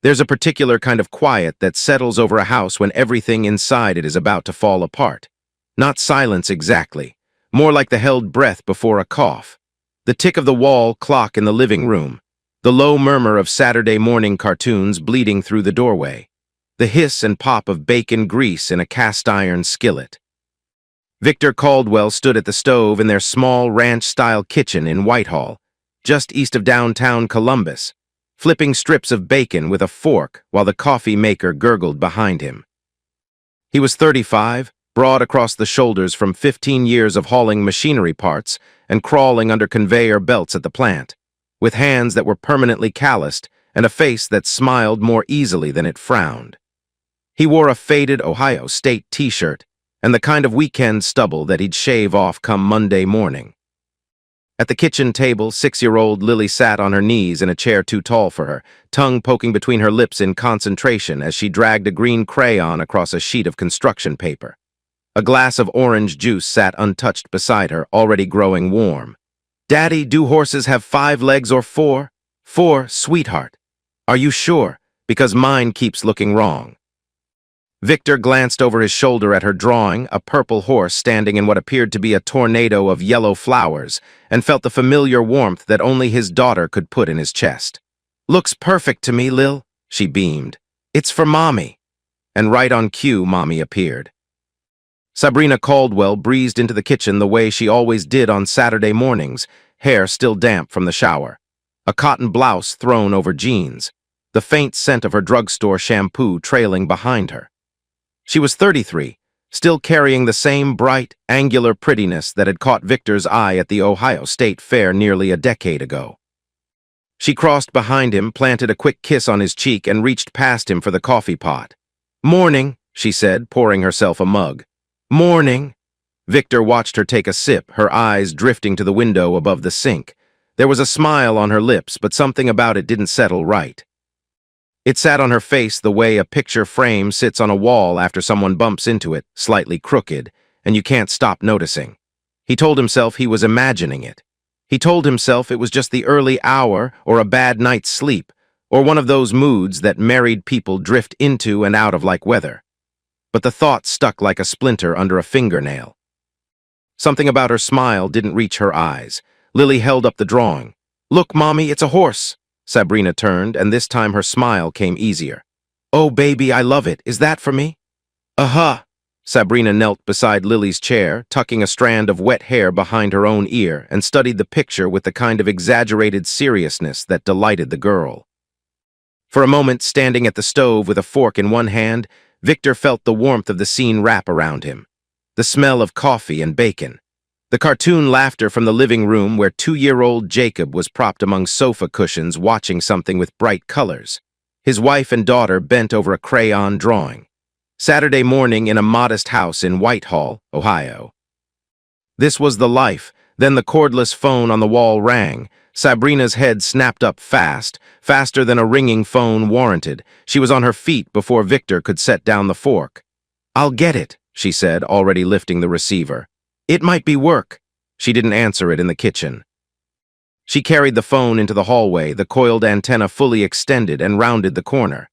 There's a particular kind of quiet that settles over a house when everything inside it is about to fall apart. Not silence exactly, more like the held breath before a cough. The tick of the wall clock in the living room, the low murmur of Saturday morning cartoons bleeding through the doorway, the hiss and pop of bacon grease in a cast-iron skillet. Victor Caldwell stood at the stove in their small ranch-style kitchen in Whitehall, just east of downtown Columbus, flipping strips of bacon with a fork while the coffee maker gurgled behind him. He was 35, broad across the shoulders from 15 years of hauling machinery parts and crawling under conveyor belts at the plant, with hands that were permanently calloused and a face that smiled more easily than it frowned. He wore a faded Ohio State t-shirt and the kind of weekend stubble that he'd shave off come Monday morning. At the kitchen table, 6-year-old Lily sat on her knees in a chair too tall for her, tongue poking between her lips in concentration as she dragged a green crayon across a sheet of construction paper. A glass of orange juice sat untouched beside her, already growing warm. "Daddy, do horses have 5 legs or 4? 4, sweetheart. Are you sure? Because mine keeps looking wrong." Victor glanced over his shoulder at her drawing, a purple horse standing in what appeared to be a tornado of yellow flowers, and felt the familiar warmth that only his daughter could put in his chest. "Looks perfect to me, Lil," she beamed. "It's for Mommy." And right on cue, Mommy appeared. Sabrina Caldwell breezed into the kitchen the way she always did on Saturday mornings, hair still damp from the shower, a cotton blouse thrown over jeans, the faint scent of her drugstore shampoo trailing behind her. She was 33, still carrying the same bright, angular prettiness that had caught Victor's eye at the Ohio State Fair nearly a decade ago. She crossed behind him, planted a quick kiss on his cheek, and reached past him for the coffee pot. "Morning," she said, pouring herself a mug. "Morning." Victor watched her take a sip, her eyes drifting to the window above the sink. There was a smile on her lips, but something about it didn't settle right. It sat on her face the way a picture frame sits on a wall after someone bumps into it, slightly crooked, and you can't stop noticing. He told himself he was imagining it. He told himself it was just the early hour or a bad night's sleep, or one of those moods that married people drift into and out of like weather. But the thought stuck like a splinter under a fingernail. Something about her smile didn't reach her eyes. Lily held up the drawing. "Look, Mommy, it's a horse." Sabrina turned, and this time her smile came easier. "Oh, baby, I love it. Is that for me?" "Uh-huh." Sabrina knelt beside Lily's chair, tucking a strand of wet hair behind her own ear, and studied the picture with the kind of exaggerated seriousness that delighted the girl. For a moment, standing at the stove with a fork in one hand, Victor felt the warmth of the scene wrap around him, the smell of coffee and bacon, the cartoon laughter from the living room where 2-year-old Jacob was propped among sofa cushions watching something with bright colors, his wife and daughter bent over a crayon drawing. Saturday morning in a modest house in Whitehall, Ohio. This was the life. Then the cordless phone on the wall rang. Sabrina's head snapped up fast, faster than a ringing phone warranted. She was on her feet before Victor could set down the fork. "I'll get it," she said, already lifting the receiver. "It might be work." She didn't answer it in the kitchen. She carried the phone into the hallway, the coiled antenna fully extended, and rounded the corner.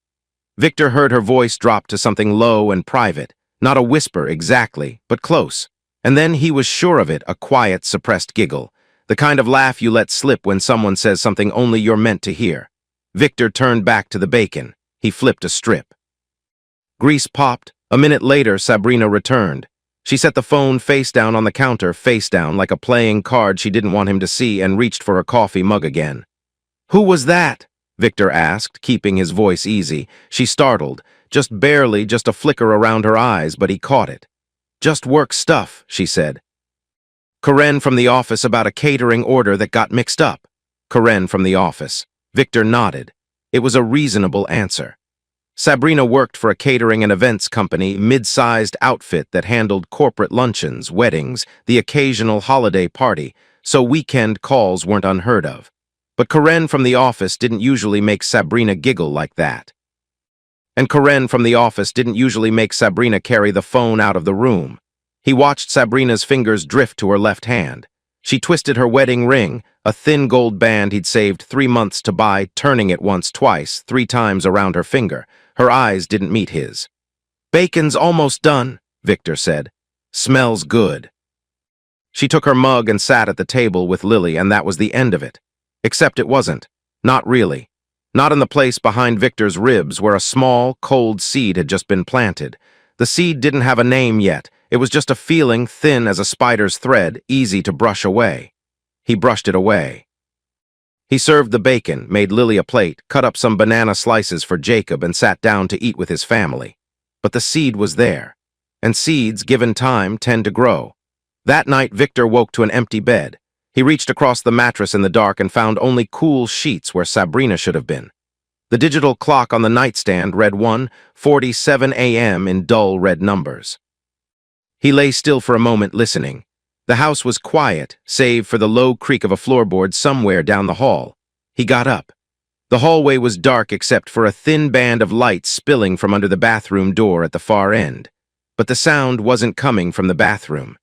Victor heard her voice drop to something low and private, not a whisper exactly, but close. And then he was sure of it, a quiet, suppressed giggle, the kind of laugh you let slip when someone says something only you're meant to hear. Victor turned back to the bacon. He flipped a strip. Grease popped. A minute later, Sabrina returned. She set the phone face down on the counter, face down, like a playing card she didn't want him to see, and reached for her coffee mug again. "Who was that?" Victor asked, keeping his voice easy. She startled, just barely, just a flicker around her eyes, but he caught it. "Just work stuff," she said. "Karen from the office about a catering order that got mixed up." Karen from the office. Victor nodded. It was a reasonable answer. Sabrina worked for a catering and events company, mid-sized outfit that handled corporate luncheons, weddings, the occasional holiday party, so weekend calls weren't unheard of. But Karen from the office didn't usually make Sabrina giggle like that. And Karen from the office didn't usually make Sabrina carry the phone out of the room. He watched Sabrina's fingers drift to her left hand. She twisted her wedding ring, a thin gold band he'd saved 3 months to buy, turning it once, twice, 3 times around her finger. Her eyes didn't meet his. "Bacon's almost done," Victor said. "Smells good." She took her mug and sat at the table with Lily, and that was the end of it. Except it wasn't. Not really. Not in the place behind Victor's ribs where a small, cold seed had just been planted. The seed didn't have a name yet. It was just a feeling, thin as a spider's thread, easy to brush away. He brushed it away. He served the bacon, made Lily a plate, cut up some banana slices for Jacob, and sat down to eat with his family. But the seed was there. And seeds, given time, tend to grow. That night, Victor woke to an empty bed. He reached across the mattress in the dark and found only cool sheets where Sabrina should have been. The digital clock on the nightstand read 1:47 a.m. in dull red numbers. He lay still for a moment, listening. The house was quiet, save for the low creak of a floorboard somewhere down the hall. He got up. The hallway was dark except for a thin band of light spilling from under the bathroom door at the far end. But the sound wasn't coming from the bathroom.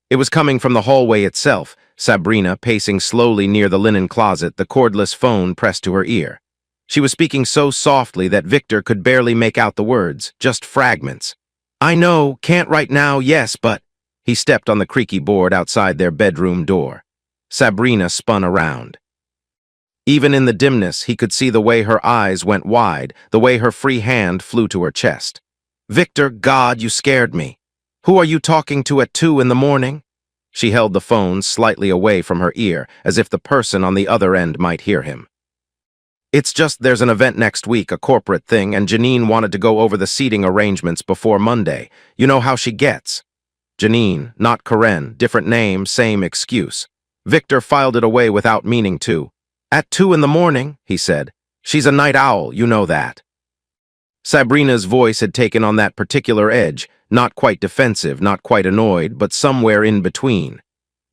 It was coming from the hallway itself, Sabrina pacing slowly near the linen closet, the cordless phone pressed to her ear. She was speaking so softly that Victor could barely make out the words, just fragments. "I know, can't right now, yes, but—" He stepped on the creaky board outside their bedroom door. Sabrina spun around. Even in the dimness, he could see the way her eyes went wide, the way her free hand flew to her chest. "Victor, God, you scared me. Who are you talking to at 2 in the morning?" She held the phone slightly away from her ear, as if the person on the other end might hear him. "It's just there's an event next week, a corporate thing, and Janine wanted to go over the seating arrangements before Monday. You know how she gets." Janine, not Karen, different name, same excuse. Victor filed it away without meaning to. "At 2 in the morning," he said. "She's a night owl, you know that." Sabrina's voice had taken on that particular edge, not quite defensive, not quite annoyed, but somewhere in between.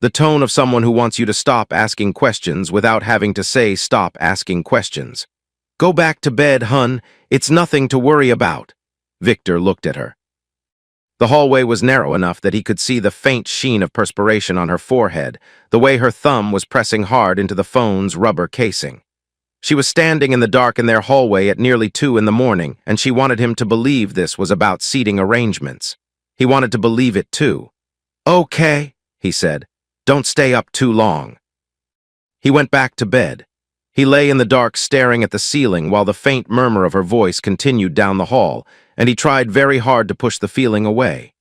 The tone of someone who wants you to stop asking questions without having to say stop asking questions. "Go back to bed, hun. It's nothing to worry about." Victor looked at her. The hallway was narrow enough that he could see the faint sheen of perspiration on her forehead, the way her thumb was pressing hard into the phone's rubber casing. She was standing in the dark in their hallway at nearly 2 in the morning, and she wanted him to believe this was about seating arrangements. He wanted to believe it too. "Okay," he said. "Don't stay up too long." He went back to bed. He lay in the dark staring at the ceiling while the faint murmur of her voice continued down the hall, and he tried very hard to push the feeling away.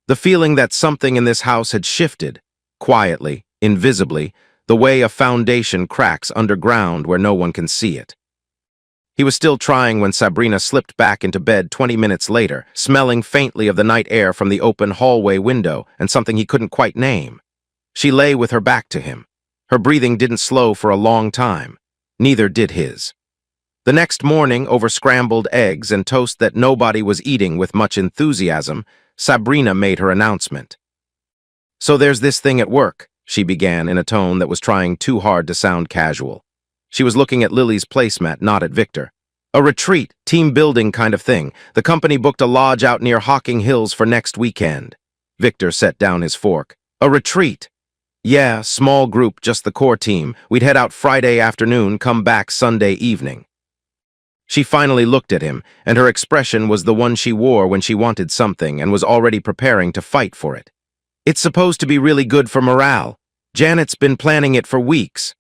The feeling that something in this house had shifted, quietly, invisibly, the way a foundation cracks underground where no one can see it. He was still trying when Sabrina slipped back into bed 20 minutes later, smelling faintly of the night air from the open hallway window and something he couldn't quite name. She lay with her back to him. Her breathing didn't slow for a long time. Neither did his. The next morning, over scrambled eggs and toast that nobody was eating with much enthusiasm, Sabrina made her announcement. "So there's this thing at work," she began in a tone that was trying too hard to sound casual. She was looking at Lily's placemat, not at Victor. "A retreat, team building kind of thing. The company booked a lodge out near Hocking Hills for next weekend." Victor set down his fork. "A retreat?" "Yeah, small group, just the core team. We'd head out Friday afternoon, come back Sunday evening." She finally looked at him, and her expression was the one she wore when she wanted something and was already preparing to fight for it. "It's supposed to be really good for morale. Janet's been planning it for weeks."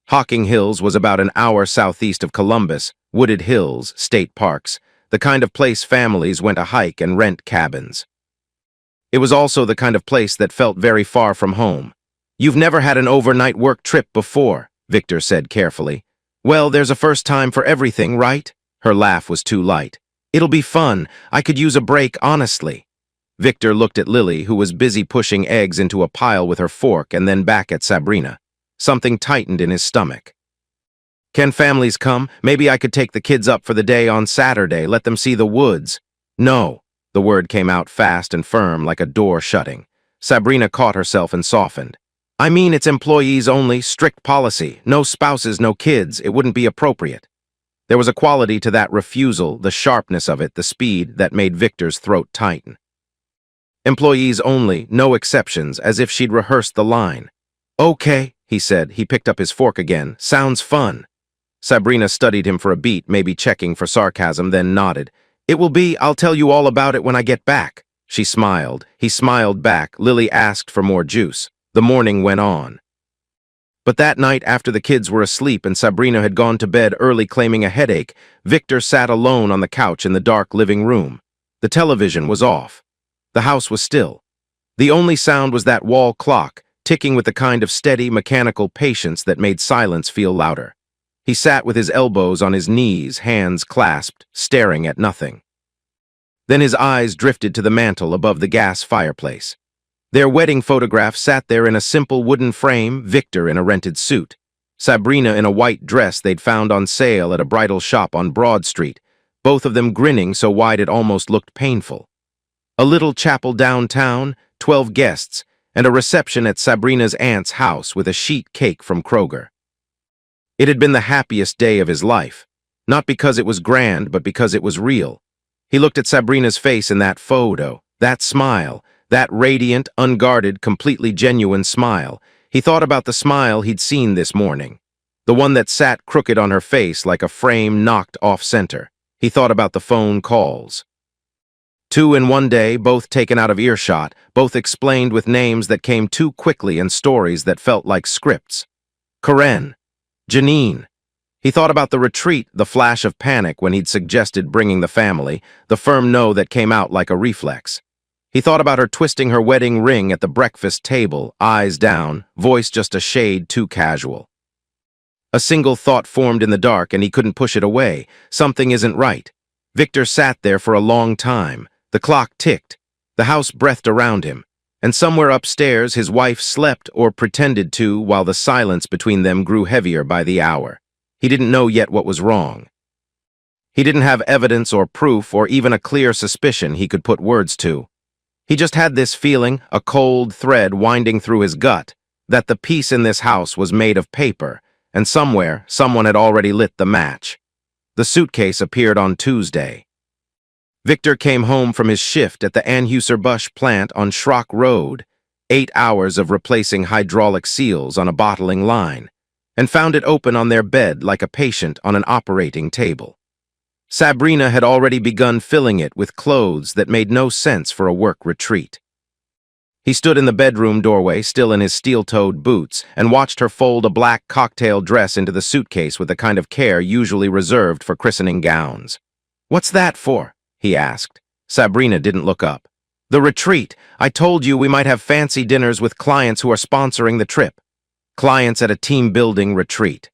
Hocking Hills was about an hour southeast of Columbus, wooded hills, state parks, the kind of place families went to hike and rent cabins. It was also the kind of place that felt very far from home. "You've never had an overnight work trip before," Victor said carefully. "Well, there's a first time for everything, right?" Her laugh was too light. "It'll be fun. I could use a break, honestly." Victor looked at Lily, who was busy pushing eggs into a pile with her fork, and then back at Sabrina. Something tightened in his stomach. "Can families come? Maybe I could take the kids up for the day on Saturday, let them see the woods." "No." The word came out fast and firm, like a door shutting. Sabrina caught herself and softened. "I mean, it's employees only, strict policy. No spouses, no kids. It wouldn't be appropriate." There was a quality to that refusal, the sharpness of it, the speed, that made Victor's throat tighten. Employees only, no exceptions, as if she'd rehearsed the line. Okay, he said. He picked up his fork again. Sounds fun. Sabrina studied him for a beat, maybe checking for sarcasm, then nodded. It will be. I'll tell you all about it when I get back. She smiled. He smiled back. Lily asked for more juice. The morning went on. But that night, after the kids were asleep and Sabrina had gone to bed early claiming a headache, Victor sat alone on the couch in the dark living room. The television was off. The house was still. The only sound was that wall clock, ticking with the kind of steady, mechanical patience that made silence feel louder. He sat with his elbows on his knees, hands clasped, staring at nothing. Then his eyes drifted to the mantel above the gas fireplace. Their wedding photograph sat there in a simple wooden frame, Victor in a rented suit, Sabrina in a white dress they'd found on sale at a bridal shop on Broad Street, both of them grinning so wide it almost looked painful. A little chapel downtown, 12 guests, and a reception at Sabrina's aunt's house with a sheet cake from Kroger. It had been the happiest day of his life, not because it was grand, but because it was real. He looked at Sabrina's face in that photo, that smile, that radiant, unguarded, completely genuine smile. He thought about the smile he'd seen this morning, the one that sat crooked on her face like a frame knocked off-center. He thought about the phone calls. 2 in one day, both taken out of earshot, both explained with names that came too quickly and stories that felt like scripts. Karen. Janine. He thought about the retreat, the flash of panic when he'd suggested bringing the family, the firm no that came out like a reflex. He thought about her twisting her wedding ring at the breakfast table, eyes down, voice just a shade too casual. A single thought formed in the dark and he couldn't push it away. Something isn't right. Victor sat there for a long time. The clock ticked. The house breathed around him. And somewhere upstairs his wife slept or pretended to while the silence between them grew heavier by the hour. He didn't know yet what was wrong. He didn't have evidence or proof or even a clear suspicion he could put words to. He just had this feeling, a cold thread winding through his gut, that the peace in this house was made of paper, and somewhere someone had already lit the match. The suitcase appeared on Tuesday. Victor came home from his shift at the Anheuser-Busch plant on Schrock Road, 8 hours of replacing hydraulic seals on a bottling line, and found it open on their bed like a patient on an operating table. Sabrina had already begun filling it with clothes that made no sense for a work retreat. He stood in the bedroom doorway, still in his steel-toed boots, and watched her fold a black cocktail dress into the suitcase with the kind of care usually reserved for christening gowns. "What's that for?" he asked. Sabrina didn't look up. "The retreat. I told you we might have fancy dinners with clients who are sponsoring the trip. Clients at a team-building retreat."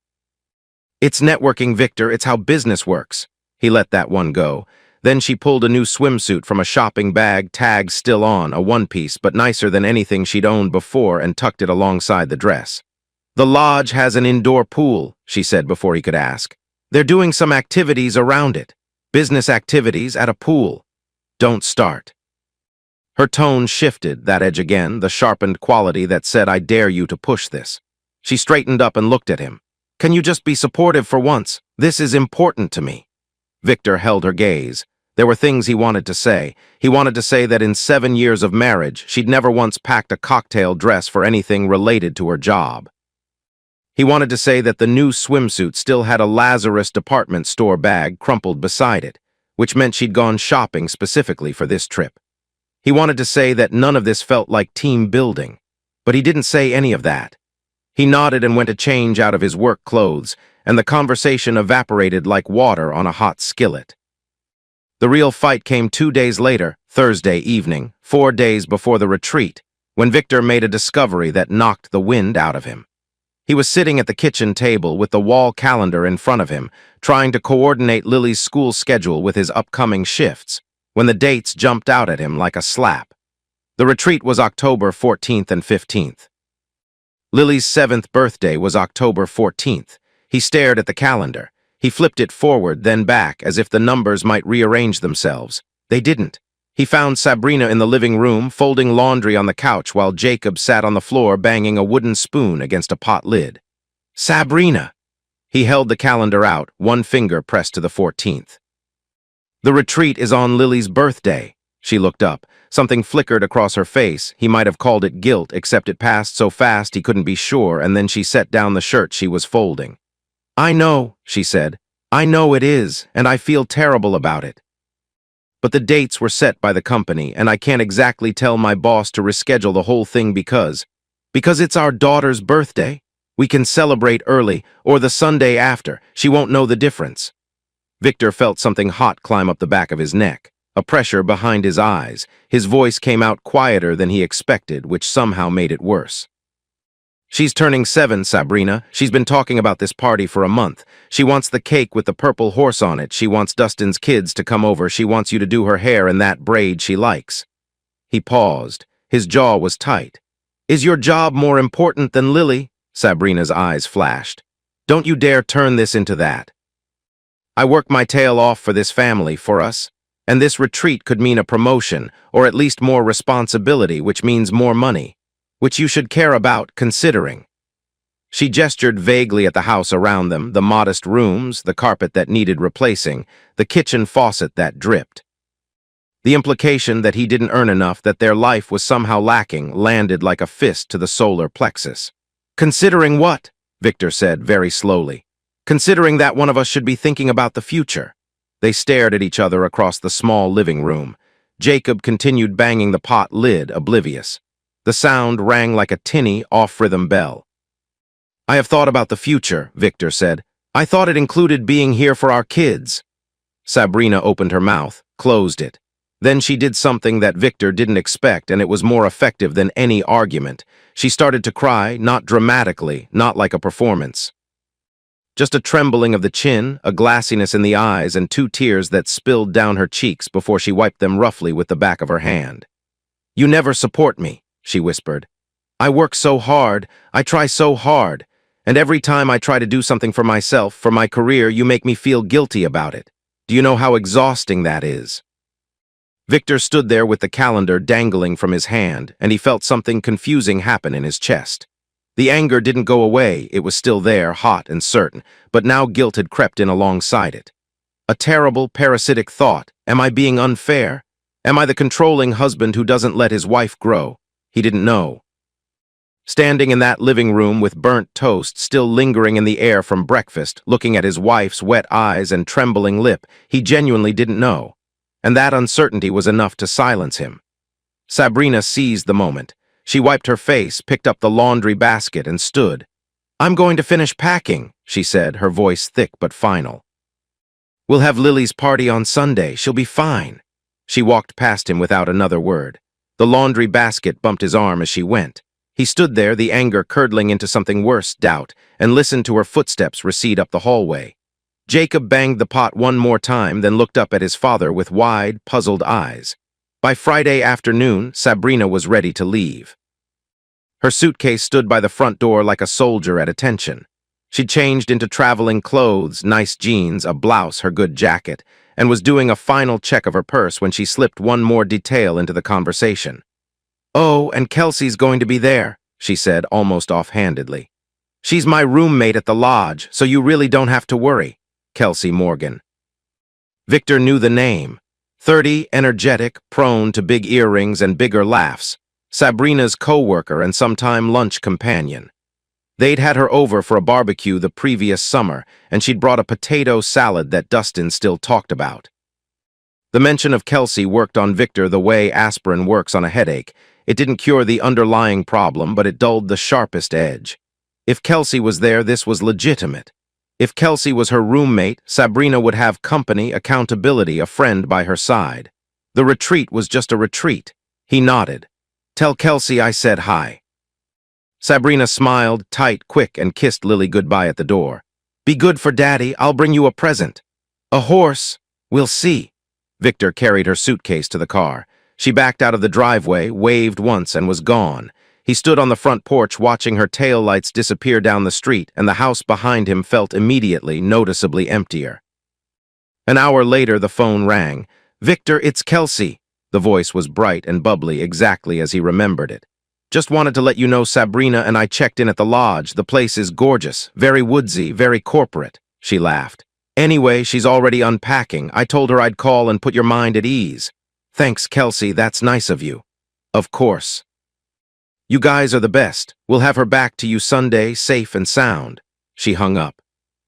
"It's networking, Victor. It's how business works." He let that one go. Then she pulled a new swimsuit from a shopping bag, tags still on, a one-piece, but nicer than anything she'd owned before, and tucked it alongside the dress. "The lodge has an indoor pool," she said before he could ask. "They're doing some activities around it. Business activities at a pool. Don't start." Her tone shifted, that edge again, the sharpened quality that said, "I dare you to push this." She straightened up and looked at him. "Can you just be supportive for once? This is important to me." Victor held her gaze. There were things he wanted to say. He wanted to say that in 7 years of marriage, she'd never once packed a cocktail dress for anything related to her job. He wanted to say that the new swimsuit still had a Lazarus department store bag crumpled beside it, which meant she'd gone shopping specifically for this trip. He wanted to say that none of this felt like team building, but he didn't say any of that. He nodded and went to change out of his work clothes, and the conversation evaporated like water on a hot skillet. The real fight came 2 days later, Thursday evening, 4 days before the retreat, when Victor made a discovery that knocked the wind out of him. He was sitting at the kitchen table with the wall calendar in front of him, trying to coordinate Lily's school schedule with his upcoming shifts, when the dates jumped out at him like a slap. The retreat was October 14th and 15th. Lily's 7th birthday was October 14th. He stared at the calendar. He flipped it forward, then back, as if the numbers might rearrange themselves. They didn't. He found Sabrina in the living room, folding laundry on the couch while Jacob sat on the floor banging a wooden spoon against a pot lid. "Sabrina!" He held the calendar out, one finger pressed to the 14th. "The retreat is on Lily's birthday," She looked up. Something flickered across her face. He might have called it guilt, except it passed so fast he couldn't be sure, and then she set down the shirt she was folding. "I know," she said. "I know it is, and I feel terrible about it. But the dates were set by the company, and I can't exactly tell my boss to reschedule the whole thing because it's our daughter's birthday. We can celebrate early, or the Sunday after. She won't know the difference." Victor felt something hot climb up the back of his neck, a pressure behind his eyes. His voice came out quieter than he expected, which somehow made it worse. "She's turning 7, Sabrina. She's been talking about this party for a month. She wants the cake with the purple horse on it. She wants Dustin's kids to come over. She wants you to do her hair in that braid she likes." He paused. His jaw was tight. "Is your job more important than Lily?" Sabrina's eyes flashed. "Don't you dare turn this into that. I work my tail off for this family, for us. And this retreat could mean a promotion, or at least more responsibility, which means more money, which you should care about, considering." She gestured vaguely at the house around them, the modest rooms, the carpet that needed replacing, the kitchen faucet that dripped. The implication that he didn't earn enough, that their life was somehow lacking, landed like a fist to the solar plexus. "Considering what?" Victor said very slowly. "Considering that one of us should be thinking about the future." They stared at each other across the small living room. Jacob continued banging the pot lid, oblivious. The sound rang like a tinny, off-rhythm bell. "I have thought about the future," Victor said. "I thought it included being here for our kids." Sabrina opened her mouth, closed it. Then she did something that Victor didn't expect, and it was more effective than any argument. She started to cry, not dramatically, not like a performance. Just a trembling of the chin, a glassiness in the eyes, and 2 tears that spilled down her cheeks before she wiped them roughly with the back of her hand. "You never support me," she whispered. "I work so hard, I try so hard, and every time I try to do something for myself, for my career, you make me feel guilty about it. Do you know how exhausting that is?" Victor stood there with the calendar dangling from his hand, and he felt something confusing happen in his chest. The anger didn't go away, it was still there, hot and certain, but now guilt had crept in alongside it. A terrible, parasitic thought. Am I being unfair? Am I the controlling husband who doesn't let his wife grow? He didn't know. Standing in that living room with burnt toast still lingering in the air from breakfast, looking at his wife's wet eyes and trembling lip, he genuinely didn't know. And that uncertainty was enough to silence him. Sabrina seized the moment. She wiped her face, picked up the laundry basket, and stood. "I'm going to finish packing," she said, her voice thick but final. "We'll have Lily's party on Sunday. She'll be fine." She walked past him without another word. The laundry basket bumped his arm as she went. He stood there, the anger curdling into something worse, doubt, and listened to her footsteps recede up the hallway. Jacob banged the pot one more time, then looked up at his father with wide, puzzled eyes. By Friday afternoon, Sabrina was ready to leave. Her suitcase stood by the front door like a soldier at attention. She changed into traveling clothes, nice jeans, a blouse, her good jacket, and was doing a final check of her purse when she slipped one more detail into the conversation. "Oh, and Kelsey's going to be there," she said almost offhandedly. "She's my roommate at the lodge, so you really don't have to worry. Kelsey Morgan." Victor knew the name. 30, energetic, prone to big earrings and bigger laughs. Sabrina's co-worker and sometime lunch companion. They'd had her over for a barbecue the previous summer, and she'd brought a potato salad that Dustin still talked about. The mention of Kelsey worked on Victor the way aspirin works on a headache. It didn't cure the underlying problem, but it dulled the sharpest edge. If Kelsey was there, this was legitimate. If Kelsey was her roommate, Sabrina would have company, accountability, a friend by her side. The retreat was just a retreat. He nodded. "Tell Kelsey I said hi." Sabrina smiled, tight, quick, and kissed Lily goodbye at the door. "Be good for Daddy, I'll bring you a present." "A horse? We'll see." Victor carried her suitcase to the car. She backed out of the driveway, waved once, and was gone. He stood on the front porch watching her taillights disappear down the street, and the house behind him felt immediately, noticeably emptier. An hour later, the phone rang. "Victor, it's Kelsey." The voice was bright and bubbly, exactly as he remembered it. "Just wanted to let you know Sabrina and I checked in at the lodge. The place is gorgeous, very woodsy, very corporate." She laughed. "Anyway, she's already unpacking. I told her I'd call and put your mind at ease." Thanks, Kelsey, that's nice of you. Of course. You guys are the best. We'll have her back to you Sunday, safe and sound. She hung up.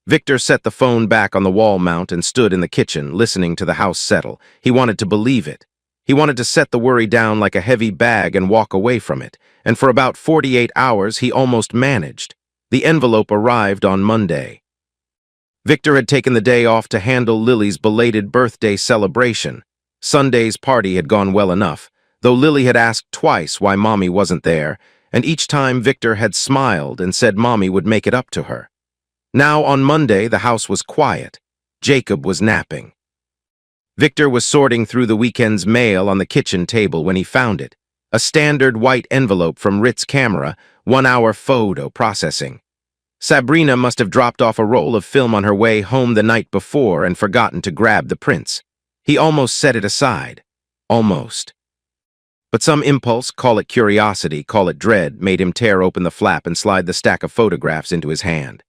Victor set the phone back on the wall mount and stood in the kitchen, listening to the house settle. He wanted to believe it. He wanted to set the worry down like a heavy bag and walk away from it, and for about 48 hours he almost managed. The envelope arrived on Monday. Victor had taken the day off to handle Lily's belated birthday celebration. Sunday's party had gone well enough, though Lily had asked twice why Mommy wasn't there, and each time Victor had smiled and said Mommy would make it up to her. Now, on Monday, the house was quiet. Jacob was napping. Victor was sorting through the weekend's mail on the kitchen table when he found it. A standard white envelope from Rit's camera, 1-hour photo processing. Sabrina must have dropped off a roll of film on her way home the night before and forgotten to grab the prints. He almost set it aside. Almost. But some impulse, call it curiosity, call it dread, made him tear open the flap and slide the stack of photographs into his hand.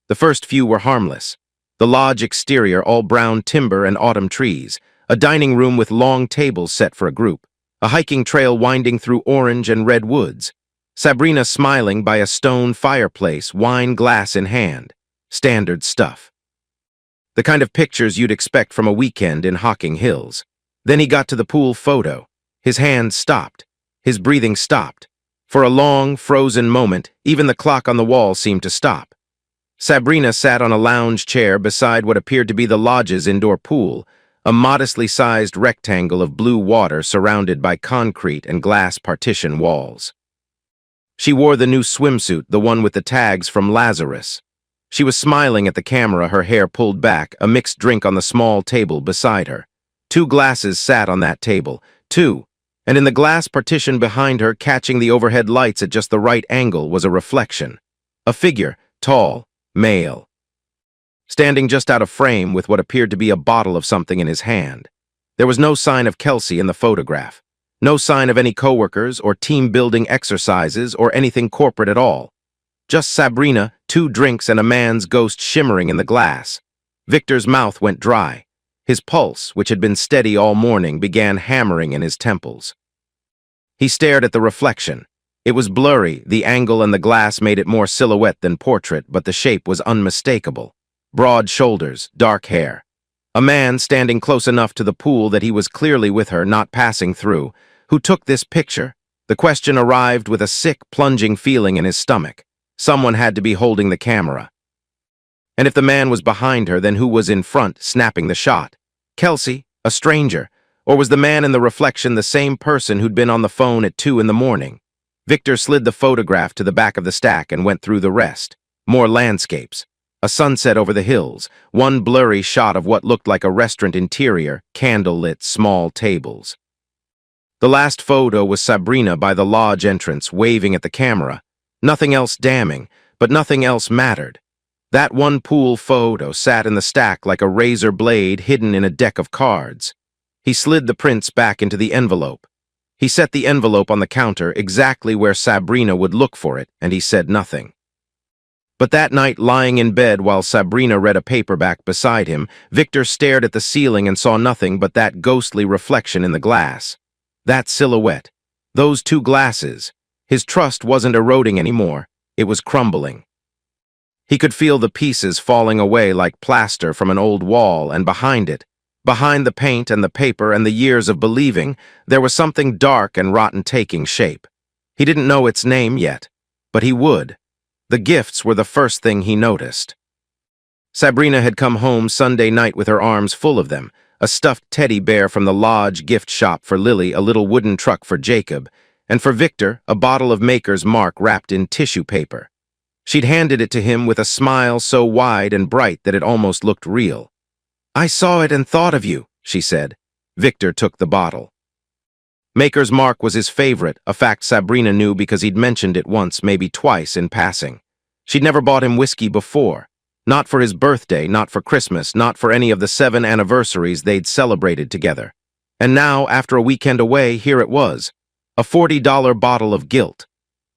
The first few were harmless. The lodge exterior, all brown timber and autumn trees, a dining room with long tables set for a group, a hiking trail winding through orange and red woods, Sabrina smiling by a stone fireplace, wine glass in hand. Standard stuff. The kind of pictures you'd expect from a weekend in Hocking Hills. Then he got to the pool photo. His hand stopped. His breathing stopped. For a long, frozen moment, even the clock on the wall seemed to stop. Sabrina sat on a lounge chair beside what appeared to be the lodge's indoor pool, a modestly sized rectangle of blue water surrounded by concrete and glass partition walls. She wore the new swimsuit, the one with the tags from Lazarus. She was smiling at the camera, her hair pulled back, a mixed drink on the small table beside her. 2 glasses sat on that table, 2, and in the glass partition behind her, catching the overhead lights at just the right angle, was a reflection. A figure, tall, male. Standing just out of frame with what appeared to be a bottle of something in his hand. There was no sign of Kelsey in the photograph. No sign of any coworkers or team-building exercises or anything corporate at all. Just Sabrina, 2 drinks, and a man's ghost shimmering in the glass. Victor's mouth went dry. His pulse, which had been steady all morning, began hammering in his temples. He stared at the reflection. It was blurry, the angle and the glass made it more silhouette than portrait, but the shape was unmistakable. Broad shoulders, dark hair. A man standing close enough to the pool that he was clearly with her, not passing through. Who took this picture? The question arrived with a sick, plunging feeling in his stomach. Someone had to be holding the camera. And if the man was behind her, then who was in front, snapping the shot? Kelsey? A stranger? Or was the man in the reflection the same person who'd been on the phone at 2 in the morning? Victor slid the photograph to the back of the stack and went through the rest. More landscapes. A sunset over the hills, one blurry shot of what looked like a restaurant interior, candle-lit, small tables. The last photo was Sabrina by the lodge entrance, waving at the camera. Nothing else damning, but nothing else mattered. That one pool photo sat in the stack like a razor blade hidden in a deck of cards. He slid the prints back into the envelope. He set the envelope on the counter exactly where Sabrina would look for it, and he said nothing. But that night, lying in bed while Sabrina read a paperback beside him, Victor stared at the ceiling and saw nothing but that ghostly reflection in the glass. That silhouette. Those 2 glasses. His trust wasn't eroding anymore. It was crumbling. He could feel the pieces falling away like plaster from an old wall, and behind it, behind the paint and the paper and the years of believing, there was something dark and rotten taking shape. He didn't know its name yet, but he would. The gifts were the first thing he noticed. Sabrina had come home Sunday night with her arms full of them, a stuffed teddy bear from the lodge gift shop for Lily, a little wooden truck for Jacob, and for Victor, a bottle of Maker's Mark wrapped in tissue paper. She'd handed it to him with a smile so wide and bright that it almost looked real. "I saw it and thought of you," she said. Victor took the bottle. Maker's Mark was his favorite, a fact Sabrina knew because he'd mentioned it once, maybe twice, in passing. She'd never bought him whiskey before. Not for his birthday, not for Christmas, not for any of the 7 anniversaries they'd celebrated together. And now, after a weekend away, here it was. A $40 bottle of guilt.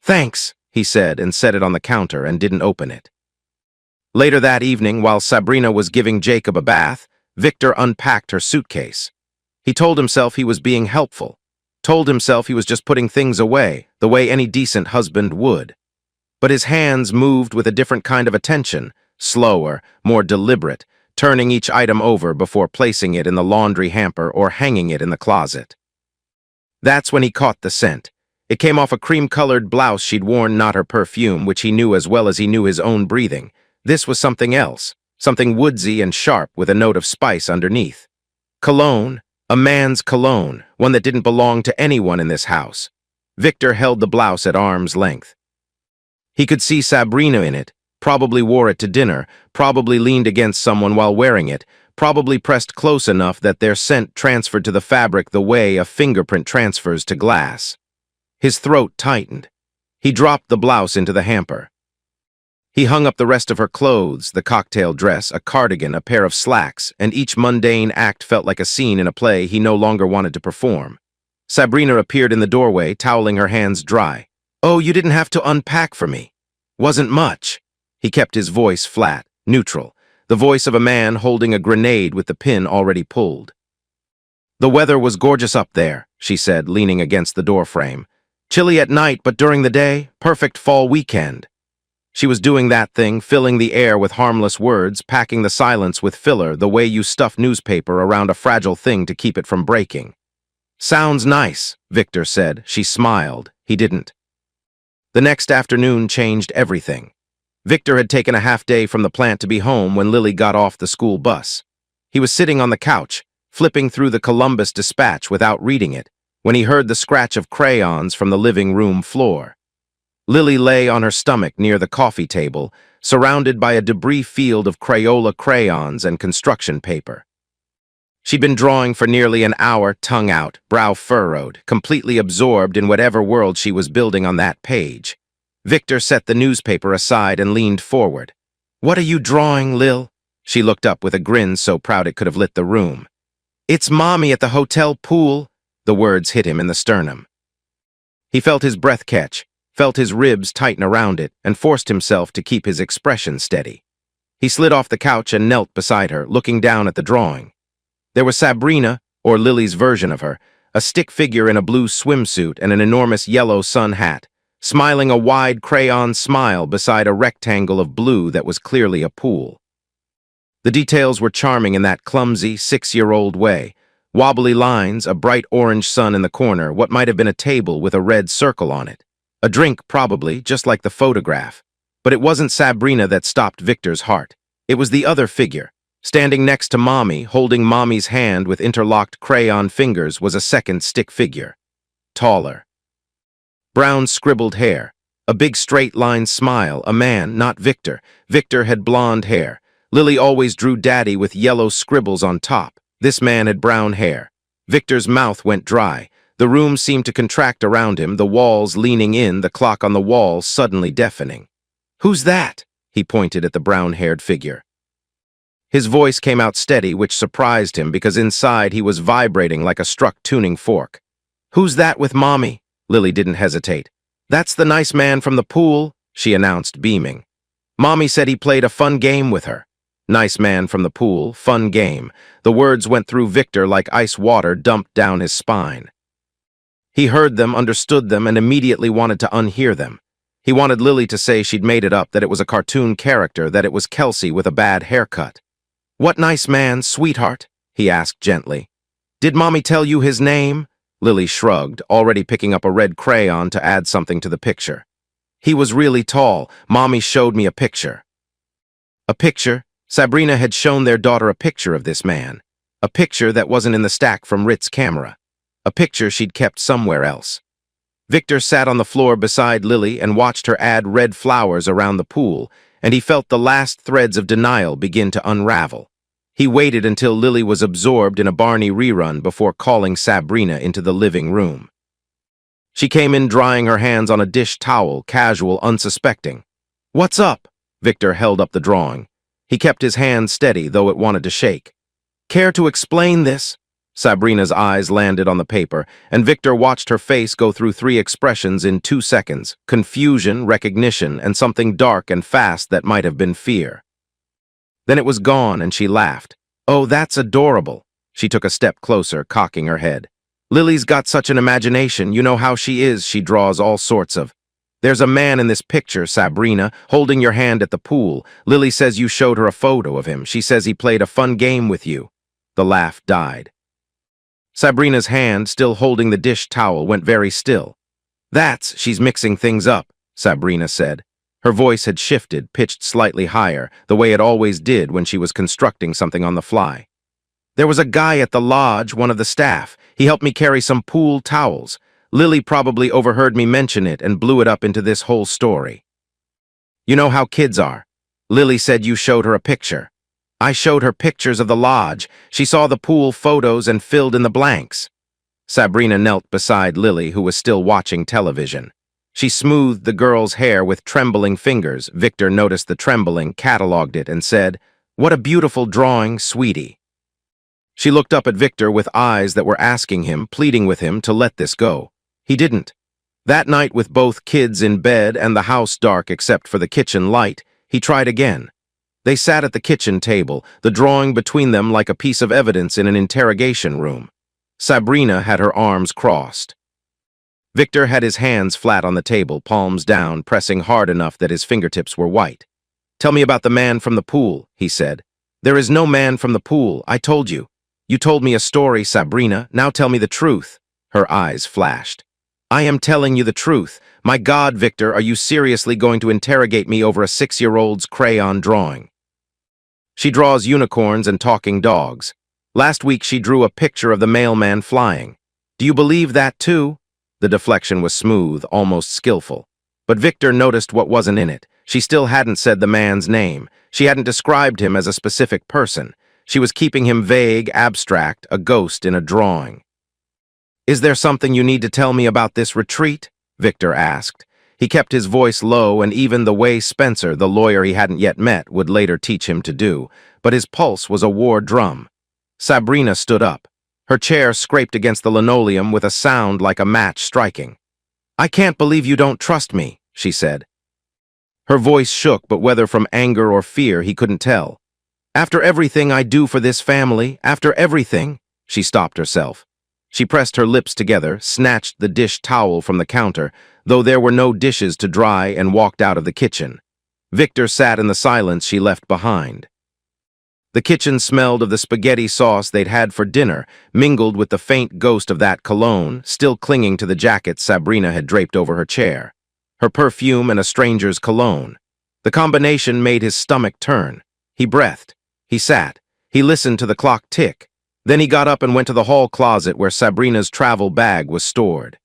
"Thanks," he said, and set it on the counter and didn't open it. Later that evening, while Sabrina was giving Jacob a bath, Victor unpacked her suitcase. He told himself he was being helpful, told himself he was just putting things away, the way any decent husband would. But his hands moved with a different kind of attention, slower, more deliberate, turning each item over before placing it in the laundry hamper or hanging it in the closet. That's when he caught the scent. It came off a cream-colored blouse she'd worn, not her perfume, which he knew as well as he knew his own breathing. This was something else, something woodsy and sharp with a note of spice underneath. Cologne, a man's cologne, one that didn't belong to anyone in this house. Victor held the blouse at arm's length. He could see Sabrina in it, probably wore it to dinner, probably leaned against someone while wearing it, probably pressed close enough that their scent transferred to the fabric the way a fingerprint transfers to glass. His throat tightened. He dropped the blouse into the hamper. He hung up the rest of her clothes, the cocktail dress, a cardigan, a pair of slacks, and each mundane act felt like a scene in a play he no longer wanted to perform. Sabrina appeared in the doorway, toweling her hands dry. "Oh, you didn't have to unpack for me. Wasn't much." He kept his voice flat, neutral, the voice of a man holding a grenade with the pin already pulled. "The weather was gorgeous up there," she said, leaning against the doorframe. "Chilly at night, but during the day, perfect fall weekend." She was doing that thing, filling the air with harmless words, packing the silence with filler, the way you stuff newspaper around a fragile thing to keep it from breaking. "Sounds nice," Victor said. She smiled. He didn't. The next afternoon changed everything. Victor had taken a half day from the plant to be home when Lily got off the school bus. He was sitting on the couch, flipping through the Columbus Dispatch without reading it, when he heard the scratch of crayons from the living room floor. Lily lay on her stomach near the coffee table, surrounded by a debris field of Crayola crayons and construction paper. She'd been drawing for nearly an hour, tongue out, brow furrowed, completely absorbed in whatever world she was building on that page. Victor set the newspaper aside and leaned forward. "What are you drawing, Lil?" She looked up with a grin so proud it could have lit the room. "It's Mommy at the hotel pool." The words hit him in the sternum. He felt his breath catch, felt his ribs tighten around it, and forced himself to keep his expression steady. He slid off the couch and knelt beside her, looking down at the drawing. There was Sabrina, or Lily's version of her, a stick figure in a blue swimsuit and an enormous yellow sun hat, smiling a wide crayon smile beside a rectangle of blue that was clearly a pool. The details were charming in that clumsy, 6-year-old way. Wobbly lines, a bright orange sun in the corner, what might have been a table with a red circle on it. A drink, probably, just like the photograph. But it wasn't Sabrina that stopped Victor's heart. It was the other figure. Standing next to Mommy, holding Mommy's hand with interlocked crayon fingers, was a second stick figure. Taller. Brown scribbled hair. A big straight-line smile. A man, not Victor. Victor had blonde hair. Lily always drew Daddy with yellow scribbles on top. This man had brown hair. Victor's mouth went dry. The room seemed to contract around him, the walls leaning in, the clock on the wall suddenly deafening. "Who's that?" He pointed at the brown-haired figure. His voice came out steady, which surprised him because inside he was vibrating like a struck tuning fork. "Who's that with Mommy?" Lily didn't hesitate. "That's the nice man from the pool," she announced, beaming. "Mommy said he played a fun game with her." Nice man from the pool, fun game. The words went through Victor like ice water dumped down his spine. He heard them, understood them, and immediately wanted to unhear them. He wanted Lily to say she'd made it up, that it was a cartoon character, that it was Kelsey with a bad haircut. "What nice man, sweetheart?" he asked gently. "Did Mommy tell you his name?" Lily shrugged, already picking up a red crayon to add something to the picture. "He was really tall. Mommy showed me a picture." A picture? Sabrina had shown their daughter a picture of this man. A picture that wasn't in the stack from Rit's camera. A picture she'd kept somewhere else. Victor sat on the floor beside Lily and watched her add red flowers around the pool, and he felt the last threads of denial begin to unravel. He waited until Lily was absorbed in a Barney rerun before calling Sabrina into the living room. She came in drying her hands on a dish towel, casual, unsuspecting. "What's up?" Victor held up the drawing. He kept his hand steady, though it wanted to shake. "Care to explain this?" Sabrina's eyes landed on the paper, and Victor watched her face go through 3 expressions in 2 seconds: confusion, recognition, and something dark and fast that might have been fear. Then it was gone, and she laughed. "Oh, that's adorable." She took a step closer, cocking her head. Lily's got such an imagination. You know how she is. She draws all sorts of... There's a man in this picture, Sabrina, holding your hand at the pool. Lily says you showed her a photo of him. She says he played a fun game with you. The laugh died. Sabrina's hand, still holding the dish towel, went very still. She's mixing things up, Sabrina said. Her voice had shifted, pitched slightly higher, the way it always did when she was constructing something on the fly. There was a guy at the lodge, one of the staff. He helped me carry some pool towels. Lily probably overheard me mention it and blew it up into this whole story. You know how kids are. Lily said you showed her a picture. I showed her pictures of the lodge. She saw the pool photos and filled in the blanks. Sabrina knelt beside Lily, who was still watching television. She smoothed the girl's hair with trembling fingers. Victor noticed the trembling, catalogued it, and said, "What a beautiful drawing, sweetie." She looked up at Victor with eyes that were asking him, pleading with him to let this go. He didn't. That night, with both kids in bed and the house dark except for the kitchen light, he tried again. They sat at the kitchen table, the drawing between them like a piece of evidence in an interrogation room. Sabrina had her arms crossed. Victor had his hands flat on the table, palms down, pressing hard enough that his fingertips were white. "Tell me about the man from the pool," he said. "There is no man from the pool, I told you. You told me a story, Sabrina. Now tell me the truth." Her eyes flashed. "I am telling you the truth. My God, Victor, are you seriously going to interrogate me over a 6-year-old's crayon drawing?" She draws unicorns and talking dogs. Last week she drew a picture of the mailman flying. Do you believe that too? The deflection was smooth, almost skillful. But Victor noticed what wasn't in it. She still hadn't said the man's name. She hadn't described him as a specific person. She was keeping him vague, abstract, a ghost in a drawing. "Is there something you need to tell me about this retreat?" Victor asked. He kept his voice low, and even the way Spencer, the lawyer he hadn't yet met, would later teach him to do, but his pulse was a war drum. Sabrina stood up. Her chair scraped against the linoleum with a sound like a match striking. "I can't believe you don't trust me," she said. Her voice shook, but whether from anger or fear he couldn't tell. "After everything I do for this family, after everything..." She stopped herself. She pressed her lips together, snatched the dish towel from the counter, though there were no dishes to dry, and walked out of the kitchen. Victor sat in the silence she left behind. The kitchen smelled of the spaghetti sauce they'd had for dinner, mingled with the faint ghost of that cologne, still clinging to the jacket Sabrina had draped over her chair. Her perfume and a stranger's cologne. The combination made his stomach turn. He breathed. He sat. He listened to the clock tick. Then he got up and went to the hall closet where Sabrina's travel bag was stored.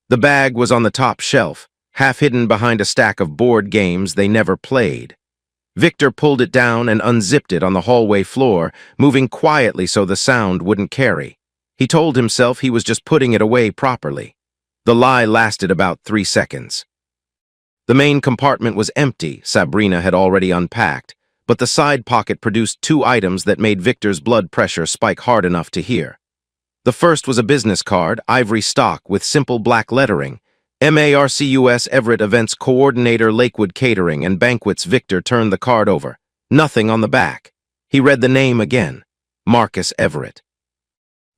The bag was on the top shelf, half hidden behind a stack of board games they never played. Victor pulled it down and unzipped it on the hallway floor, moving quietly so the sound wouldn't carry. He told himself he was just putting it away properly. The lie lasted about 3 seconds. The main compartment was empty, Sabrina had already unpacked, but the side pocket produced 2 items that made Victor's blood pressure spike hard enough to hear. The first was a business card, ivory stock with simple black lettering, MARCUS Everett Events Coordinator Lakewood Catering and Banquets. Victor turned the card over. Nothing on the back. He read the name again. Marcus Everett.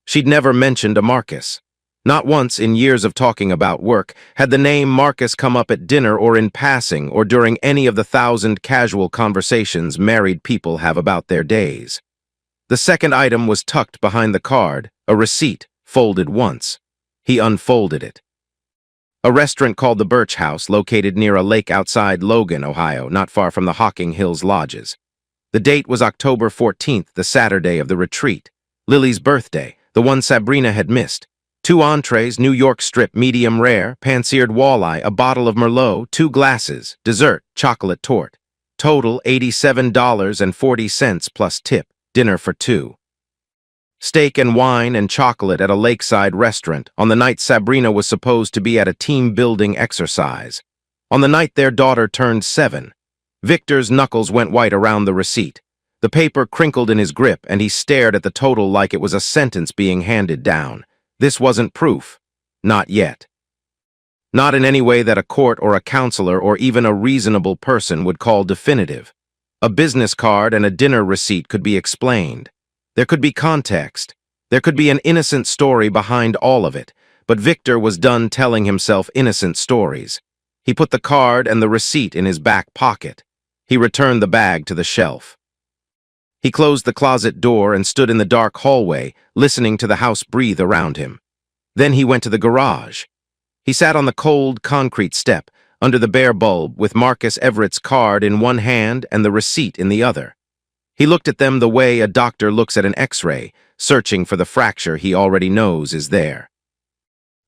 She'd never mentioned a Marcus. Not once in years of talking about work had the name Marcus come up at dinner or in passing or during any of the 1,000 casual conversations married people have about their days. The second item was tucked behind the card, a receipt, folded once. He unfolded it. A restaurant called the Birch House, located near a lake outside Logan, Ohio, not far from the Hocking Hills Lodges. The date was October 14th, the Saturday of the retreat. Lily's birthday, the one Sabrina had missed. 2 entrees, New York strip, medium rare, pan-seared walleye, a bottle of Merlot, 2 glasses, dessert, chocolate torte. Total $87.40 plus tip, dinner for 2. Steak and wine and chocolate at a lakeside restaurant on the night Sabrina was supposed to be at a team-building exercise. On the night their daughter turned 7. Victor's knuckles went white around the receipt. The paper crinkled in his grip, and he stared at the total like it was a sentence being handed down. This wasn't proof. Not yet. Not in any way that a court or a counselor or even a reasonable person would call definitive. A business card and a dinner receipt could be explained. There could be context. There could be an innocent story behind all of it, but Victor was done telling himself innocent stories. He put the card and the receipt in his back pocket. He returned the bag to the shelf. He closed the closet door and stood in the dark hallway, listening to the house breathe around him. Then he went to the garage. He sat on the cold concrete step, under the bare bulb, with Marcus Everett's card in one hand and the receipt in the other. He looked at them the way a doctor looks at an X-ray, searching for the fracture he already knows is there.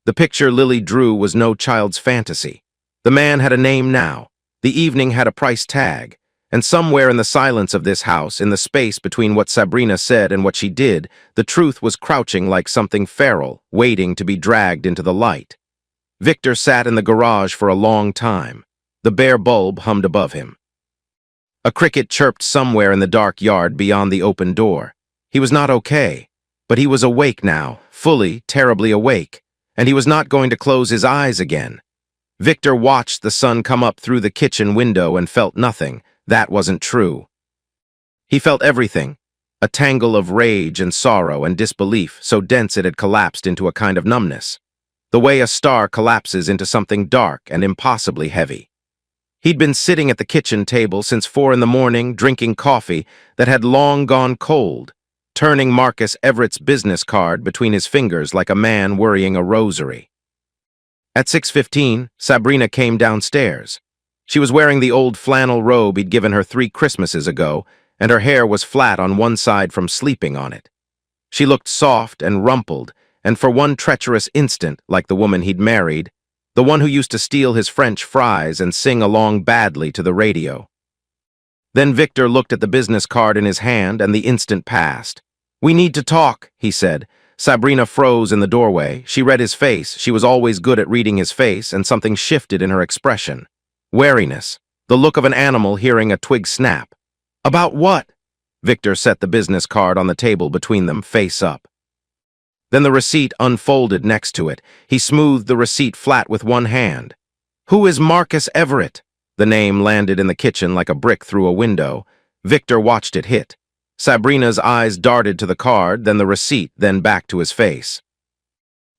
The picture Lily drew was no child's fantasy. The man had a name now. The evening had a price tag. And somewhere in the silence of this house, in the space between what Sabrina said and what she did, the truth was crouching like something feral, waiting to be dragged into the light. Victor sat in the garage for a long time. The bare bulb hummed above him. A cricket chirped somewhere in the dark yard beyond the open door. He was not okay, but he was awake now, fully, terribly awake, and he was not going to close his eyes again. Victor watched the sun come up through the kitchen window and felt nothing. That wasn't true. He felt everything, a tangle of rage and sorrow and disbelief so dense it had collapsed into a kind of numbness, the way a star collapses into something dark and impossibly heavy. He'd been sitting at the kitchen table since 4 in the morning, drinking coffee that had long gone cold, turning Marcus Everett's business card between his fingers like a man worrying a rosary. At 6:15, Sabrina came downstairs. She was wearing the old flannel robe he'd given her 3 Christmases ago, and her hair was flat on one side from sleeping on it. She looked soft and rumpled, and for one treacherous instant, like the woman he'd married, the one who used to steal his French fries and sing along badly to the radio. Then Victor looked at the business card in his hand, and the instant passed. "We need to talk," he said. Sabrina froze in the doorway. She read his face. She was always good at reading his face, and something shifted in her expression. Wariness, the look of an animal hearing a twig snap. "About what?" Victor set the business card on the table between them, face up. Then the receipt unfolded next to it. He smoothed the receipt flat with one hand. "Who is Marcus Everett?" The name landed in the kitchen like a brick through a window. Victor watched it hit. Sabrina's eyes darted to the card, then the receipt, then back to his face.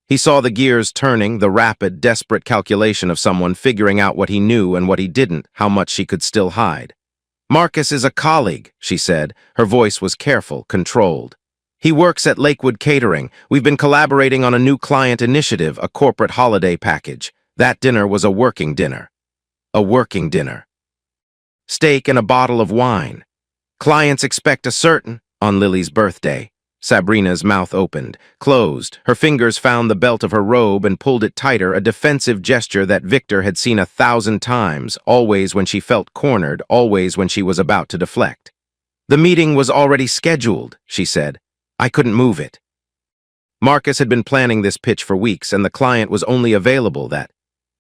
He saw the gears turning, the rapid, desperate calculation of someone figuring out what he knew and what he didn't, how much she could still hide. "Marcus is a colleague," she said. Her voice was careful, controlled. "He works at Lakewood Catering. We've been collaborating on a new client initiative, a corporate holiday package. That dinner was a working dinner. A working dinner. Steak and a bottle of wine. Clients expect a certain, on Lily's birthday." Sabrina's mouth opened, closed. Her fingers found the belt of her robe and pulled it tighter, a defensive gesture that Victor had seen 1,000 times, always when she felt cornered, always when she was about to deflect. "The meeting was already scheduled," she said. "I couldn't move it." Marcus had been planning this pitch for weeks, and the client was only available that.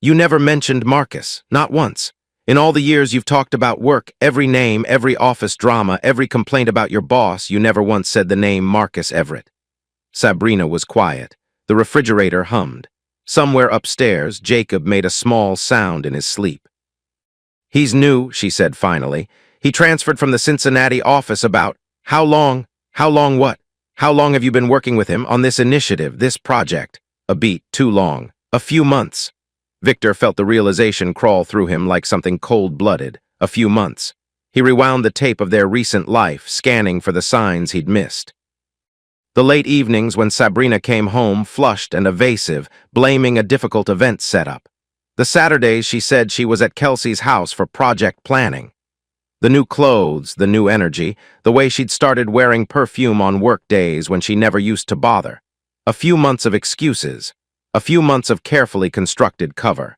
"You never mentioned Marcus, not once. In all the years you've talked about work, every name, every office drama, every complaint about your boss, you never once said the name Marcus Everett." Sabrina was quiet. The refrigerator hummed. Somewhere upstairs, Jacob made a small sound in his sleep. "He's new," she said finally. "He transferred from the Cincinnati office about, how long what? How long have you been working with him on this initiative, this project?" "A beat too long. A few months." Victor felt the realization crawl through him like something cold-blooded. A few months. He rewound the tape of their recent life, scanning for the signs he'd missed. The late evenings when Sabrina came home, flushed and evasive, blaming a difficult event setup. The Saturdays she said she was at Kelsey's house for project planning. The new clothes, the new energy, the way she'd started wearing perfume on work days when she never used to bother. A few months of excuses. A few months of carefully constructed cover.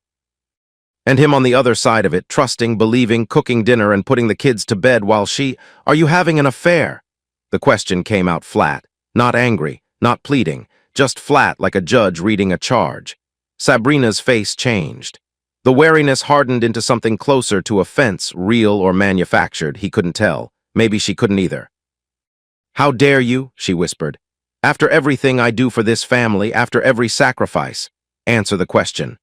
And him on the other side of it, trusting, believing, cooking dinner and putting the kids to bed while she, "Are you having an affair?" The question came out flat, not angry, not pleading, just flat like a judge reading a charge. Sabrina's face changed. The wariness hardened into something closer to offense, real or manufactured, he couldn't tell. Maybe she couldn't either. "How dare you?" she whispered. "After everything I do for this family, after every sacrifice, answer the question.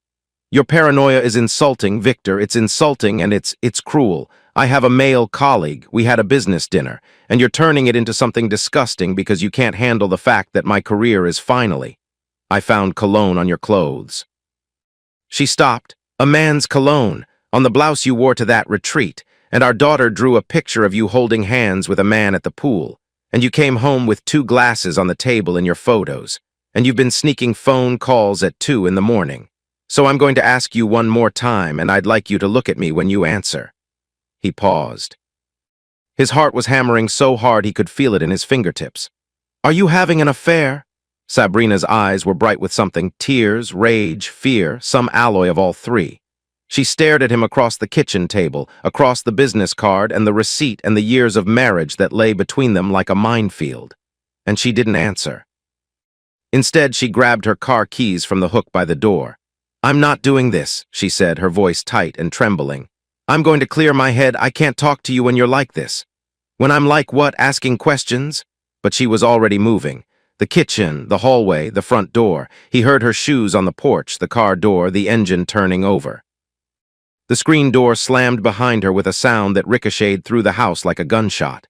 Your paranoia is insulting, Victor. It's insulting and it's cruel. I have a male colleague, we had a business dinner, and you're turning it into something disgusting because you can't handle the fact that my career is finally. I found cologne on your clothes. She stopped. A man's cologne, on the blouse you wore to that retreat, and our daughter drew a picture of you holding hands with a man at the pool, and you came home with 2 glasses on the table in your photos, and you've been sneaking phone calls at 2 in the morning. So I'm going to ask you one more time, and I'd like you to look at me when you answer. He paused. His heart was hammering so hard he could feel it in his fingertips. Are you having an affair? Sabrina's eyes were bright with something, tears, rage, fear, some alloy of all three. She stared at him across the kitchen table, across the business card and the receipt and the years of marriage that lay between them like a minefield. And she didn't answer. Instead, she grabbed her car keys from the hook by the door. I'm not doing this, she said, her voice tight and trembling. I'm going to clear my head. I can't talk to you when you're like this. When I'm like what, asking questions? But she was already moving. The kitchen, the hallway, the front door. He heard her shoes on the porch, the car door, the engine turning over. The screen door slammed behind her with a sound that ricocheted through the house like a gunshot.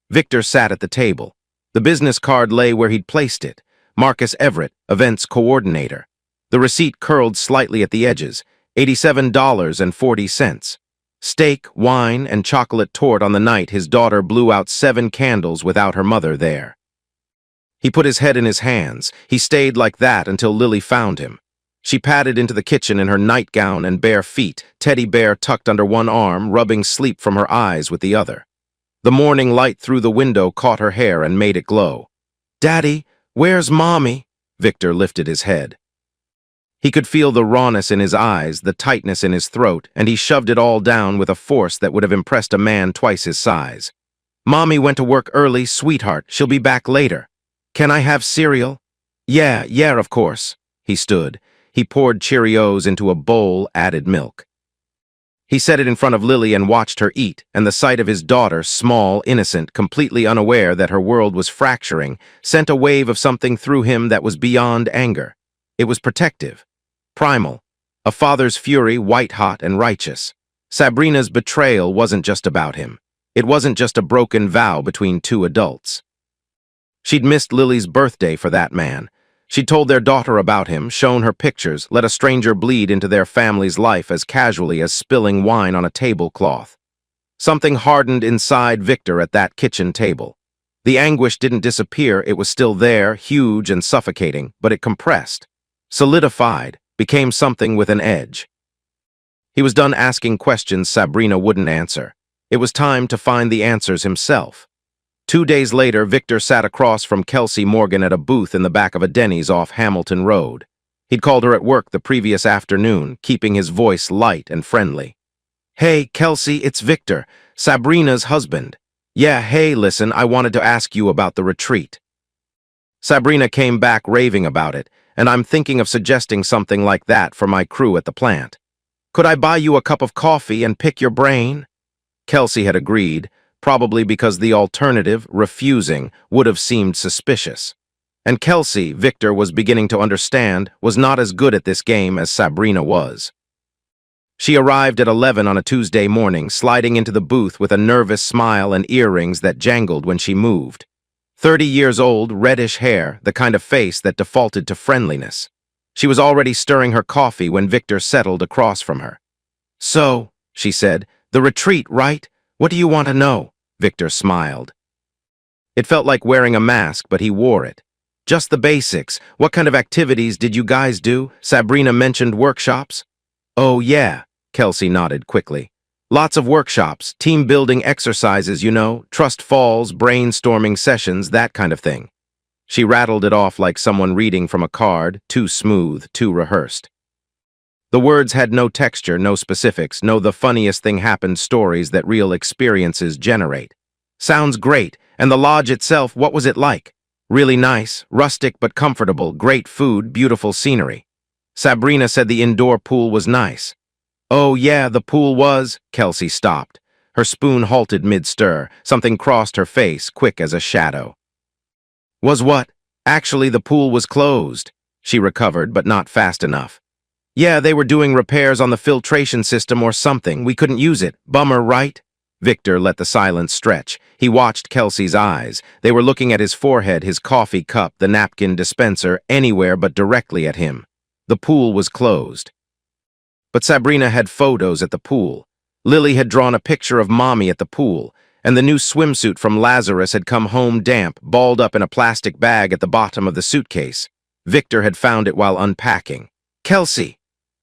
Victor sat at the table. The business card lay where he'd placed it. Marcus Everett, events coordinator. The receipt curled slightly at the edges, $87.40. Steak, wine, and chocolate tort on the night his daughter blew out 7 candles without her mother there. He put his head in his hands. He stayed like that until Lily found him. She padded into the kitchen in her nightgown and bare feet, teddy bear tucked under one arm, rubbing sleep from her eyes with the other. The morning light through the window caught her hair and made it glow. Daddy, where's Mommy? Victor lifted his head. He could feel the rawness in his eyes, the tightness in his throat, and he shoved it all down with a force that would have impressed a man twice his size. Mommy went to work early, sweetheart. She'll be back later. Can I have cereal? Yeah, of course. He stood. He poured Cheerios into a bowl, added milk. He set it in front of Lily and watched her eat, and the sight of his daughter, small, innocent, completely unaware that her world was fracturing, sent a wave of something through him that was beyond anger. It was protective. Primal, a father's fury, white-hot and righteous. Sabrina's betrayal wasn't just about him. It wasn't just a broken vow between 2 adults. She'd missed Lily's birthday for that man. She'd told their daughter about him, shown her pictures, let a stranger bleed into their family's life as casually as spilling wine on a tablecloth. Something hardened inside Victor at that kitchen table. The anguish didn't disappear, it was still there, huge and suffocating, but it compressed, solidified, became something with an edge. He was done asking questions Sabrina wouldn't answer. It was time to find the answers himself. 2 days later, Victor sat across from Kelsey Morgan at a booth in the back of a Denny's off Hamilton Road. He'd called her at work the previous afternoon, keeping his voice light and friendly. Hey, Kelsey, it's Victor, Sabrina's husband. Yeah, hey, listen, I wanted to ask you about the retreat. Sabrina came back raving about it, and I'm thinking of suggesting something like that for my crew at the plant. Could I buy you a cup of coffee and pick your brain? Kelsey had agreed, probably because the alternative, refusing, would have seemed suspicious. And Kelsey, Victor was beginning to understand, was not as good at this game as Sabrina was. She arrived at 11 on a Tuesday morning, sliding into the booth with a nervous smile and earrings that jangled when she moved. 30 years old, reddish hair, the kind of face that defaulted to friendliness. She was already stirring her coffee when Victor settled across from her. So, she said, the retreat, right? What do you want to know? Victor smiled. It felt like wearing a mask, but he wore it. Just the basics. What kind of activities did you guys do? Sabrina mentioned workshops. Oh, yeah, Kelsey nodded quickly. Lots of workshops, team-building exercises, you know, trust falls, brainstorming sessions, that kind of thing. She rattled it off like someone reading from a card, too smooth, too rehearsed. The words had no texture, no specifics, no the funniest thing happened stories that real experiences generate. Sounds great, and the lodge itself, what was it like? Really nice, rustic but comfortable, great food, beautiful scenery. Sabrina said the indoor pool was nice. Oh yeah, the pool was, Kelsey stopped. Her spoon halted mid-stir, something crossed her face, quick as a shadow. Was what? Actually, the pool was closed. She recovered, but not fast enough. Yeah, they were doing repairs on the filtration system or something. We couldn't use it. Bummer, right? Victor let the silence stretch. He watched Kelsey's eyes. They were looking at his forehead, his coffee cup, the napkin dispenser, anywhere but directly at him. The pool was closed. But Sabrina had photos at the pool. Lily had drawn a picture of Mommy at the pool, and the new swimsuit from Lazarus had come home damp, balled up in a plastic bag at the bottom of the suitcase. Victor had found it while unpacking. "Kelsey!"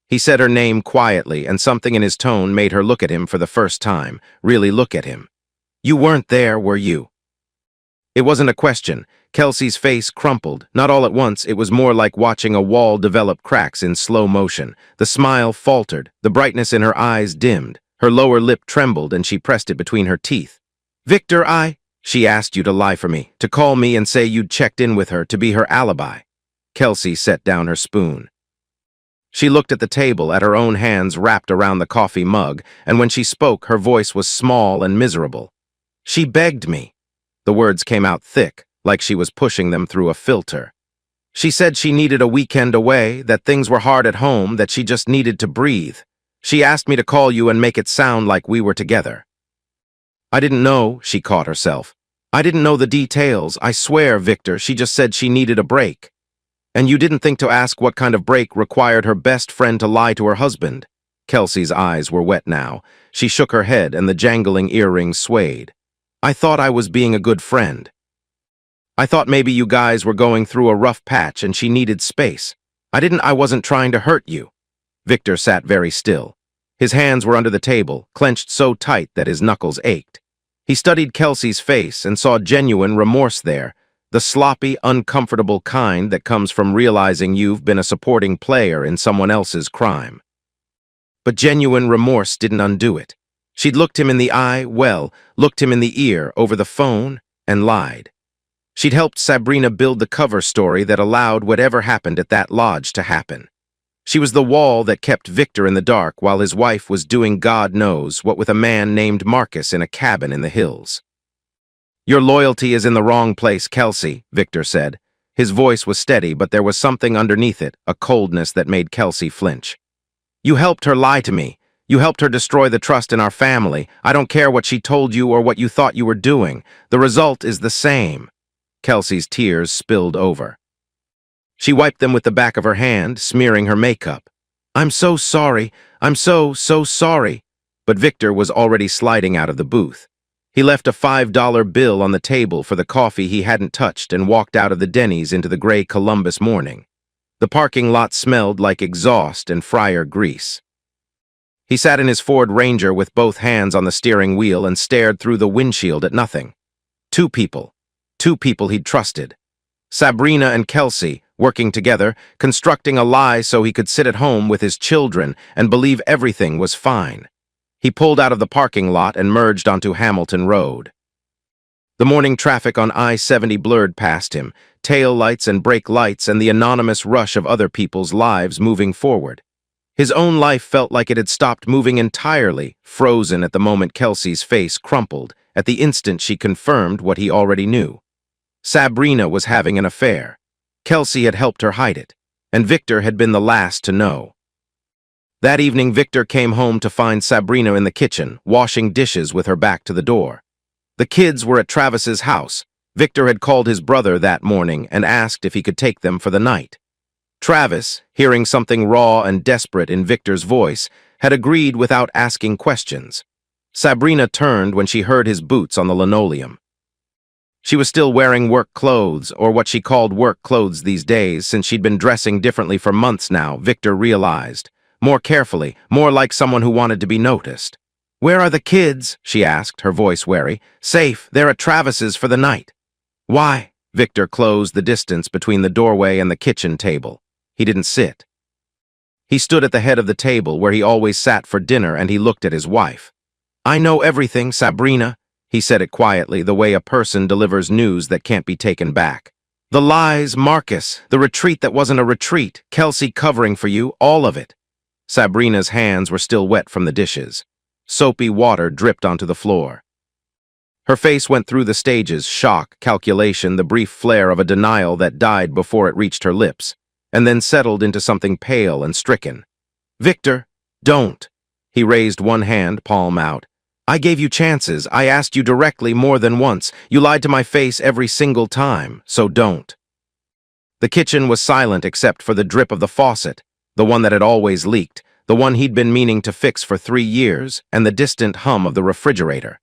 He said her name quietly, and something in his tone made her look at him for the first time, really look at him. "You weren't there, were you?" It wasn't a question. Kelsey's face crumpled. Not all at once, it was more like watching a wall develop cracks in slow motion. The smile faltered, the brightness in her eyes dimmed. Her lower lip trembled, and she pressed it between her teeth. "Victor, She asked you to lie for me, to call me and say you'd checked in with her, to be her alibi." Kelsey set down her spoon. She looked at the table, at her own hands wrapped around the coffee mug, and when she spoke, her voice was small and miserable. "She begged me." The words came out thick, like she was pushing them through a filter. "She said she needed a weekend away, that things were hard at home, that she just needed to breathe. She asked me to call you and make it sound like we were together." "I didn't know," she caught herself. "I didn't know the details. I swear, Victor, she just said she needed a break." "And you didn't think to ask what kind of break required her best friend to lie to her husband?" Kelsey's eyes were wet now. She shook her head and the jangling earrings swayed. "I thought I was being a good friend. I thought maybe you guys were going through a rough patch and she needed space. I wasn't trying to hurt you." Victor sat very still. His hands were under the table, clenched so tight that his knuckles ached. He studied Kelsey's face and saw genuine remorse there, the sloppy, uncomfortable kind that comes from realizing you've been a supporting player in someone else's crime. But genuine remorse didn't undo it. She'd looked him in the eye, looked him in the ear, over the phone, and lied. She'd helped Sabrina build the cover story that allowed whatever happened at that lodge to happen. She was the wall that kept Victor in the dark while his wife was doing God knows what with a man named Marcus in a cabin in the hills. "Your loyalty is in the wrong place, Kelsey," Victor said. His voice was steady, but there was something underneath it, a coldness that made Kelsey flinch. "You helped her lie to me. You helped her destroy the trust in our family. I don't care what she told you or what you thought you were doing. The result is the same." Kelsey's tears spilled over. She wiped them with the back of her hand, smearing her makeup. "I'm so sorry. I'm so sorry." But Victor was already sliding out of the booth. He left a $5 bill on the table for the coffee he hadn't touched and walked out of the Denny's into the gray Columbus morning. The parking lot smelled like exhaust and fryer grease. He sat in his Ford Ranger with both hands on the steering wheel and stared through the windshield at nothing. Two people he'd trusted. Sabrina and Kelsey, working together, constructing a lie so he could sit at home with his children and believe everything was fine. He pulled out of the parking lot and merged onto Hamilton Road. The morning traffic on I-70 blurred past him, tail lights and brake lights and the anonymous rush of other people's lives moving forward. His own life felt like it had stopped moving entirely, frozen at the moment Kelsey's face crumpled, at the instant she confirmed what he already knew. Sabrina was having an affair. Kelsey had helped her hide it, and Victor had been the last to know. That evening, Victor came home to find Sabrina in the kitchen, washing dishes with her back to the door. The kids were at Travis's house. Victor had called his brother that morning and asked if he could take them for the night. Travis, hearing something raw and desperate in Victor's voice, had agreed without asking questions. Sabrina turned when she heard his boots on the linoleum. She was still wearing work clothes, or what she called work clothes these days, since she'd been dressing differently for months now, Victor realized. More carefully, more like someone who wanted to be noticed. "Where are the kids?" she asked, her voice wary. "Safe, they're at Travis's for the night." "Why?" Victor closed the distance between the doorway and the kitchen table. He didn't sit. He stood at the head of the table where he always sat for dinner, and he looked at his wife. "I know everything, Sabrina." He said it quietly, the way a person delivers news that can't be taken back. "The lies, Marcus, the retreat that wasn't a retreat, Kelsey covering for you, all of it." Sabrina's hands were still wet from the dishes. Soapy water dripped onto the floor. Her face went through the stages, shock, calculation, the brief flare of a denial that died before it reached her lips, and then settled into something pale and stricken. "Victor, don't." He raised one hand, palm out. I gave you chances. I asked you directly more than once. You lied to my face every single time, so don't." The kitchen was silent except for the drip of the faucet, the one that had always leaked, the one he'd been meaning to fix for 3 years, and the distant hum of the refrigerator.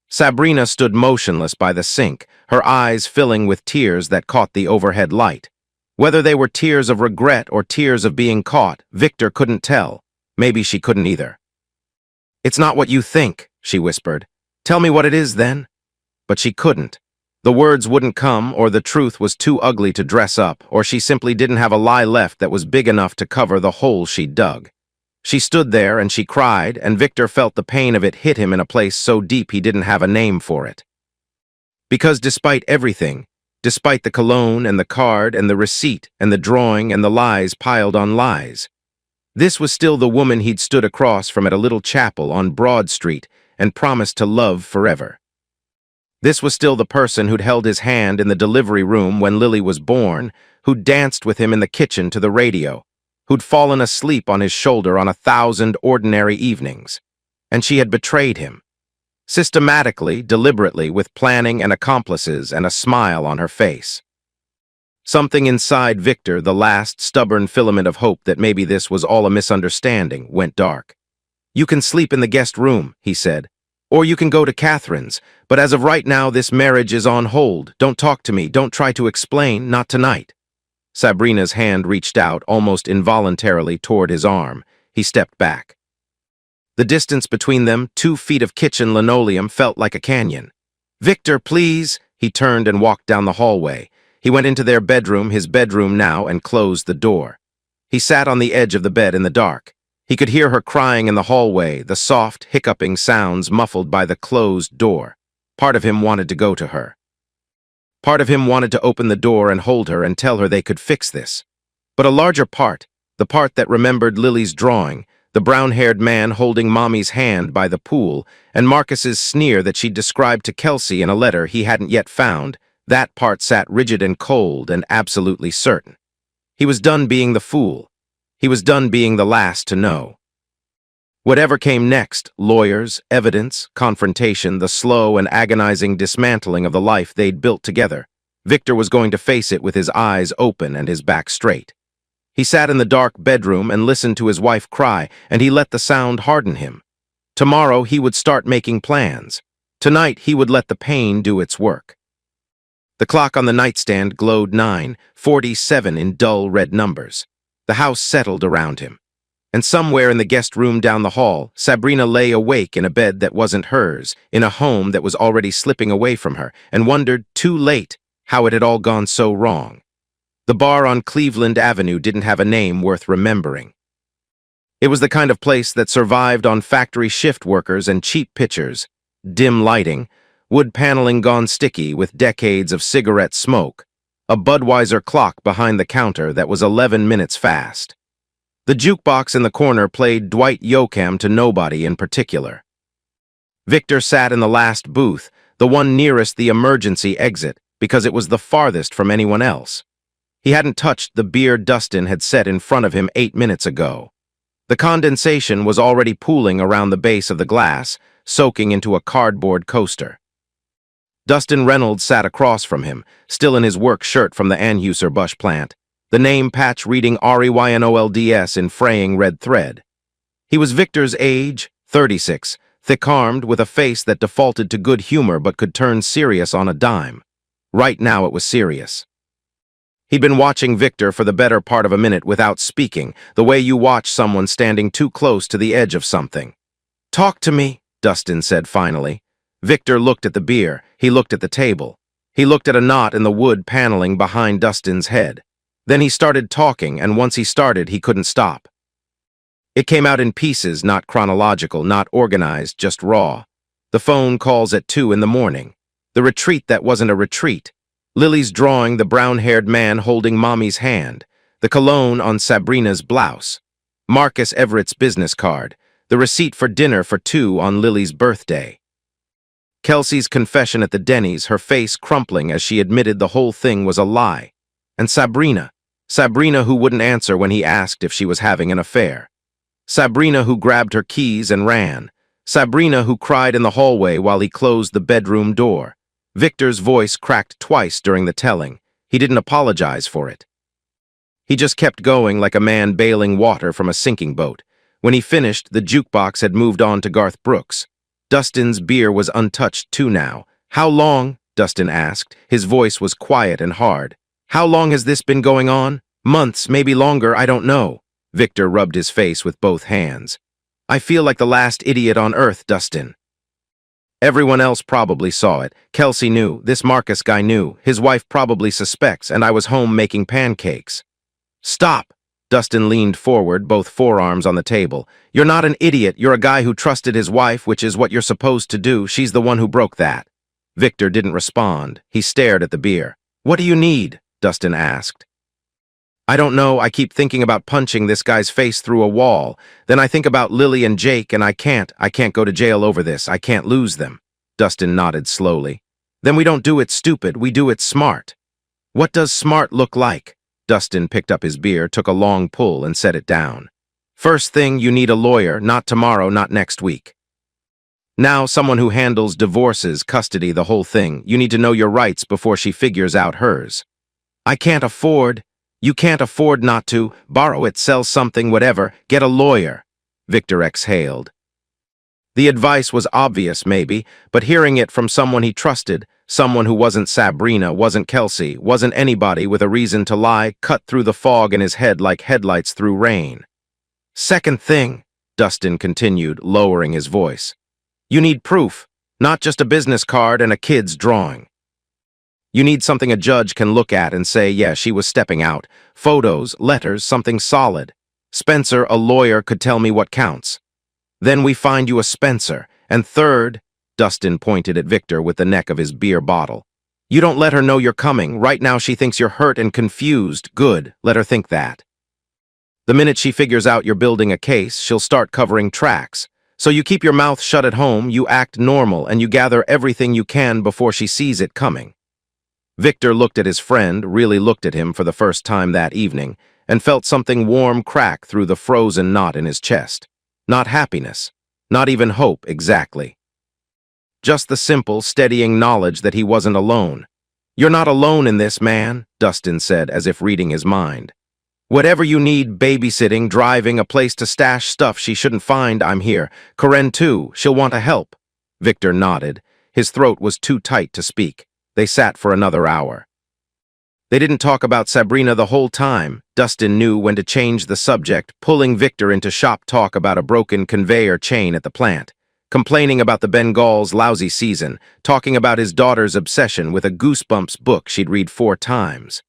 Sabrina stood motionless by the sink, her eyes filling with tears that caught the overhead light. Whether they were tears of regret or tears of being caught, Victor couldn't tell. Maybe she couldn't either. "It's not what you think," she whispered. "Tell me what it is, then." But she couldn't. The words wouldn't come, or the truth was too ugly to dress up, or she simply didn't have a lie left that was big enough to cover the hole she'd dug. She stood there and she cried, and Victor felt the pain of it hit him in a place so deep he didn't have a name for it. Because despite everything, despite the cologne and the card and the receipt and the drawing and the lies piled on lies, this was still the woman he'd stood across from at a little chapel on Broad Street and promised to love forever. This was still the person who'd held his hand in the delivery room when Lily was born, who'd danced with him in the kitchen to the radio, who'd fallen asleep on his shoulder on 1,000 ordinary evenings. And she had betrayed him. Systematically, deliberately, with planning and accomplices and a smile on her face. Something inside Victor, the last stubborn filament of hope that maybe this was all a misunderstanding, went dark. "You can sleep in the guest room," he said. "Or you can go to Catherine's, but as of right now this marriage is on hold. Don't talk to me, don't try to explain, not tonight." Sabrina's hand reached out, almost involuntarily, toward his arm. He stepped back. The distance between them, 2 feet of kitchen linoleum, felt like a canyon. "Victor, please!" He turned and walked down the hallway. He went into their bedroom, his bedroom now, and closed the door. He sat on the edge of the bed in the dark. He could hear her crying in the hallway, the soft, hiccuping sounds muffled by the closed door. Part of him wanted to go to her. Part of him wanted to open the door and hold her and tell her they could fix this. But a larger part, the part that remembered Lily's drawing, the brown-haired man holding Mommy's hand by the pool, and Marcus's sneer that she'd described to Kelsey in a letter he hadn't yet found, that part sat rigid and cold and absolutely certain. He was done being the fool. He was done being the last to know. Whatever came next, lawyers, evidence, confrontation, the slow and agonizing dismantling of the life they'd built together, Victor was going to face it with his eyes open and his back straight. He sat in the dark bedroom and listened to his wife cry, and he let the sound harden him. Tomorrow he would start making plans. Tonight he would let the pain do its work. The clock on the nightstand glowed 9:47 in dull red numbers. The house settled around him. And somewhere in the guest room down the hall, Sabrina lay awake in a bed that wasn't hers, in a home that was already slipping away from her, and wondered, too late, how it had all gone so wrong. The bar on Cleveland Avenue didn't have a name worth remembering. It was the kind of place that survived on factory shift workers and cheap pictures, dim lighting, wood paneling gone sticky with decades of cigarette smoke, a Budweiser clock behind the counter that was 11 minutes fast. The jukebox in the corner played Dwight Yoakam to nobody in particular. Victor sat in the last booth, the one nearest the emergency exit, because it was the farthest from anyone else. He hadn't touched the beer Dustin had set in front of him 8 minutes ago. The condensation was already pooling around the base of the glass, soaking into a cardboard coaster. Dustin Reynolds sat across from him, still in his work shirt from the Anheuser-Busch plant, the name patch reading REYNOLDS in fraying red thread. He was Victor's age, 36, thick-armed, with a face that defaulted to good humor but could turn serious on a dime. Right now it was serious. He'd been watching Victor for the better part of a minute without speaking, the way you watch someone standing too close to the edge of something. "Talk to me," Dustin said finally. Victor looked at the beer. He looked at the table. He looked at a knot in the wood paneling behind Dustin's head. Then he started talking, and once he started, he couldn't stop. It came out in pieces, not chronological, not organized, just raw. The phone calls at 2 in the morning. The retreat that wasn't a retreat. Lily's drawing, the brown-haired man holding Mommy's hand. The cologne on Sabrina's blouse. Marcus Everett's business card. The receipt for dinner for 2 on Lily's birthday. Kelsey's confession at the Denny's, her face crumpling as she admitted the whole thing was a lie. And Sabrina who wouldn't answer when he asked if she was having an affair. Sabrina who grabbed her keys and ran. Sabrina, who cried in the hallway while he closed the bedroom door. Victor's voice cracked twice during the telling. He didn't apologize for it. He just kept going like a man bailing water from a sinking boat. When he finished, the jukebox had moved on to Garth Brooks. Dustin's beer was untouched too now. "How long?" Dustin asked. His voice was quiet and hard. "How long has this been going on?" "Months, maybe longer, I don't know." Victor rubbed his face with both hands. "I feel like the last idiot on earth, Dustin." Everyone else probably saw it. Kelsey knew. This Marcus guy knew. His wife probably suspects, and I was home making pancakes. "Stop!" Dustin leaned forward, both forearms on the table. "You're not an idiot. You're a guy who trusted his wife, which is what you're supposed to do. She's the one who broke that." Victor didn't respond. He stared at the beer. "What do you need?" Dustin asked. "I don't know. I keep thinking about punching this guy's face through a wall. Then I think about Lily and Jake, and I can't go to jail over this. I can't lose them." Dustin nodded slowly. "Then we don't do it stupid. We do it smart." "What does smart look like?" Dustin picked up his beer, took a long pull, and set it down. "First thing, you need a lawyer, not tomorrow, not next week. Now, someone who handles divorces, custody, the whole thing. You need to know your rights before she figures out hers." "I can't afford." "You can't afford not to. Borrow it, sell something, whatever. Get a lawyer." Victor exhaled. The advice was obvious, maybe, but hearing it from someone he trusted, someone who wasn't Sabrina, wasn't Kelsey, wasn't anybody with a reason to lie, cut through the fog in his head like headlights through rain. "Second thing," Dustin continued, lowering his voice. "You need proof, not just a business card and a kid's drawing. You need something a judge can look at and say, yeah, she was stepping out. Photos, letters, something solid. Spencer, a lawyer, could tell me what counts. Then we find you a Spencer. And third," Dustin pointed at Victor with the neck of his beer bottle, "you don't let her know you're coming. Right now she thinks you're hurt and confused. Good, let her think that. The minute she figures out you're building a case, she'll start covering tracks. So you keep your mouth shut at home, you act normal, and you gather everything you can before she sees it coming." Victor looked at his friend, really looked at him for the first time that evening, and felt something warm crack through the frozen knot in his chest. Not happiness, not even hope exactly. Just the simple, steadying knowledge that he wasn't alone. "You're not alone in this, man," Dustin said, as if reading his mind. "Whatever you need, babysitting, driving, a place to stash stuff she shouldn't find, I'm here. Karen, too, she'll want to help." Victor nodded. His throat was too tight to speak. They sat for another hour. They didn't talk about Sabrina the whole time. Dustin knew when to change the subject, pulling Victor into shop talk about a broken conveyor chain at the plant, complaining about the Bengal's lousy season, talking about his daughter's obsession with a Goosebumps book she'd read 4 times.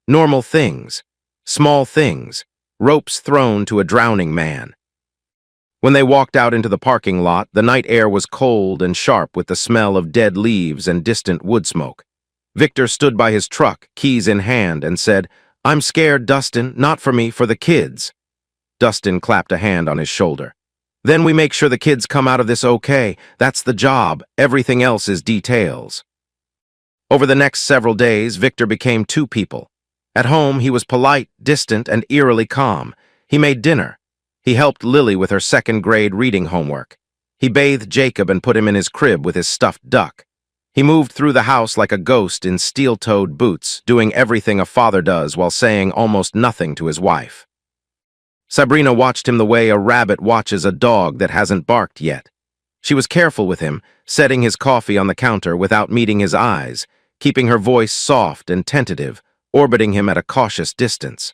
Normal things, small things, ropes thrown to a drowning man. When they walked out into the parking lot, the night air was cold and sharp with the smell of dead leaves and distant wood smoke. Victor stood by his truck, keys in hand, and said, "I'm scared, Dustin, not for me, for the kids." Dustin clapped a hand on his shoulder. "Then we make sure the kids come out of this okay. That's the job. Everything else is details." Over the next several days, Victor became 2 people. At home, he was polite, distant, and eerily calm. He made dinner. He helped Lily with her 2nd-grade reading homework. He bathed Jacob and put him in his crib with his stuffed duck. He moved through the house like a ghost in steel-toed boots, doing everything a father does while saying almost nothing to his wife. Sabrina watched him the way a rabbit watches a dog that hasn't barked yet. She was careful with him, setting his coffee on the counter without meeting his eyes, keeping her voice soft and tentative, orbiting him at a cautious distance.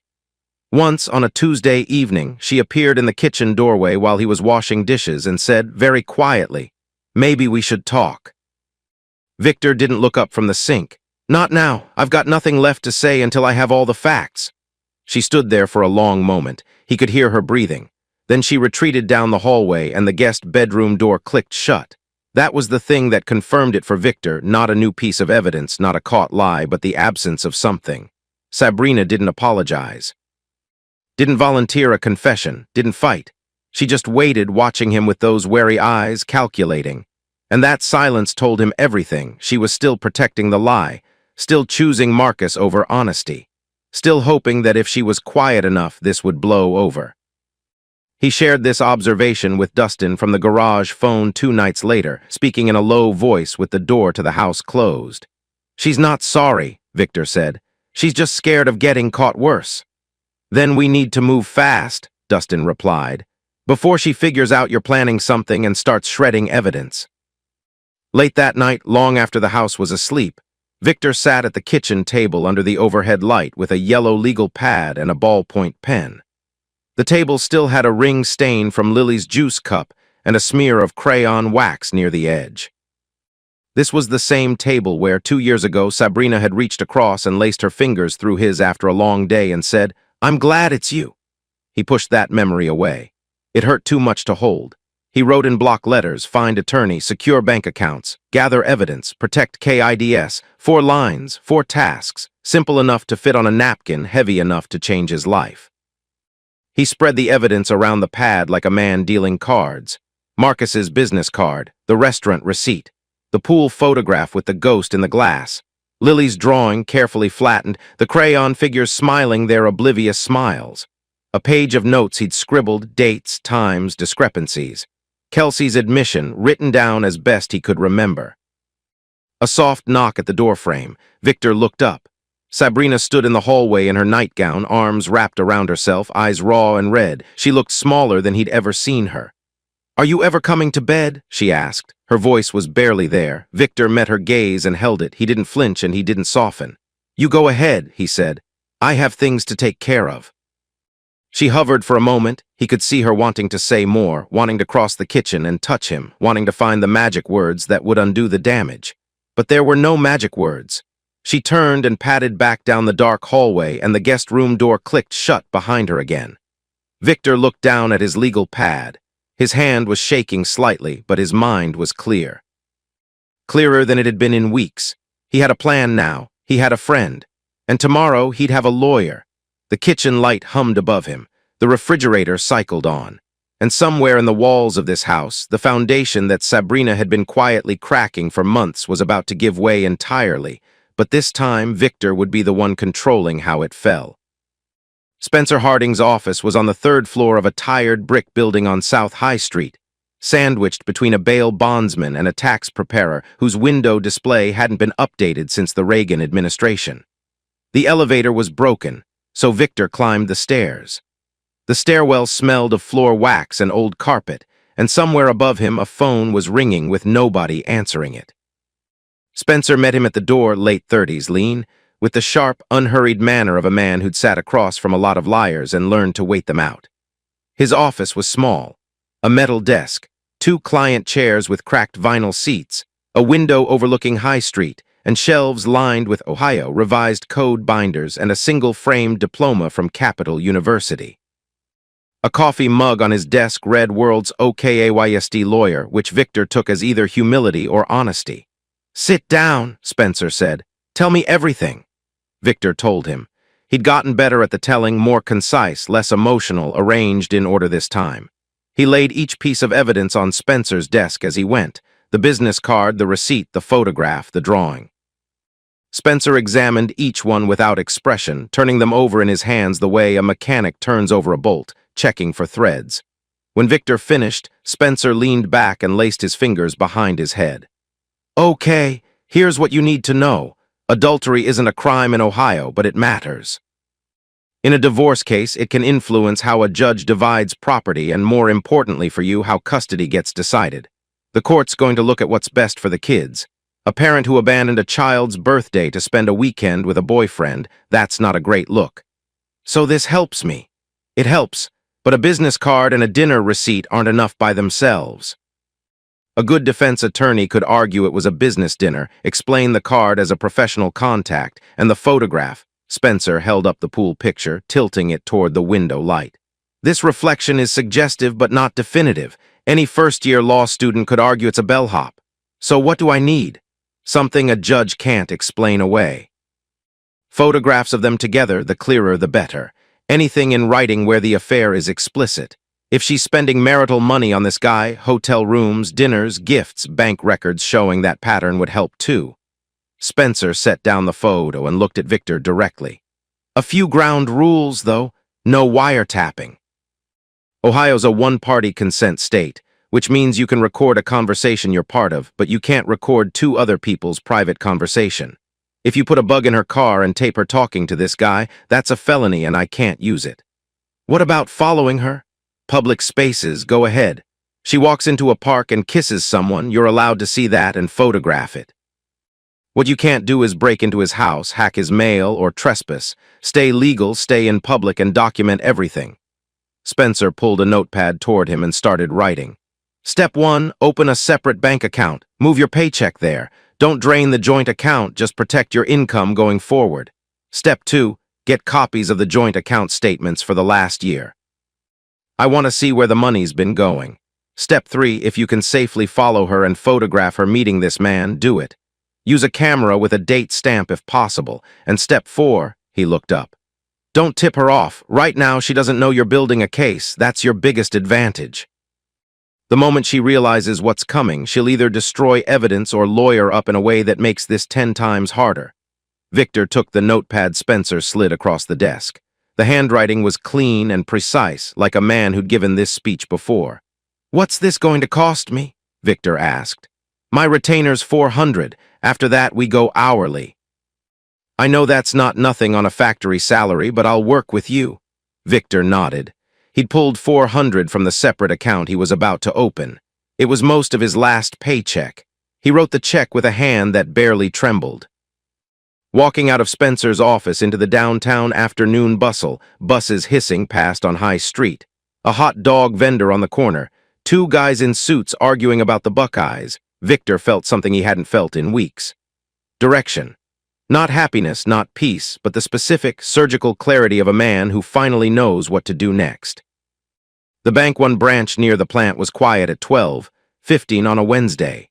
Once, on a Tuesday evening, she appeared in the kitchen doorway while he was washing dishes and said, very quietly, "Maybe we should talk." Victor didn't look up from the sink. "Not now. I've got nothing left to say until I have all the facts." She stood there for a long moment. He could hear her breathing. Then she retreated down the hallway and the guest bedroom door clicked shut. That was the thing that confirmed it for Victor, not a new piece of evidence, not a caught lie, but the absence of something. Sabrina didn't apologize. Didn't volunteer a confession, didn't fight. She just waited, watching him with those wary eyes, calculating. And that silence told him everything. She was still protecting the lie, still choosing Marcus over honesty, still hoping that if she was quiet enough, this would blow over. He shared this observation with Dustin from the garage phone 2 nights later, speaking in a low voice with the door to the house closed. "She's not sorry," Victor said. "She's just scared of getting caught worse." "Then we need to move fast," Dustin replied, "before she figures out you're planning something and starts shredding evidence." Late that night, long after the house was asleep, Victor sat at the kitchen table under the overhead light with a yellow legal pad and a ballpoint pen. The table still had a ring stain from Lily's juice cup and a smear of crayon wax near the edge. This was the same table where 2 years ago Sabrina had reached across and laced her fingers through his after a long day and said, "I'm glad it's you." He pushed that memory away. It hurt too much to hold. He wrote in block letters, find attorney, secure bank accounts, gather evidence, protect KIDS, 4 lines, 4 tasks, simple enough to fit on a napkin, heavy enough to change his life. He spread the evidence around the pad like a man dealing cards. Marcus's business card, the restaurant receipt, the pool photograph with the ghost in the glass, Lily's drawing carefully flattened, the crayon figures smiling their oblivious smiles, a page of notes he'd scribbled, dates, times, discrepancies, Kelsey's admission written down as best he could remember. A soft knock at the doorframe. Victor looked up. Sabrina stood in the hallway in her nightgown, arms wrapped around herself, eyes raw and red. She looked smaller than he'd ever seen her. "Are you ever coming to bed?" she asked. Her voice was barely there. Victor met her gaze and held it. He didn't flinch and he didn't soften. "You go ahead," he said. "I have things to take care of." She hovered for a moment. He could see her wanting to say more, wanting to cross the kitchen and touch him, wanting to find the magic words that would undo the damage. But there were no magic words. She turned and padded back down the dark hallway, and the guest room door clicked shut behind her again. Victor looked down at his legal pad. His hand was shaking slightly, but his mind was clear. Clearer than it had been in weeks. He had a plan now. He had a friend. And tomorrow he'd have a lawyer. The kitchen light hummed above him. The refrigerator cycled on. And somewhere in the walls of this house, the foundation that Sabrina had been quietly cracking for months was about to give way entirely. But this time, Victor would be the one controlling how it fell. Spencer Harding's office was on the 3rd floor of a tired brick building on South High Street, sandwiched between a bail bondsman and a tax preparer whose window display hadn't been updated since the Reagan administration. The elevator was broken, so Victor climbed the stairs. The stairwell smelled of floor wax and old carpet, and somewhere above him a phone was ringing with nobody answering it. Spencer met him at the door, late 30s, lean, with the sharp, unhurried manner of a man who'd sat across from a lot of liars and learned to wait them out. His office was small. A metal desk, 2 client chairs with cracked vinyl seats, a window overlooking High Street, and shelves lined with Ohio revised code binders and a single-framed diploma from Capital University. A coffee mug on his desk read World's OKAYSD Lawyer, which Victor took as either humility or honesty. "Sit down," Spencer said. "Tell me everything." Victor told him. He'd gotten better at the telling, more concise, less emotional, arranged in order this time. He laid each piece of evidence on Spencer's desk as he went, the business card, the receipt, the photograph, the drawing. Spencer examined each one without expression, turning them over in his hands the way a mechanic turns over a bolt, checking for threads. When Victor finished, Spencer leaned back and laced his fingers behind his head. "Okay, here's what you need to know. Adultery isn't a crime in Ohio, but it matters. In a divorce case, it can influence how a judge divides property and, more importantly for you, how custody gets decided. The court's going to look at what's best for the kids. A parent who abandoned a child's birthday to spend a weekend with a boyfriend, that's not a great look. So this helps me. It helps, but a business card and a dinner receipt aren't enough by themselves." A good defense attorney could argue it was a business dinner, explain the card as a professional contact, and the photograph. Spencer held up the pool picture, tilting it toward the window light. "This reflection is suggestive but not definitive. Any first-year law student could argue it's a bellhop. So what do I need? Something a judge can't explain away. Photographs of them together, the clearer the better. Anything in writing where the affair is explicit. If she's spending marital money on this guy, hotel rooms, dinners, gifts, bank records showing that pattern would help too." Spencer set down the photo and looked at Victor directly. "A few ground rules, though. No wiretapping." Ohio's a one-party consent state, which means you can record a conversation you're part of, but you can't record two other people's private conversation. If you put a bug in her car and tape her talking to this guy, that's a felony and I can't use it. What about following her? Public spaces, go ahead. She walks into a park and kisses someone, you're allowed to see that and photograph it. What you can't do is break into his house, hack his mail, or trespass. Stay legal, stay in public, and document everything. Spencer pulled a notepad toward him and started writing. Step 1, open a separate bank account. Move your paycheck there. Don't drain the joint account, just protect your income going forward. Step 2, get copies of the joint account statements for the last year. I want to see where the money's been going. Step 3, if you can safely follow her and photograph her meeting this man, do it. Use a camera with a date stamp if possible. And step 4, he looked up. Don't tip her off. Right now, she doesn't know you're building a case. That's your biggest advantage. The moment she realizes what's coming, she'll either destroy evidence or lawyer up in a way that makes this 10 times harder. Victor took the notepad Spencer slid across the desk. The handwriting was clean and precise, like a man who'd given this speech before. What's this going to cost me? Victor asked. My retainer's $400. After that, we go hourly. I know that's not nothing on a factory salary, but I'll work with you. Victor nodded. He'd pulled $400 from the separate account he was about to open. It was most of his last paycheck. He wrote the check with a hand that barely trembled. Walking out of Spencer's office into the downtown afternoon bustle, buses hissing past on High Street. A hot dog vendor on the corner. Two guys in suits arguing about the Buckeyes. Victor felt something he hadn't felt in weeks. Direction. Not happiness, not peace, but the specific, surgical clarity of a man who finally knows what to do next. The Bank One branch near the plant was quiet at 12:15 on a Wednesday.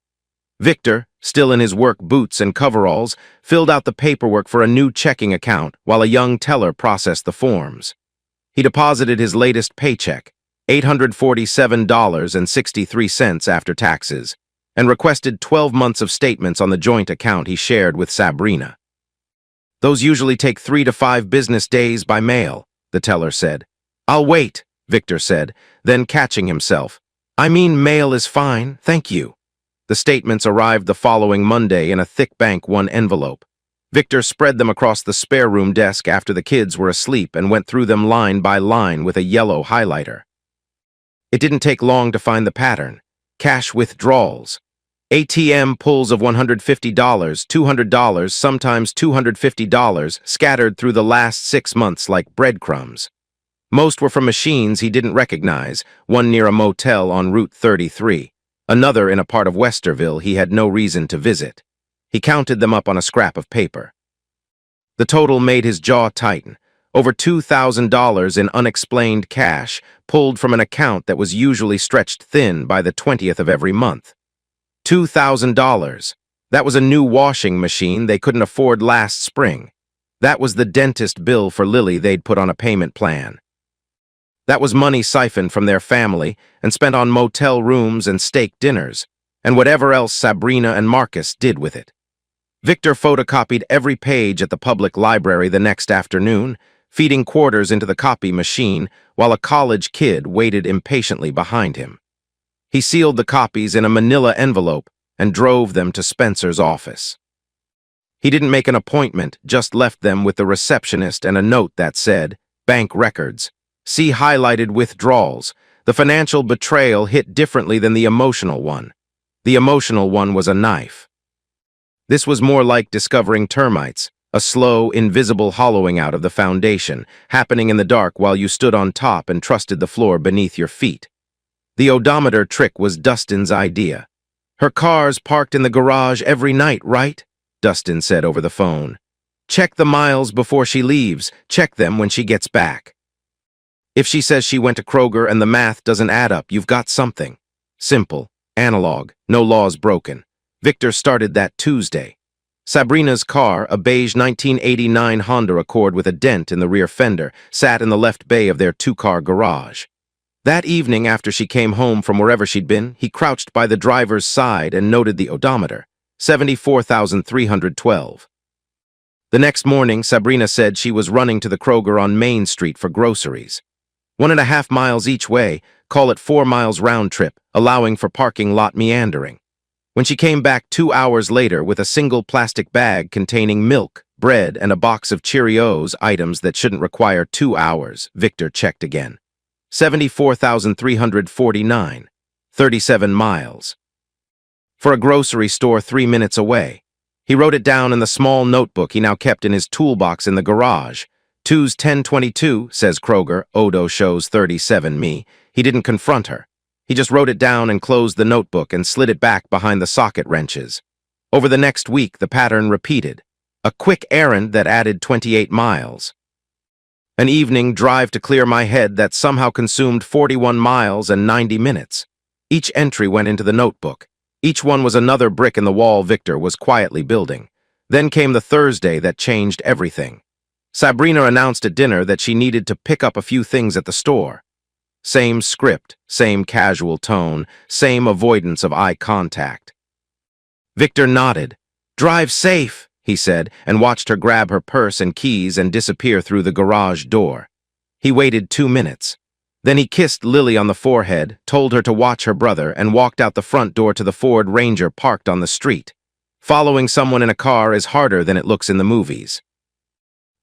Victor, still in his work boots and coveralls, filled out the paperwork for a new checking account while a young teller processed the forms. He deposited his latest paycheck, $847.63 after taxes, and requested 12 months of statements on the joint account he shared with Sabrina. Those usually take 3 to 5 business days by mail, the teller said. I'll wait, Victor said, then catching himself. I mean, mail is fine, thank you. The statements arrived the following Monday in a thick Bank One envelope. Victor spread them across the spare room desk after the kids were asleep and went through them line by line with a yellow highlighter. It didn't take long to find the pattern. Cash withdrawals. ATM pulls of $150, $200, sometimes $250, scattered through the last 6 months like breadcrumbs. Most were from machines he didn't recognize, one near a motel on Route 33, another in a part of Westerville he had no reason to visit. He counted them up on a scrap of paper. The total made his jaw tighten. Over $2,000 in unexplained cash, pulled from an account that was usually stretched thin by the 20th of every month. $2,000. That was a new washing machine they couldn't afford last spring. That was the dentist bill for Lily they'd put on a payment plan. That was money siphoned from their family and spent on motel rooms and steak dinners, and whatever else Sabrina and Marcus did with it. Victor photocopied every page at the public library the next afternoon, feeding quarters into the copy machine while a college kid waited impatiently behind him. He sealed the copies in a manila envelope and drove them to Spencer's office. He didn't make an appointment, just left them with the receptionist and a note that said, Bank Records. See highlighted withdrawals. The financial betrayal hit differently than the emotional one. The emotional one was a knife. This was more like discovering termites, a slow, invisible hollowing out of the foundation, happening in the dark while you stood on top and trusted the floor beneath your feet. The odometer trick was Dustin's idea. Her car's parked in the garage every night, right? Dustin said over the phone. Check the miles before she leaves. Check them when she gets back. If she says she went to Kroger and the math doesn't add up, you've got something. Simple, analog, no laws broken. Victor started that Tuesday. Sabrina's car, a beige 1989 Honda Accord with a dent in the rear fender, sat in the left bay of their 2-car garage. That evening, after she came home from wherever she'd been, he crouched by the driver's side and noted the odometer, 74,312. The next morning, Sabrina said she was running to the Kroger on Main Street for groceries. 1.5 miles each way, call it 4 miles round trip, allowing for parking lot meandering. When she came back 2 hours later with a single plastic bag containing milk, bread, and a box of Cheerios, items that shouldn't require 2 hours, Victor checked again. 74,349. 37 miles. For a grocery store 3 minutes away. He wrote it down in the small notebook he now kept in his toolbox in the garage. 2's 1022, says Kroger. Odo shows 37 me. He didn't confront her. He just wrote it down and closed the notebook and slid it back behind the socket wrenches. Over the next week, the pattern repeated. A quick errand that added 28 miles. An evening drive to clear my head that somehow consumed 41 miles and 90 minutes. Each entry went into the notebook. Each one was another brick in the wall Victor was quietly building. Then came the Thursday that changed everything. Sabrina announced at dinner that she needed to pick up a few things at the store. Same script, same casual tone, same avoidance of eye contact. Victor nodded. "Drive safe," he said, and watched her grab her purse and keys and disappear through the garage door. He waited 2 minutes. Then he kissed Lily on the forehead, told her to watch her brother, and walked out the front door to the Ford Ranger parked on the street. Following someone in a car is harder than it looks in the movies.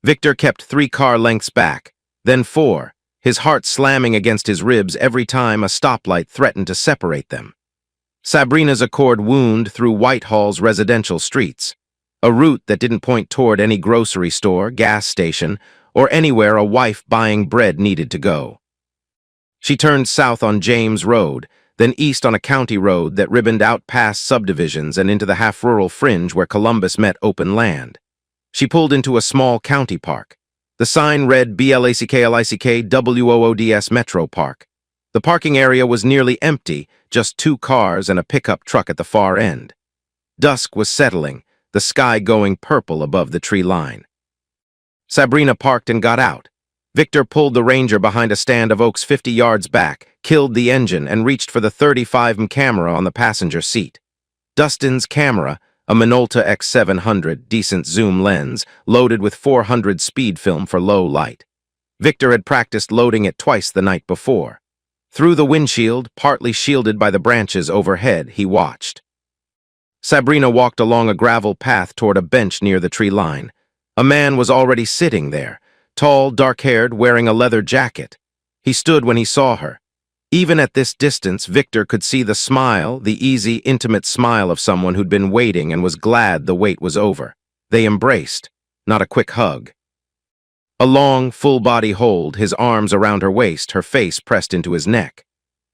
Victor kept 3 car lengths back, then 4, his heart slamming against his ribs every time a stoplight threatened to separate them. Sabrina's Accord wound through Whitehall's residential streets, a route that didn't point toward any grocery store, gas station, or anywhere a wife buying bread needed to go. She turned south on James Road, then east on a county road that ribboned out past subdivisions and into the half-rural fringe where Columbus met open land. She pulled into a small county park. The sign read BLACKLICK Metro Park. The parking area was nearly empty, just 2 cars and a pickup truck at the far end. Dusk was settling, the sky going purple above the tree line. Sabrina parked and got out. Victor pulled the Ranger behind a stand of oaks 50 yards back, killed the engine, and reached for the 35mm camera on the passenger seat. Dustin's camera, a Minolta X700 decent zoom lens, loaded with 400 speed film for low light. Victor had practiced loading it twice the night before. Through the windshield, partly shielded by the branches overhead, he watched. Sabrina walked along a gravel path toward a bench near the tree line. A man was already sitting there. Tall, dark-haired, wearing a leather jacket. He stood when he saw her. Even at this distance, Victor could see the smile, the easy, intimate smile of someone who'd been waiting and was glad the wait was over. They embraced, not a quick hug. A long, full-body hold, his arms around her waist, her face pressed into his neck.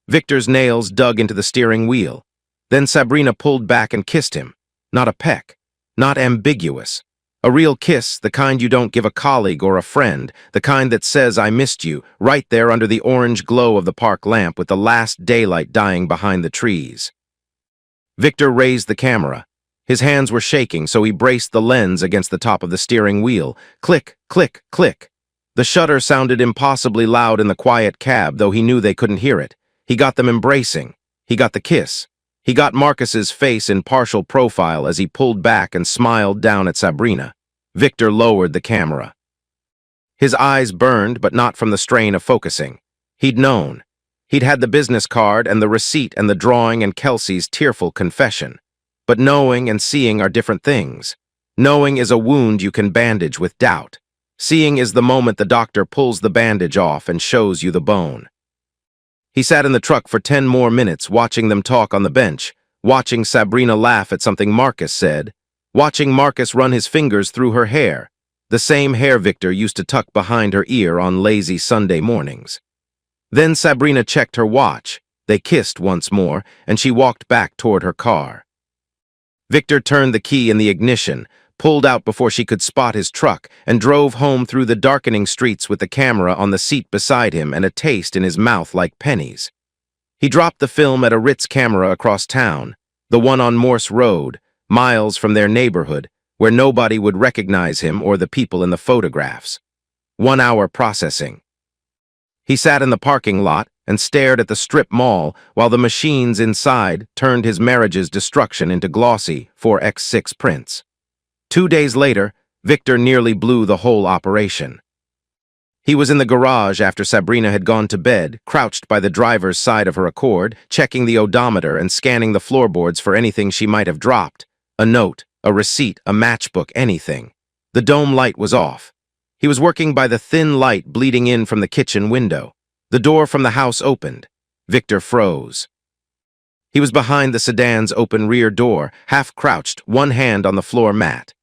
Victor's nails dug into the steering wheel. Then Sabrina pulled back and kissed him. Not a peck, not ambiguous. A real kiss, the kind you don't give a colleague or a friend, the kind that says, "I missed you," right there under the orange glow of the park lamp with the last daylight dying behind the trees. Victor raised the camera. His hands were shaking, so he braced the lens against the top of the steering wheel. Click, click, click. The shutter sounded impossibly loud in the quiet cab, though he knew they couldn't hear it. He got them embracing. He got the kiss. He got Marcus's face in partial profile as he pulled back and smiled down at Sabrina. Victor lowered the camera. His eyes burned, but not from the strain of focusing. He'd known. He'd had the business card and the receipt and the drawing and Kelsey's tearful confession. But knowing and seeing are different things. Knowing is a wound you can bandage with doubt. Seeing is the moment the doctor pulls the bandage off and shows you the bone. He sat in the truck for 10 more minutes, watching them talk on the bench, watching Sabrina laugh at something Marcus said, watching Marcus run his fingers through her hair, the same hair Victor used to tuck behind her ear on lazy Sunday mornings. Then Sabrina checked her watch. They kissed once more, and she walked back toward her car. Victor turned the key in the ignition, pulled out before she could spot his truck, and drove home through the darkening streets with the camera on the seat beside him and a taste in his mouth like pennies. He dropped the film at a Ritz camera across town, the one on Morse Road, miles from their neighborhood, where nobody would recognize him or the people in the photographs. 1 hour processing. He sat in the parking lot and stared at the strip mall while the machines inside turned his marriage's destruction into glossy 4x6 prints. 2 days later, Victor nearly blew the whole operation. He was in the garage after Sabrina had gone to bed, crouched by the driver's side of her Accord, checking the odometer and scanning the floorboards for anything she might have dropped. A note, a receipt, a matchbook, anything. The dome light was off. He was working by the thin light bleeding in from the kitchen window. The door from the house opened. Victor froze. He was behind the sedan's open rear door, half-crouched, one hand on the floor mat.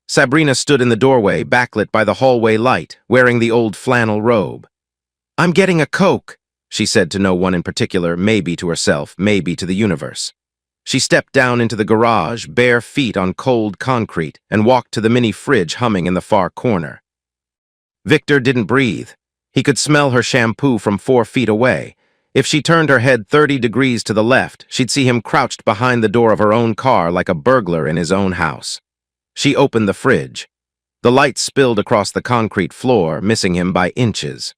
Sabrina stood in the doorway, backlit by the hallway light, wearing the old flannel robe. "I'm getting a Coke," she said to no one in particular, maybe to herself, maybe to the universe. She stepped down into the garage, bare feet on cold concrete, and walked to the mini fridge humming in the far corner. Victor didn't breathe. He could smell her shampoo from 4 feet away. If she turned her head 30 degrees to the left, she'd see him crouched behind the door of her own car like a burglar in his own house. She opened the fridge. The light spilled across the concrete floor, missing him by inches.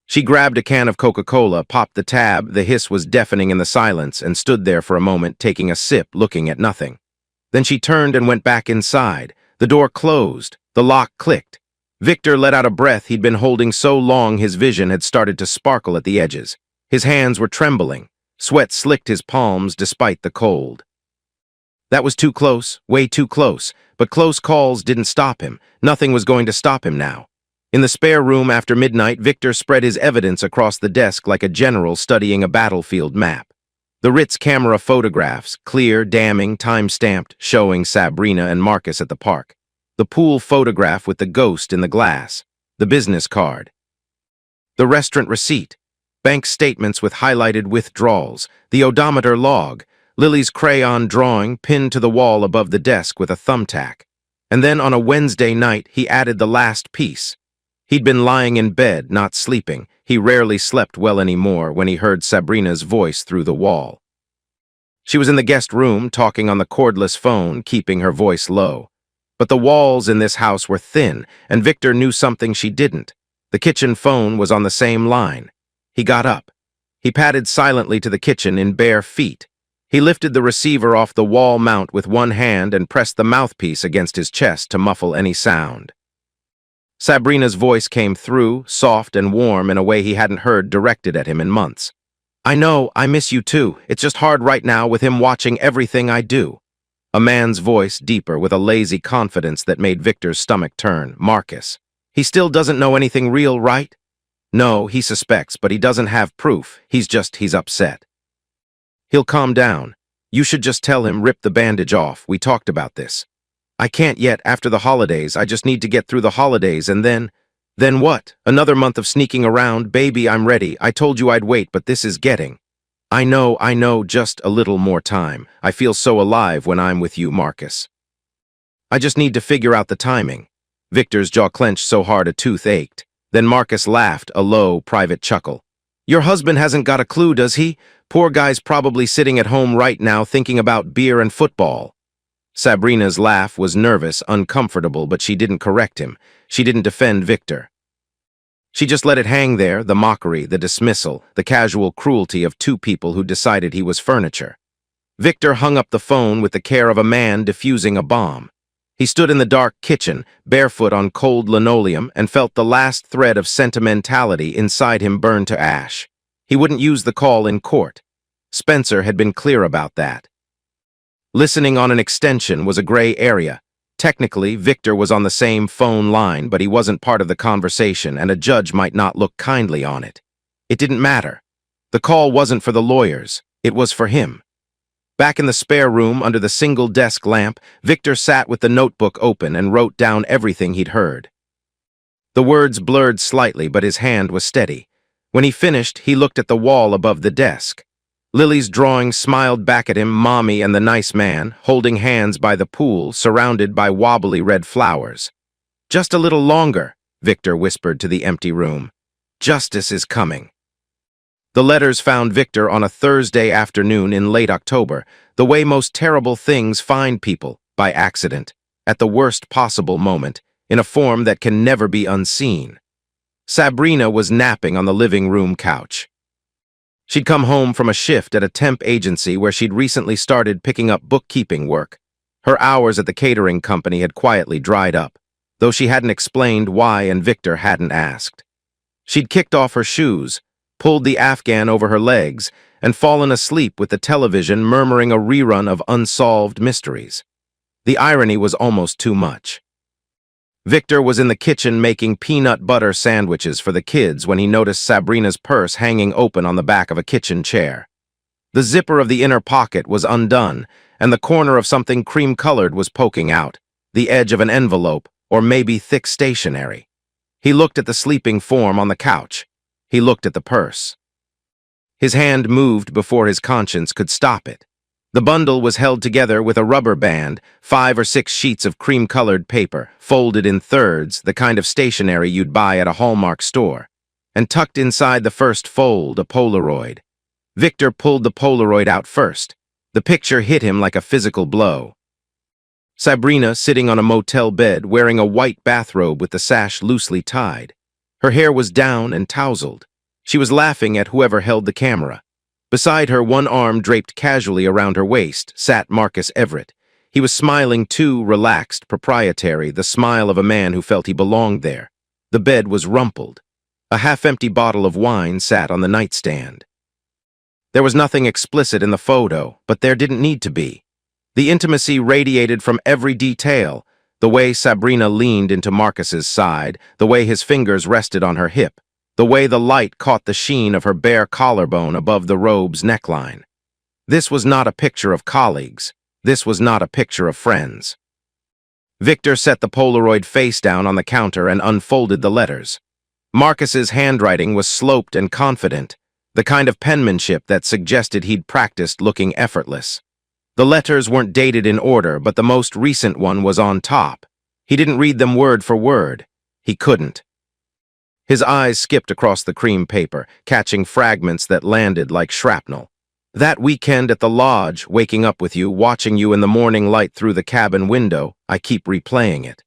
She grabbed a can of Coca-Cola, popped the tab, the hiss was deafening in the silence, and stood there for a moment, taking a sip, looking at nothing. Then she turned and went back inside. The door closed. The lock clicked. Victor let out a breath he'd been holding so long his vision had started to sparkle at the edges. His hands were trembling. Sweat slicked his palms despite the cold. That was too close, way too close, but close calls didn't stop him. Nothing was going to stop him now. In the spare room after midnight, Victor spread his evidence across the desk like a general studying a battlefield map. The Ritz camera photographs, clear, damning, time-stamped, showing Sabrina and Marcus at the park. The pool photograph with the ghost in the glass. The business card. The restaurant receipt. Bank statements with highlighted withdrawals. The odometer log. Lily's crayon drawing pinned to the wall above the desk with a thumbtack. And then on a Wednesday night, he added the last piece. He'd been lying in bed, not sleeping. He rarely slept well anymore when he heard Sabrina's voice through the wall. She was in the guest room, talking on the cordless phone, keeping her voice low. But the walls in this house were thin, and Victor knew something she didn't. The kitchen phone was on the same line. He got up. He padded silently to the kitchen in bare feet. He lifted the receiver off the wall mount with one hand and pressed the mouthpiece against his chest to muffle any sound. Sabrina's voice came through, soft and warm in a way he hadn't heard directed at him in months. "I know, I miss you too. It's just hard right now with him watching everything I do." A man's voice, deeper, with a lazy confidence that made Victor's stomach turn. "Marcus. He still doesn't know anything real, right?" "No, he suspects, but he doesn't have proof. He's upset." "He'll calm down. You should just tell him, rip the bandage off. We talked about this." "I can't yet, after the holidays. I just need to get through the holidays and then..." "Then what? Another month of sneaking around? Baby, I'm ready. I told you I'd wait, but this is getting..." I know, just a little more time. I feel so alive when I'm with you, Marcus." "I just need to figure out the timing." Victor's jaw clenched so hard a tooth ached. Then Marcus laughed, a low, private chuckle. "Your husband hasn't got a clue, does he? Poor guy's probably sitting at home right now thinking about beer and football." Sabrina's laugh was nervous, uncomfortable, but she didn't correct him. She didn't defend Victor. She just let it hang there, the mockery, the dismissal, the casual cruelty of two people who decided he was furniture. Victor hung up the phone with the care of a man defusing a bomb. He stood in the dark kitchen, barefoot on cold linoleum, and felt the last thread of sentimentality inside him burn to ash. He wouldn't use the call in court. Spencer had been clear about that. Listening on an extension was a gray area. Technically, Victor was on the same phone line, but he wasn't part of the conversation, and a judge might not look kindly on it. It didn't matter. The call wasn't for the lawyers. It was for him. Back in the spare room under the single desk lamp, Victor sat with the notebook open and wrote down everything he'd heard. The words blurred slightly, but his hand was steady. When he finished, he looked at the wall above the desk. Lily's drawing smiled back at him, Mommy and the nice man, holding hands by the pool, surrounded by wobbly red flowers. "Just a little longer," Victor whispered to the empty room. "Justice is coming." The letters found Victor on a Thursday afternoon in late October, the way most terrible things find people, by accident, at the worst possible moment, in a form that can never be unseen. Sabrina was napping on the living room couch. She'd come home from a shift at a temp agency where she'd recently started picking up bookkeeping work. Her hours at the catering company had quietly dried up. though she hadn't explained why and Victor hadn't asked. She'd kicked off her shoes, pulled the Afghan over her legs, and fallen asleep with the television murmuring a rerun of unsolved mysteries. The irony was almost too much. Victor was in the kitchen making peanut butter sandwiches for the kids when he noticed Sabrina's purse hanging open on the back of a kitchen chair. The zipper of the inner pocket was undone, and the corner of something cream-colored was poking out, the edge of an envelope, or maybe thick stationery. He looked at the sleeping form on the couch. He looked at the purse. His hand moved before his conscience could stop it. The bundle was held together with a rubber band, 5 or 6 sheets of cream-colored paper, folded in thirds, the kind of stationery you'd buy at a Hallmark store. And tucked inside the first fold, a Polaroid. Victor pulled the Polaroid out first. The picture hit him like a physical blow. Sabrina sitting on a motel bed wearing a white bathrobe with the sash loosely tied. Her hair was down and tousled. She was laughing at whoever held the camera. Beside her, one arm draped casually around her waist, sat Marcus Everett. He was smiling too, relaxed, proprietary, the smile of a man who felt he belonged there. The bed was rumpled. A half-empty bottle of wine sat on the nightstand. There was nothing explicit in the photo, but there didn't need to be. The intimacy radiated from every detail, the way Sabrina leaned into Marcus's side, the way his fingers rested on her hip, the way the light caught the sheen of her bare collarbone above the robe's neckline. This was not a picture of colleagues. This was not a picture of friends. Victor set the Polaroid face down on the counter and unfolded the letters. Marcus's handwriting was sloped and confident, the kind of penmanship that suggested he'd practiced looking effortless. The letters weren't dated in order, but the most recent one was on top. He didn't read them word for word. He couldn't. His eyes skipped across the cream paper, catching fragments that landed like shrapnel. That weekend at the lodge, waking up with you, watching you in the morning light through the cabin window, I keep replaying it.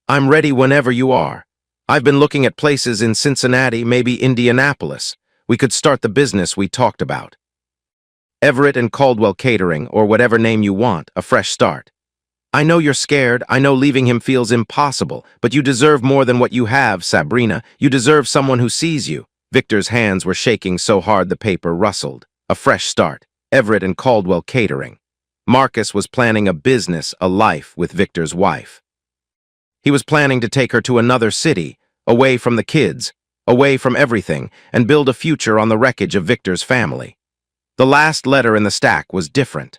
I'm ready whenever you are. I've been looking at places in Cincinnati, maybe Indianapolis. We could start the business we talked about. Everett and Caldwell Catering, or whatever name you want, a fresh start. I know you're scared, I know leaving him feels impossible, but you deserve more than what you have, Sabrina. You deserve someone who sees you. Victor's hands were shaking so hard the paper rustled. A fresh start. Everett and Caldwell Catering. Marcus was planning a business, a life with Victor's wife. He was planning to take her to another city, away from the kids, away from everything, and build a future on the wreckage of Victor's family. The last letter in the stack was different.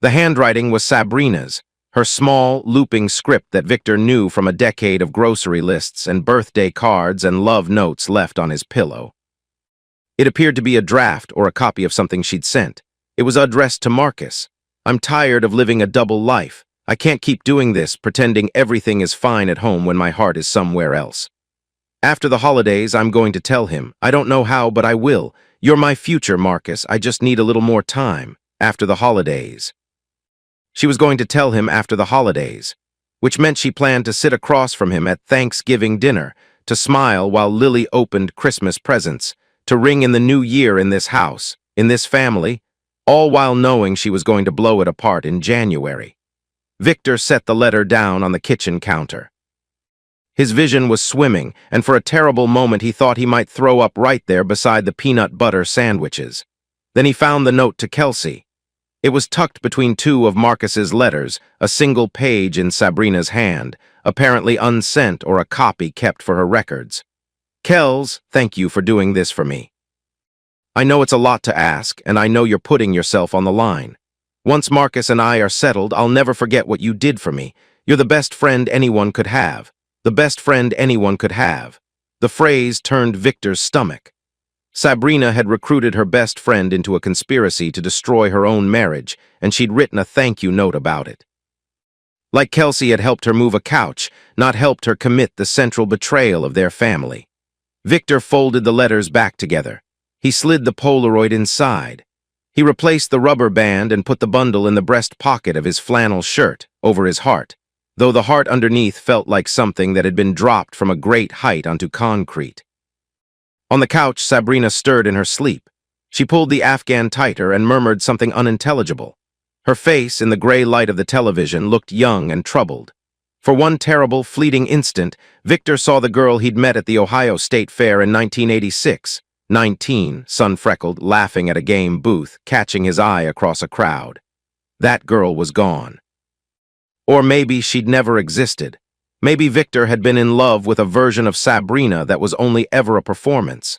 The handwriting was Sabrina's, her small, looping script that Victor knew from a decade of grocery lists and birthday cards and love notes left on his pillow. It appeared to be a draft or a copy of something she'd sent. It was addressed to Marcus. I'm tired of living a double life. I can't keep doing this, pretending everything is fine at home when my heart is somewhere else. After the holidays, I'm going to tell him. I don't know how, but I will. You're my future, Marcus. I just need a little more time. After the holidays. She was going to tell him after the holidays, which meant she planned to sit across from him at Thanksgiving dinner, to smile while Lily opened Christmas presents, to ring in the new year in this house, in this family, all while knowing she was going to blow it apart in January. Victor set the letter down on the kitchen counter. His vision was swimming, and for a terrible moment he thought he might throw up right there beside the peanut butter sandwiches. Then he found the note to Kelsey. It was tucked between 2 of Marcus's letters, a single page in Sabrina's hand, apparently unsent or a copy kept for her records. Kels, thank you for doing this for me. I know it's a lot to ask, and I know you're putting yourself on the line. Once Marcus and I are settled, I'll never forget what you did for me. You're the best friend anyone could have. The best friend anyone could have. The phrase turned Victor's stomach. Sabrina had recruited her best friend into a conspiracy to destroy her own marriage, and she'd written a thank you note about it. Like Kelsey had helped her move a couch, not helped her commit the central betrayal of their family. Victor folded the letters back together. He slid the Polaroid inside. He replaced the rubber band and put the bundle in the breast pocket of his flannel shirt, over his heart, though the heart underneath felt like something that had been dropped from a great height onto concrete. On the couch, Sabrina stirred in her sleep. She pulled the Afghan tighter and murmured something unintelligible. Her face, in the gray light of the television, looked young and troubled. For one terrible, fleeting instant, Victor saw the girl he'd met at the Ohio State Fair in 1986. 19, sun-freckled, laughing at a game booth, catching his eye across a crowd. That girl was gone. Or maybe she'd never existed. Maybe Victor had been in love with a version of Sabrina that was only ever a performance.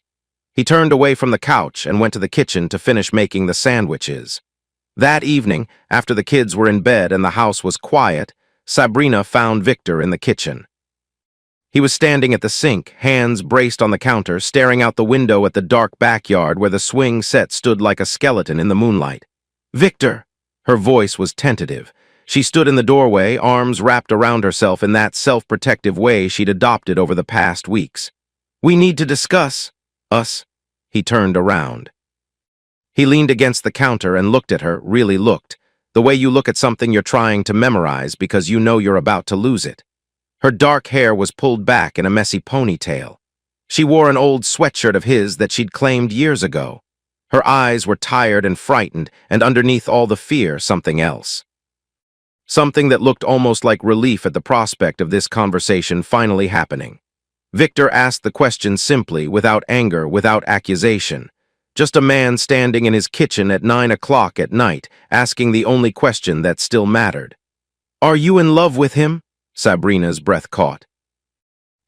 He turned away from the couch and went to the kitchen to finish making the sandwiches. That evening, after the kids were in bed and the house was quiet, Sabrina found Victor in the kitchen. He was standing at the sink, hands braced on the counter, staring out the window at the dark backyard where the swing set stood like a skeleton in the moonlight. "Victor!" Her voice was tentative. She stood in the doorway, arms wrapped around herself in that self-protective way she'd adopted over the past weeks. "We need to discuss us." He turned around. He leaned against the counter and looked at her, really looked, the way you look at something you're trying to memorize because you know you're about to lose it. Her dark hair was pulled back in a messy ponytail. She wore an old sweatshirt of his that she'd claimed years ago. Her eyes were tired and frightened, and underneath all the fear, something else. Something that looked almost like relief at the prospect of this conversation finally happening. Victor asked the question simply, without anger, without accusation. Just a man standing in his kitchen at 9 o'clock at night, asking the only question that still mattered. "Are you in love with him?" Sabrina's breath caught.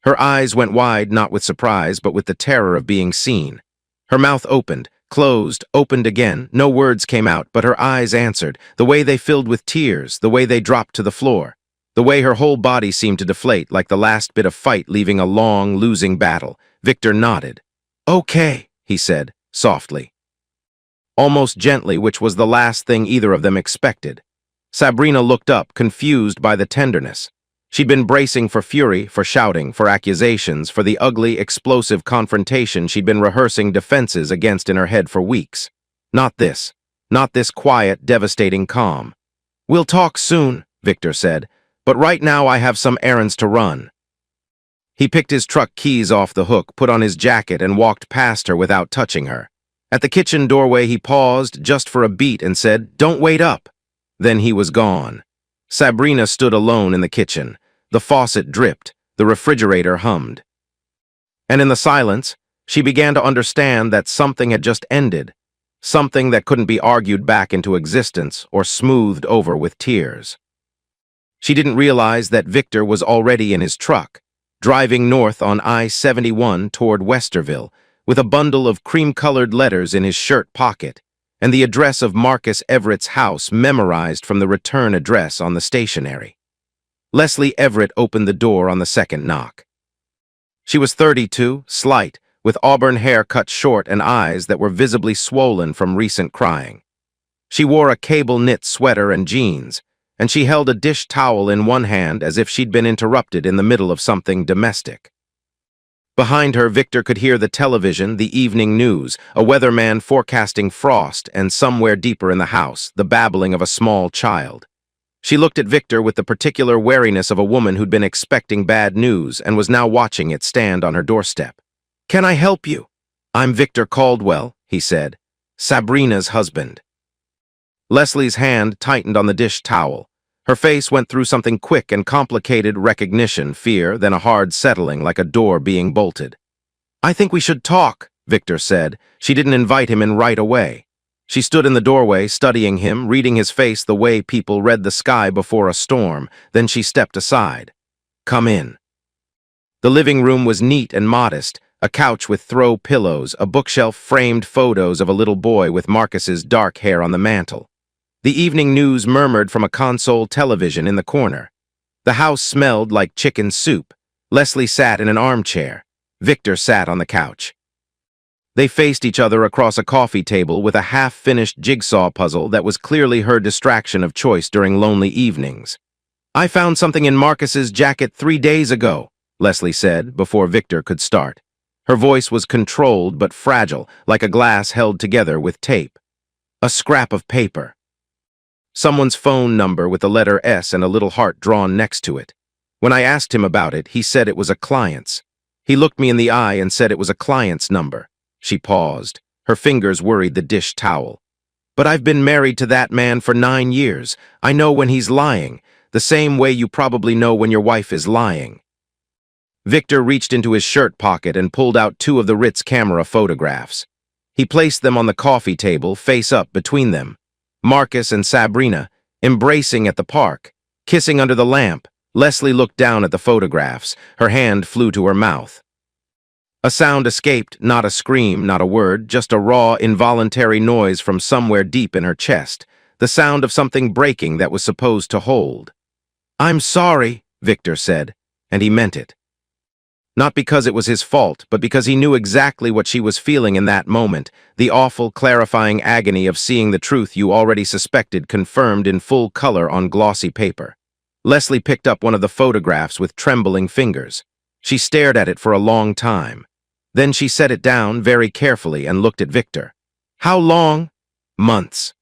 Her eyes went wide, not with surprise, but with the terror of being seen. Her mouth opened, closed, opened again. No words came out, but her eyes answered, the way they filled with tears, the way they dropped to the floor, the way her whole body seemed to deflate like the last bit of fight leaving a long, losing battle. Victor nodded. "Okay," he said, softly. Almost gently, which was the last thing either of them expected. Sabrina looked up, confused by the tenderness. She'd been bracing for fury, for shouting, for accusations, for the ugly, explosive confrontation she'd been rehearsing defenses against in her head for weeks. Not this quiet, devastating calm. "We'll talk soon," Victor said, "but right now I have some errands to run." He picked his truck keys off the hook, put on his jacket, and walked past her without touching her. At the kitchen doorway, he paused just for a beat and said, "Don't wait up." Then he was gone. Sabrina stood alone in the kitchen. The faucet dripped, the refrigerator hummed. And in the silence, she began to understand that something had just ended, something that couldn't be argued back into existence or smoothed over with tears. She didn't realize that Victor was already in his truck, driving north on I-71 toward Westerville, with a bundle of cream-colored letters in his shirt pocket, and the address of Marcus Everett's house memorized from the return address on the stationery. Leslie Everett opened the door on the second knock. She was 32, slight, with auburn hair cut short and eyes that were visibly swollen from recent crying. She wore a cable-knit sweater and jeans, and she held a dish towel in one hand as if she'd been interrupted in the middle of something domestic. Behind her, Victor could hear the television, the evening news, a weatherman forecasting frost, and somewhere deeper in the house, the babbling of a small child. She looked at Victor with the particular wariness of a woman who'd been expecting bad news and was now watching it stand on her doorstep. "Can I help you?" "I'm Victor Caldwell," he said, "Sabrina's husband." Leslie's hand tightened on the dish towel. Her face went through something quick and complicated: recognition, fear, then a hard settling like a door being bolted. "I think we should talk," Victor said. She didn't invite him in right away. She stood in the doorway, studying him, reading his face the way people read the sky before a storm. Then she stepped aside. "Come in." The living room was neat and modest, a couch with throw pillows, a bookshelf framed photos of a little boy with Marcus's dark hair on the mantel. The evening news murmured from a console television in the corner. The house smelled like chicken soup. Leslie sat in an armchair. Victor sat on the couch. They faced each other across a coffee table with a half-finished jigsaw puzzle that was clearly her distraction of choice during lonely evenings. "I found something in Marcus's jacket 3 days ago," Leslie said, before Victor could start. Her voice was controlled but fragile, like a glass held together with tape. "A scrap of paper." Someone's phone number with the letter S and a little heart drawn next to it. When I asked him about it, he said it was a client's. He looked me in the eye and said it was a client's number. She paused. Her fingers worried the dish towel. "But I've been married to that man for 9 years. I know when he's lying. the same way you probably know when your wife is lying. Victor reached into his shirt pocket and pulled out two of the Ritz camera photographs. He placed them on the coffee table, face up between them. Marcus and Sabrina, embracing at the park, kissing under the lamp. Leslie looked down at the photographs. Her hand flew to her mouth. A sound escaped, not a scream, not a word, just a raw, involuntary noise from somewhere deep in her chest, the sound of something breaking that was supposed to hold. "I'm sorry," Victor said, and he meant it. Not because it was his fault, but because he knew exactly what she was feeling in that moment, the awful, clarifying agony of seeing the truth you already suspected confirmed in full color on glossy paper. Leslie picked up one of the photographs with trembling fingers. She stared at it for a long time. Then she set it down very carefully and looked at Victor. "How long?" "Months.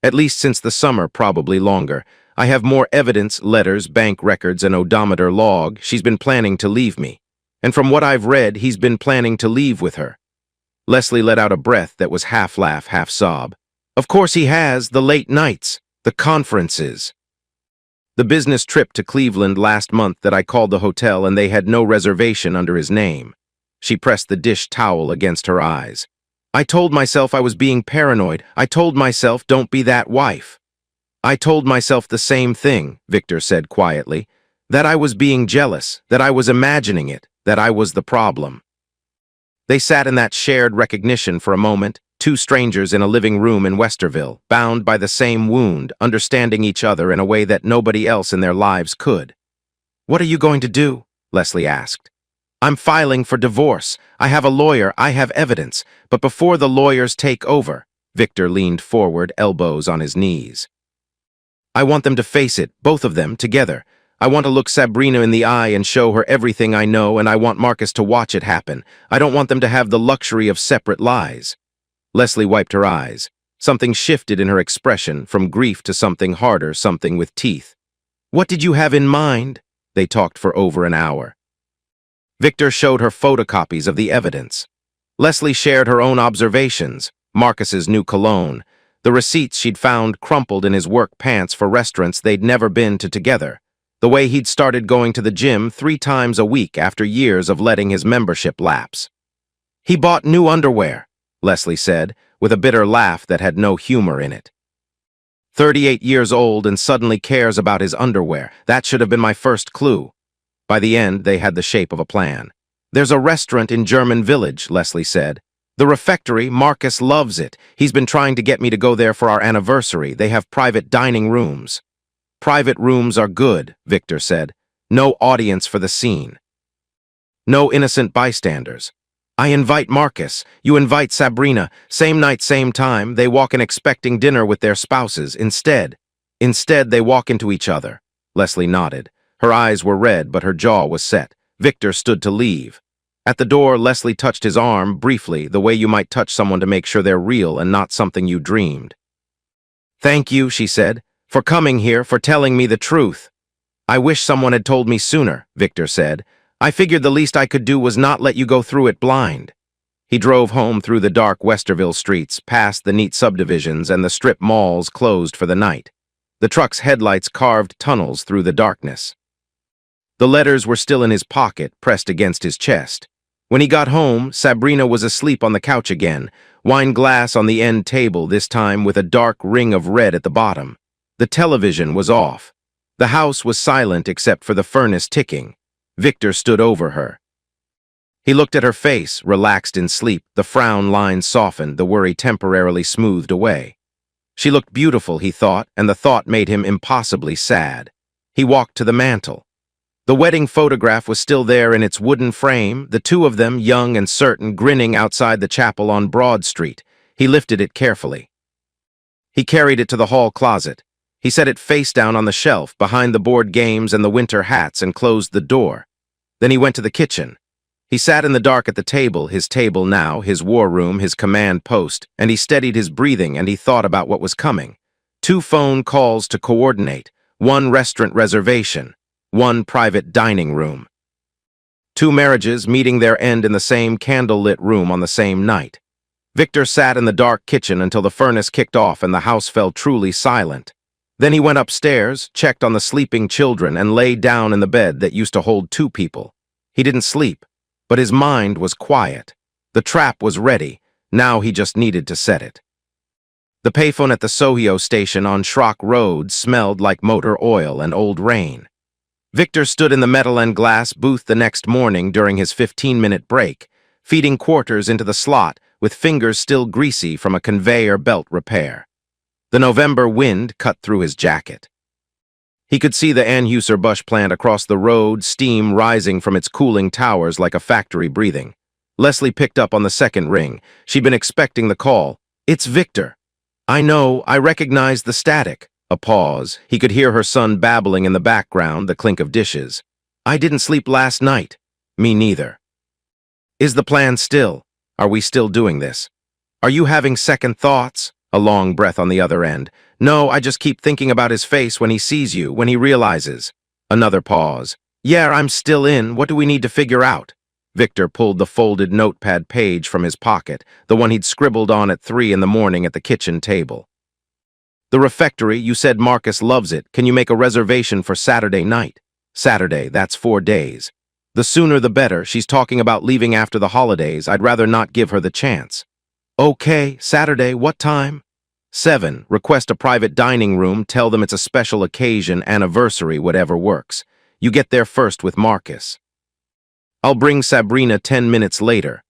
At least since the summer, probably longer. I have more evidence, letters, bank records, an odometer log. She's been planning to leave me. And from what I've read, he's been planning to leave with her." Leslie let out a breath that was half laugh, half sob. "Of course he has, the late nights, the conferences. The business trip to Cleveland last month that I called the hotel and they had no reservation under his name." She pressed the dish towel against her eyes. "I told myself I was being paranoid. I told myself, don't be that wife." "I told myself the same thing," Victor said quietly, "that I was being jealous, that I was imagining it, that I was the problem." They sat in that shared recognition for a moment, two strangers in a living room in Westerville, bound by the same wound, understanding each other in a way that nobody else in their lives could. "What are you going to do?" Leslie asked. "I'm filing for divorce. I have a lawyer, I have evidence, but before the lawyers take over," Victor leaned forward, elbows on his knees. "I want them to face it, both of them, together. I want to look Sabrina in the eye and show her everything I know, and I want Marcus to watch it happen. I don't want them to have the luxury of separate lies." Leslie wiped her eyes. Something shifted in her expression, from grief to something harder, something with teeth. "What did you have in mind?" They talked for over an hour. Victor showed her photocopies of the evidence. Leslie shared her own observations, Marcus's new cologne, the receipts she'd found crumpled in his work pants for restaurants they'd never been to together, the way he'd started going to the gym 3 times a week after years of letting his membership lapse. "He bought new underwear," Leslie said, with a bitter laugh that had no humor in it. 38 years old and suddenly cares about his underwear. That should have been my first clue. By the end, they had the shape of a plan. "There's a restaurant in German Village," Leslie said. "The refectory, Marcus loves it. He's been trying to get me to go there for our anniversary. They have private dining rooms." "Private rooms are good," Victor said. "No audience for the scene. No innocent bystanders. I invite Marcus. You invite Sabrina. Same night, same time. They walk in expecting dinner with their spouses. Instead, they walk into each other." Leslie nodded. Her eyes were red, but her jaw was set. Victor stood to leave. At the door, Leslie touched his arm, briefly, the way you might touch someone to make sure they're real and not something you dreamed. "Thank you," she said, "for coming here, for telling me the truth." "I wish someone had told me sooner," Victor said. "I figured the least I could do was not let you go through it blind." He drove home through the dark Westerville streets, past the neat subdivisions and the strip malls closed for the night. The truck's headlights carved tunnels through the darkness. The letters were still in his pocket, pressed against his chest. When he got home, Sabrina was asleep on the couch again, wine glass on the end table, this time with a dark ring of red at the bottom. The television was off. The house was silent except for the furnace ticking. Victor stood over her. He looked at her face, relaxed in sleep, the frown lines softened, the worry temporarily smoothed away. She looked beautiful, he thought, and the thought made him impossibly sad. He walked to the mantel. The wedding photograph was still there in its wooden frame, the two of them, young and certain, grinning outside the chapel on Broad Street. He lifted it carefully. He carried it to the hall closet. He set it face down on the shelf, behind the board games and the winter hats, and closed the door. Then he went to the kitchen. He sat in the dark at the table now, his war room, his command post, and he steadied his breathing and he thought about what was coming. 2 phone calls to coordinate, 1 restaurant reservation, 1 private dining room. 2 marriages meeting their end in the same candle-lit room on the same night. Victor sat in the dark kitchen until the furnace kicked off and the house fell truly silent. Then he went upstairs, checked on the sleeping children, and lay down in the bed that used to hold two people. He didn't sleep, but his mind was quiet. The trap was ready. Now he just needed to set it. The payphone at the Sohio station on Schrock Road smelled like motor oil and old rain. Victor stood in the metal and glass booth the next morning during his 15-minute break, feeding quarters into the slot with fingers still greasy from a conveyor belt repair. The November wind cut through his jacket. He could see the Anheuser-Busch plant across the road, steam rising from its cooling towers like a factory breathing. Leslie picked up on the second ring. She'd been expecting the call. "It's Victor." "I know, I recognize the static." A pause. He could hear her son babbling in the background, the clink of dishes. "I didn't sleep last night." "Me neither." "Is the plan still? Are we still doing this? Are you having second thoughts?" A long breath on the other end. "No, I just keep thinking about his face when he sees you, when he realizes." Another pause. "Yeah, I'm still in. What do we need to figure out?" Victor pulled the folded notepad page from his pocket, the one he'd scribbled on at 3 in the morning at the kitchen table. "The refectory, you said Marcus loves it. Can you make a reservation for Saturday night?" "Saturday, that's 4 days. The sooner the better. She's talking about leaving after the holidays. I'd rather not give her the chance." "Okay, Saturday, what time?" 7. Request a private dining room. Tell them it's a special occasion, anniversary, whatever works. You get there first with Marcus. "I'll bring Sabrina 10 minutes later."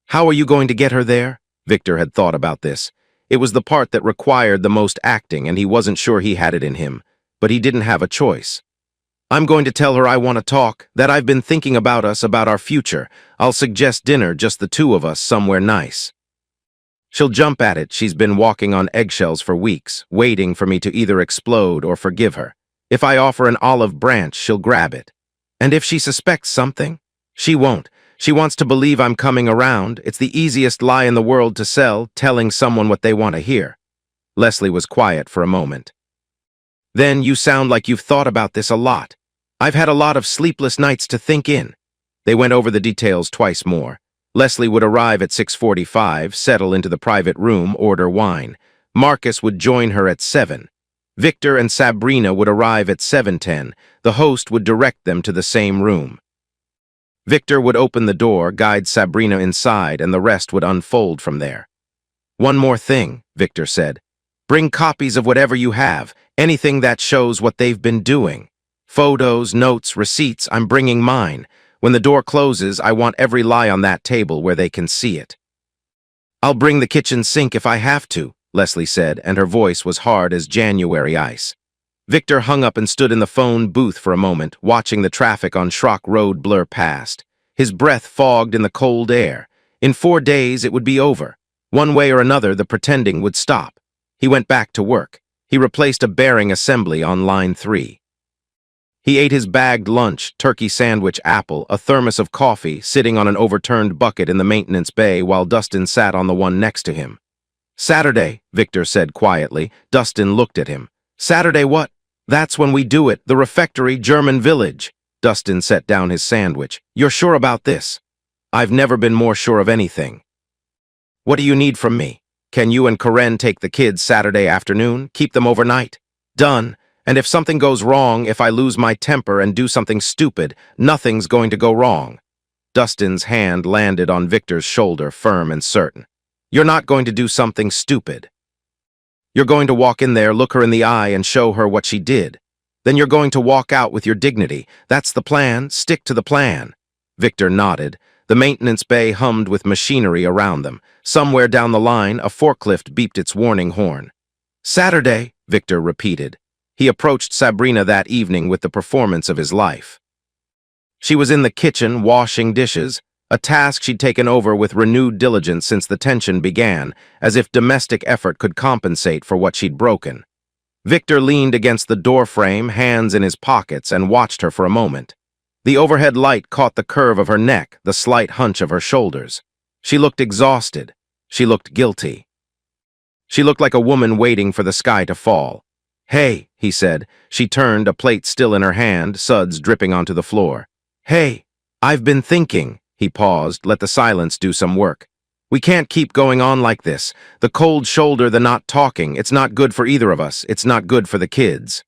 "How are you going to get her there?" Victor had thought about this. It was the part that required the most acting, and he wasn't sure he had it in him, but he didn't have a choice. "I'm going to tell her I want to talk, that I've been thinking about us, about our future. I'll suggest dinner, just the two of us, somewhere nice." She'll jump at it. She's been walking on eggshells for weeks, waiting for me to either explode or forgive her. If I offer an olive branch, she'll grab it. And if she suspects something? She won't. She wants to believe I'm coming around. It's the easiest lie in the world to sell, telling someone what they want to hear. Leslie was quiet for a moment. "Then you sound like you've thought about this a lot." "I've had a lot of sleepless nights to think in." They went over the details twice more. Leslie would arrive at 6:45, settle into the private room, order wine. Marcus would join her at 7. Victor and Sabrina would arrive at 7:10. The host would direct them to the same room. Victor would open the door, guide Sabrina inside, and the rest would unfold from there. "One more thing," Victor said. "Bring copies of whatever you have, anything that shows what they've been doing. Photos, notes, receipts. I'm bringing mine. When the door closes, I want every lie on that table where they can see it." "I'll bring the kitchen sink if I have to," Leslie said, and her voice was hard as January ice. Victor hung up and stood in the phone booth for a moment, watching the traffic on Schrock Road blur past. His breath fogged in the cold air. In 4 days, it would be over. One way or another, the pretending would stop. He went back to work. He replaced a bearing assembly on line 3. He ate his bagged lunch, turkey sandwich, apple, a thermos of coffee, sitting on an overturned bucket in the maintenance bay while Dustin sat on the one next to him. "Saturday," Victor said quietly. Dustin looked at him. "Saturday what?" "That's when we do it, the refectory, German village." Dustin set down his sandwich. "You're sure about this?" "I've never been more sure of anything." "What do you need from me? Can you and Karen take the kids Saturday afternoon? Keep them overnight?" "Done. And if something goes wrong, if I lose my temper and do something stupid, nothing's going to go wrong." Dustin's hand landed on Victor's shoulder, firm and certain. "You're not going to do something stupid. You're going to walk in there, look her in the eye, and show her what she did. Then you're going to walk out with your dignity. That's the plan. Stick to the plan." Victor nodded. The maintenance bay hummed with machinery around them. Somewhere down the line, a forklift beeped its warning horn. "Saturday," Victor repeated. He approached Sabrina that evening with the performance of his life. She was in the kitchen washing dishes, a task she'd taken over with renewed diligence since the tension began, as if domestic effort could compensate for what she'd broken. Victor leaned against the doorframe, hands in his pockets, and watched her for a moment. The overhead light caught the curve of her neck, the slight hunch of her shoulders. She looked exhausted. She looked guilty. She looked like a woman waiting for the sky to fall. "Hey," he said. She turned, a plate still in her hand, suds dripping onto the floor. "Hey, I've been thinking." He paused, let the silence do some work. We can't keep going on like this. The cold shoulder, the not talking. It's not good for either of us. It's not good for the kids.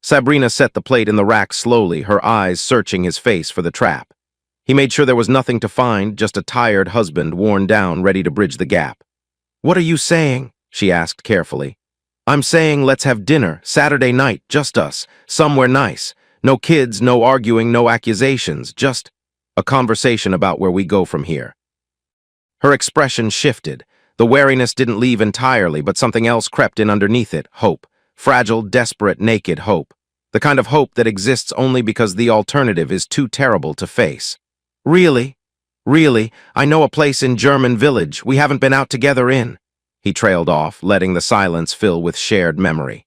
Sabrina set the plate in the rack slowly, her eyes searching his face for the trap. He made sure there was nothing to find, just a tired husband worn down, ready to bridge the gap. "What are you saying?" she asked carefully. "I'm saying let's have dinner, Saturday night, just us, somewhere nice. No kids, no arguing, no accusations, just a conversation about where we go from here." Her expression shifted. The wariness didn't leave entirely, but something else crept in underneath it, hope. Fragile, desperate, naked hope. The kind of hope that exists only because the alternative is too terrible to face. "Really? Really? I know a place in German Village we haven't been out together in." He trailed off, letting the silence fill with shared memory.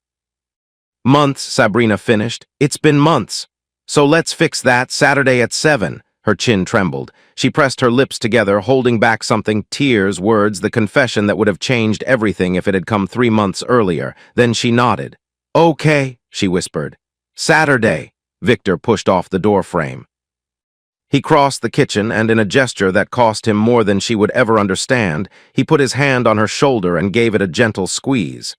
"Months," Sabrina finished. "It's been months. So let's fix that Saturday at 7. Her chin trembled. She pressed her lips together, holding back something, tears, words, the confession that would have changed everything if it had come 3 months earlier. Then she nodded. "Okay," she whispered. "Saturday." Victor pushed off the door frame. He crossed the kitchen, and in a gesture that cost him more than she would ever understand, he put his hand on her shoulder and gave it a gentle squeeze.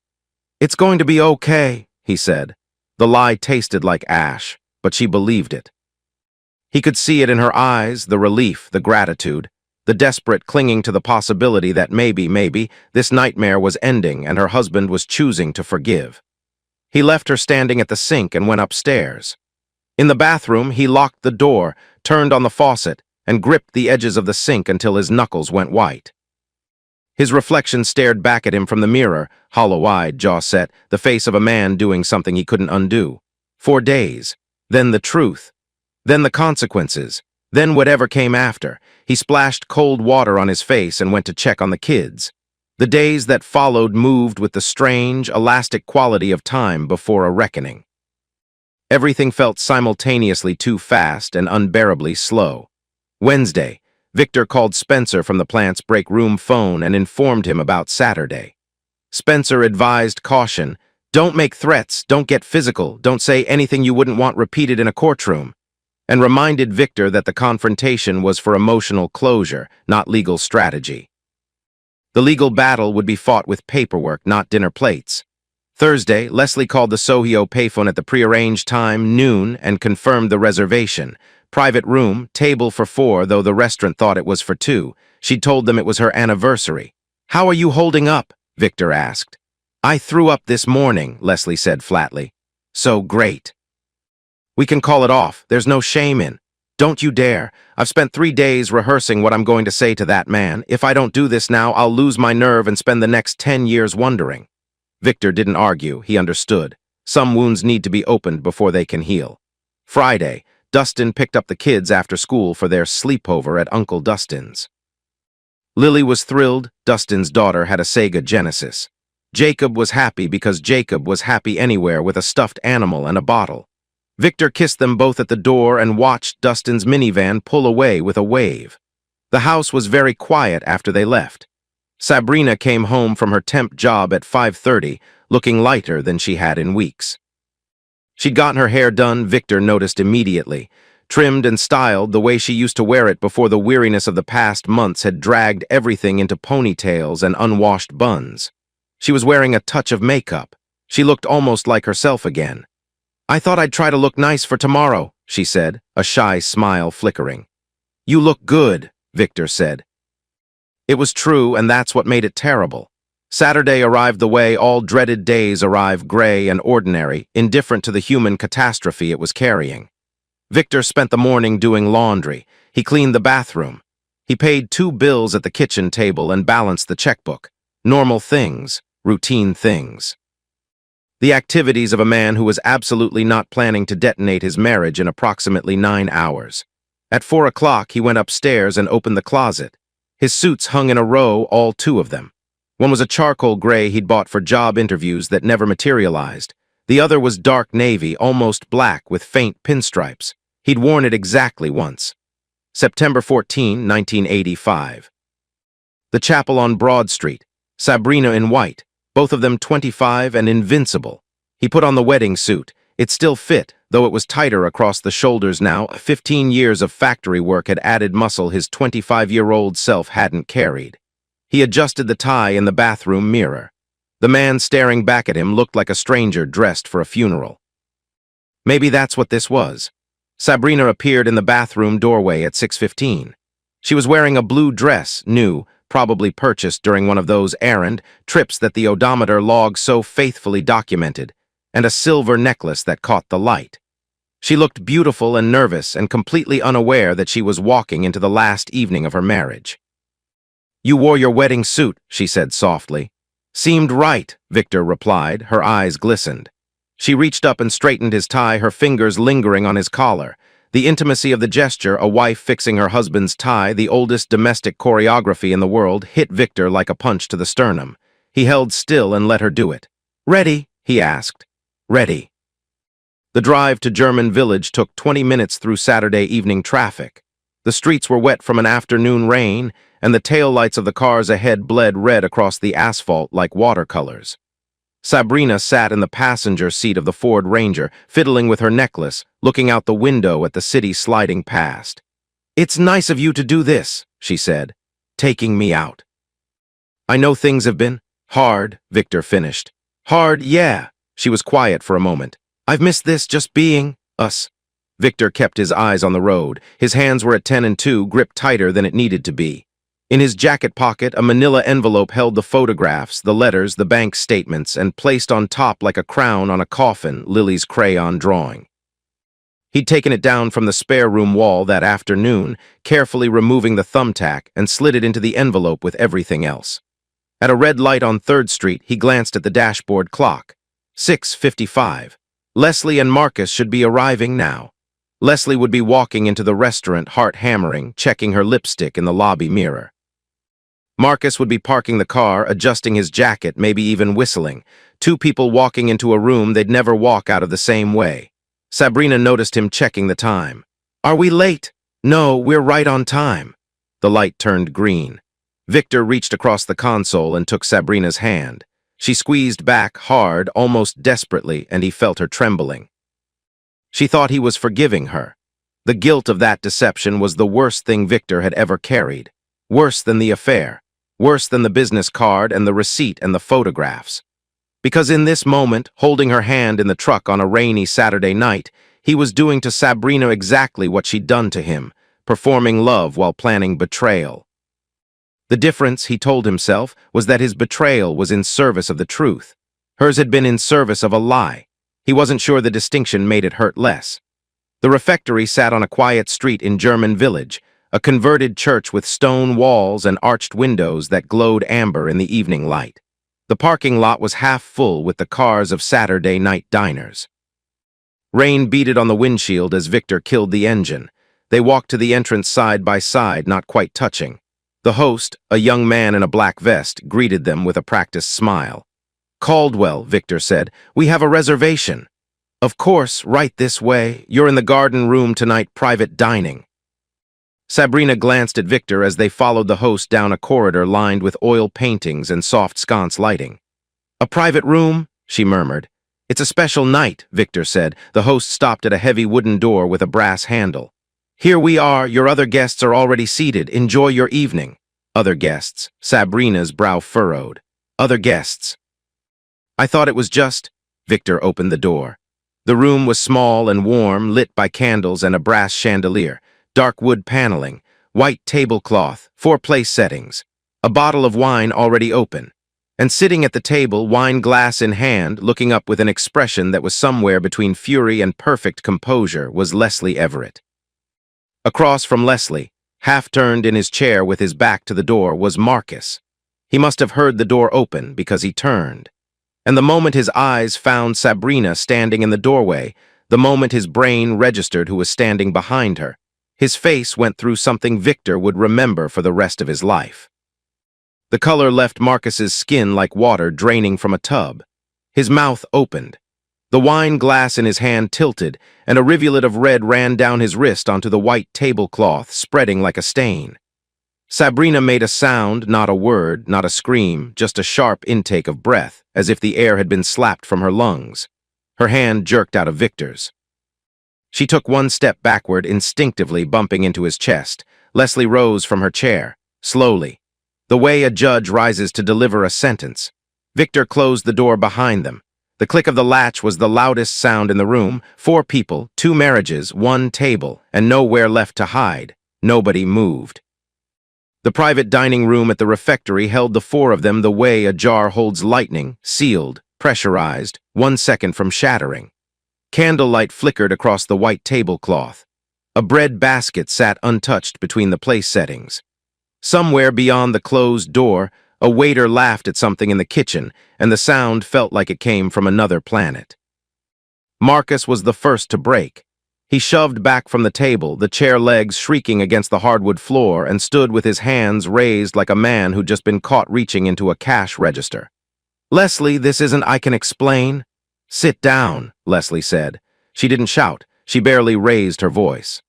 "It's going to be okay," he said. The lie tasted like ash, but she believed it. He could see it in her eyes, the relief, the gratitude, the desperate clinging to the possibility that maybe, this nightmare was ending and her husband was choosing to forgive. He left her standing at the sink and went upstairs. In the bathroom, he locked the door, turned on the faucet, and gripped the edges of the sink until his knuckles went white. His reflection stared back at him from the mirror, hollow-eyed, jaw set, the face of a man doing something he couldn't undo. 4 days. Then the truth. Then the consequences. Then whatever came after. He splashed cold water on his face and went to check on the kids. The days that followed moved with the strange, elastic quality of time before a reckoning. Everything felt simultaneously too fast and unbearably slow. Wednesday, Victor called Spencer from the plant's break room phone and informed him about Saturday. Spencer advised caution. "Don't make threats, don't get physical, don't say anything you wouldn't want repeated in a courtroom," and reminded Victor that the confrontation was for emotional closure, not legal strategy. The legal battle would be fought with paperwork, not dinner plates. Thursday, Leslie called the Sohio payphone at the prearranged time, noon, and confirmed the reservation. Private room, table for 4, though the restaurant thought it was for 2. She'd told them it was her anniversary. "How are you holding up?" Victor asked. "I threw up this morning," Leslie said flatly. "So great. We can call it off. There's no shame in. Don't you dare. I've spent 3 days rehearsing what I'm going to say to that man. If I don't do this now, I'll lose my nerve and spend the next 10 years wondering." Victor didn't argue. He understood. Some wounds need to be opened before they can heal. Friday, Dustin picked up the kids after school for their sleepover at Uncle Dustin's. Lily was thrilled. Dustin's daughter had a Sega Genesis. Jacob was happy because Jacob was happy anywhere with a stuffed animal and a bottle. Victor kissed them both at the door and watched Dustin's minivan pull away with a wave. The house was very quiet after they left. Sabrina came home from her temp job at 5:30, looking lighter than she had in weeks. She'd gotten her hair done, Victor noticed immediately, trimmed and styled the way she used to wear it before the weariness of the past months had dragged everything into ponytails and unwashed buns. She was wearing a touch of makeup. She looked almost like herself again. "I thought I'd try to look nice for tomorrow," she said, a shy smile flickering. "You look good," Victor said. It was true, and that's what made it terrible. Saturday arrived the way all dreaded days arrive, gray and ordinary, indifferent to the human catastrophe it was carrying. Victor spent the morning doing laundry. He cleaned the bathroom. He paid 2 bills at the kitchen table and balanced the checkbook. Normal things, routine things. The activities of a man who was absolutely not planning to detonate his marriage in approximately 9 hours. At 4 o'clock, he went upstairs and opened the closet. His suits hung in a row, all 2 of them. One was a charcoal gray he'd bought for job interviews that never materialized. The other was dark navy, almost black with faint pinstripes. He'd worn it exactly once. September 14, 1985. The chapel on Broad Street. Sabrina in white, both of them 25 and invincible. He put on the wedding suit. It still fit, Though it was tighter across the shoulders now, 15 years of factory work had added muscle his 25-year-old self hadn't carried. He adjusted the tie in the bathroom mirror. The man staring back at him looked like a stranger dressed for a funeral. Maybe that's what this was. Sabrina appeared in the bathroom doorway at 6:15. She was wearing a blue dress, new, probably purchased during one of those errand trips that the odometer log so faithfully documented, and a silver necklace that caught the light. She looked beautiful and nervous and completely unaware that she was walking into the last evening of her marriage. "You wore your wedding suit," she said softly. "Seemed right," Victor replied, her eyes glistened. She reached up and straightened his tie, her fingers lingering on his collar. The intimacy of the gesture, a wife fixing her husband's tie, the oldest domestic choreography in the world, hit Victor like a punch to the sternum. He held still and let her do it. "Ready?" he asked. "Ready." The drive to German Village took 20 minutes through Saturday evening traffic. The streets were wet from an afternoon rain, and the taillights of the cars ahead bled red across the asphalt like watercolors. Sabrina sat in the passenger seat of the Ford Ranger, fiddling with her necklace, looking out the window at the city sliding past. "It's nice of you to do this," she said, "taking me out." "I know things have been hard," Victor finished. "Hard, yeah." She was quiet for a moment. "I've missed this, just being us." Victor kept his eyes on the road. His hands were at 10 and 2, gripped tighter than it needed to be. In his jacket pocket, a manila envelope held the photographs, the letters, the bank statements, and placed on top like a crown on a coffin, Lily's crayon drawing. He'd taken it down from the spare room wall that afternoon, carefully removing the thumbtack, and slid it into the envelope with everything else. At a red light on 3rd Street, he glanced at the dashboard clock. 6:55. Leslie and Marcus should be arriving now. Leslie would be walking into the restaurant, heart hammering, checking her lipstick in the lobby mirror. Marcus would be parking the car, adjusting his jacket, maybe even whistling. Two people walking into a room they'd never walk out of the same way. Sabrina noticed him checking the time. "Are we late?" "No, we're right on time." The light turned green. Victor reached across the console and took Sabrina's hand. She squeezed back hard, almost desperately, and he felt her trembling. She thought he was forgiving her. The guilt of that deception was the worst thing Victor had ever carried. Worse than the affair. Worse than the business card and the receipt and the photographs. Because in this moment, holding her hand in the truck on a rainy Saturday night, he was doing to Sabrina exactly what she'd done to him, performing love while planning betrayal. The difference, he told himself, was that his betrayal was in service of the truth. Hers had been in service of a lie. He wasn't sure the distinction made it hurt less. The refectory sat on a quiet street in German Village, a converted church with stone walls and arched windows that glowed amber in the evening light. The parking lot was half full with the cars of Saturday night diners. Rain beaded on the windshield as Victor killed the engine. They walked to the entrance side by side, not quite touching. The host, a young man in a black vest, greeted them with a practiced smile. "Caldwell," Victor said, "we have a reservation." "Of course, right this way. You're in the garden room tonight, private dining." Sabrina glanced at Victor as they followed the host down a corridor lined with oil paintings and soft sconce lighting. "A private room?" she murmured. "It's a special night," Victor said. The host stopped at a heavy wooden door with a brass handle. "Here we are. Your other guests are already seated. Enjoy your evening." Other guests. Sabrina's brow furrowed. Other guests. "I thought it was just—" Victor opened the door. The room was small and warm, lit by candles and a brass chandelier. Dark wood paneling, white tablecloth, 4 place settings, a bottle of wine already open, and sitting at the table, wine glass in hand, looking up with an expression that was somewhere between fury and perfect composure, was Leslie Everett. Across from Leslie, half-turned in his chair with his back to the door, was Marcus. He must have heard the door open because he turned. And the moment his eyes found Sabrina standing in the doorway, the moment his brain registered who was standing behind her, his face went through something Victor would remember for the rest of his life. The color left Marcus's skin like water draining from a tub. His mouth opened. The wine glass in his hand tilted, and a rivulet of red ran down his wrist onto the white tablecloth, spreading like a stain. Sabrina made a sound, not a word, not a scream, just a sharp intake of breath, as if the air had been slapped from her lungs. Her hand jerked out of Victor's. She took one step backward, instinctively bumping into his chest. Leslie rose from her chair, slowly, the way a judge rises to deliver a sentence. Victor closed the door behind them. The click of the latch was the loudest sound in the room. 4 people, 2 marriages, 1 table, and nowhere left to hide. Nobody moved. The private dining room at the refectory held the 4 of them the way a jar holds lightning, sealed, pressurized, 1 second from shattering. Candlelight flickered across the white tablecloth. A bread basket sat untouched between the place settings. Somewhere beyond the closed door, a waiter laughed at something in the kitchen, and the sound felt like it came from another planet. Marcus was the first to break. He shoved back from the table, the chair legs shrieking against the hardwood floor, and stood with his hands raised like a man who'd just been caught reaching into a cash register. "Leslie, this isn't I can explain." "Sit down," Leslie said. She didn't shout. She barely raised her voice.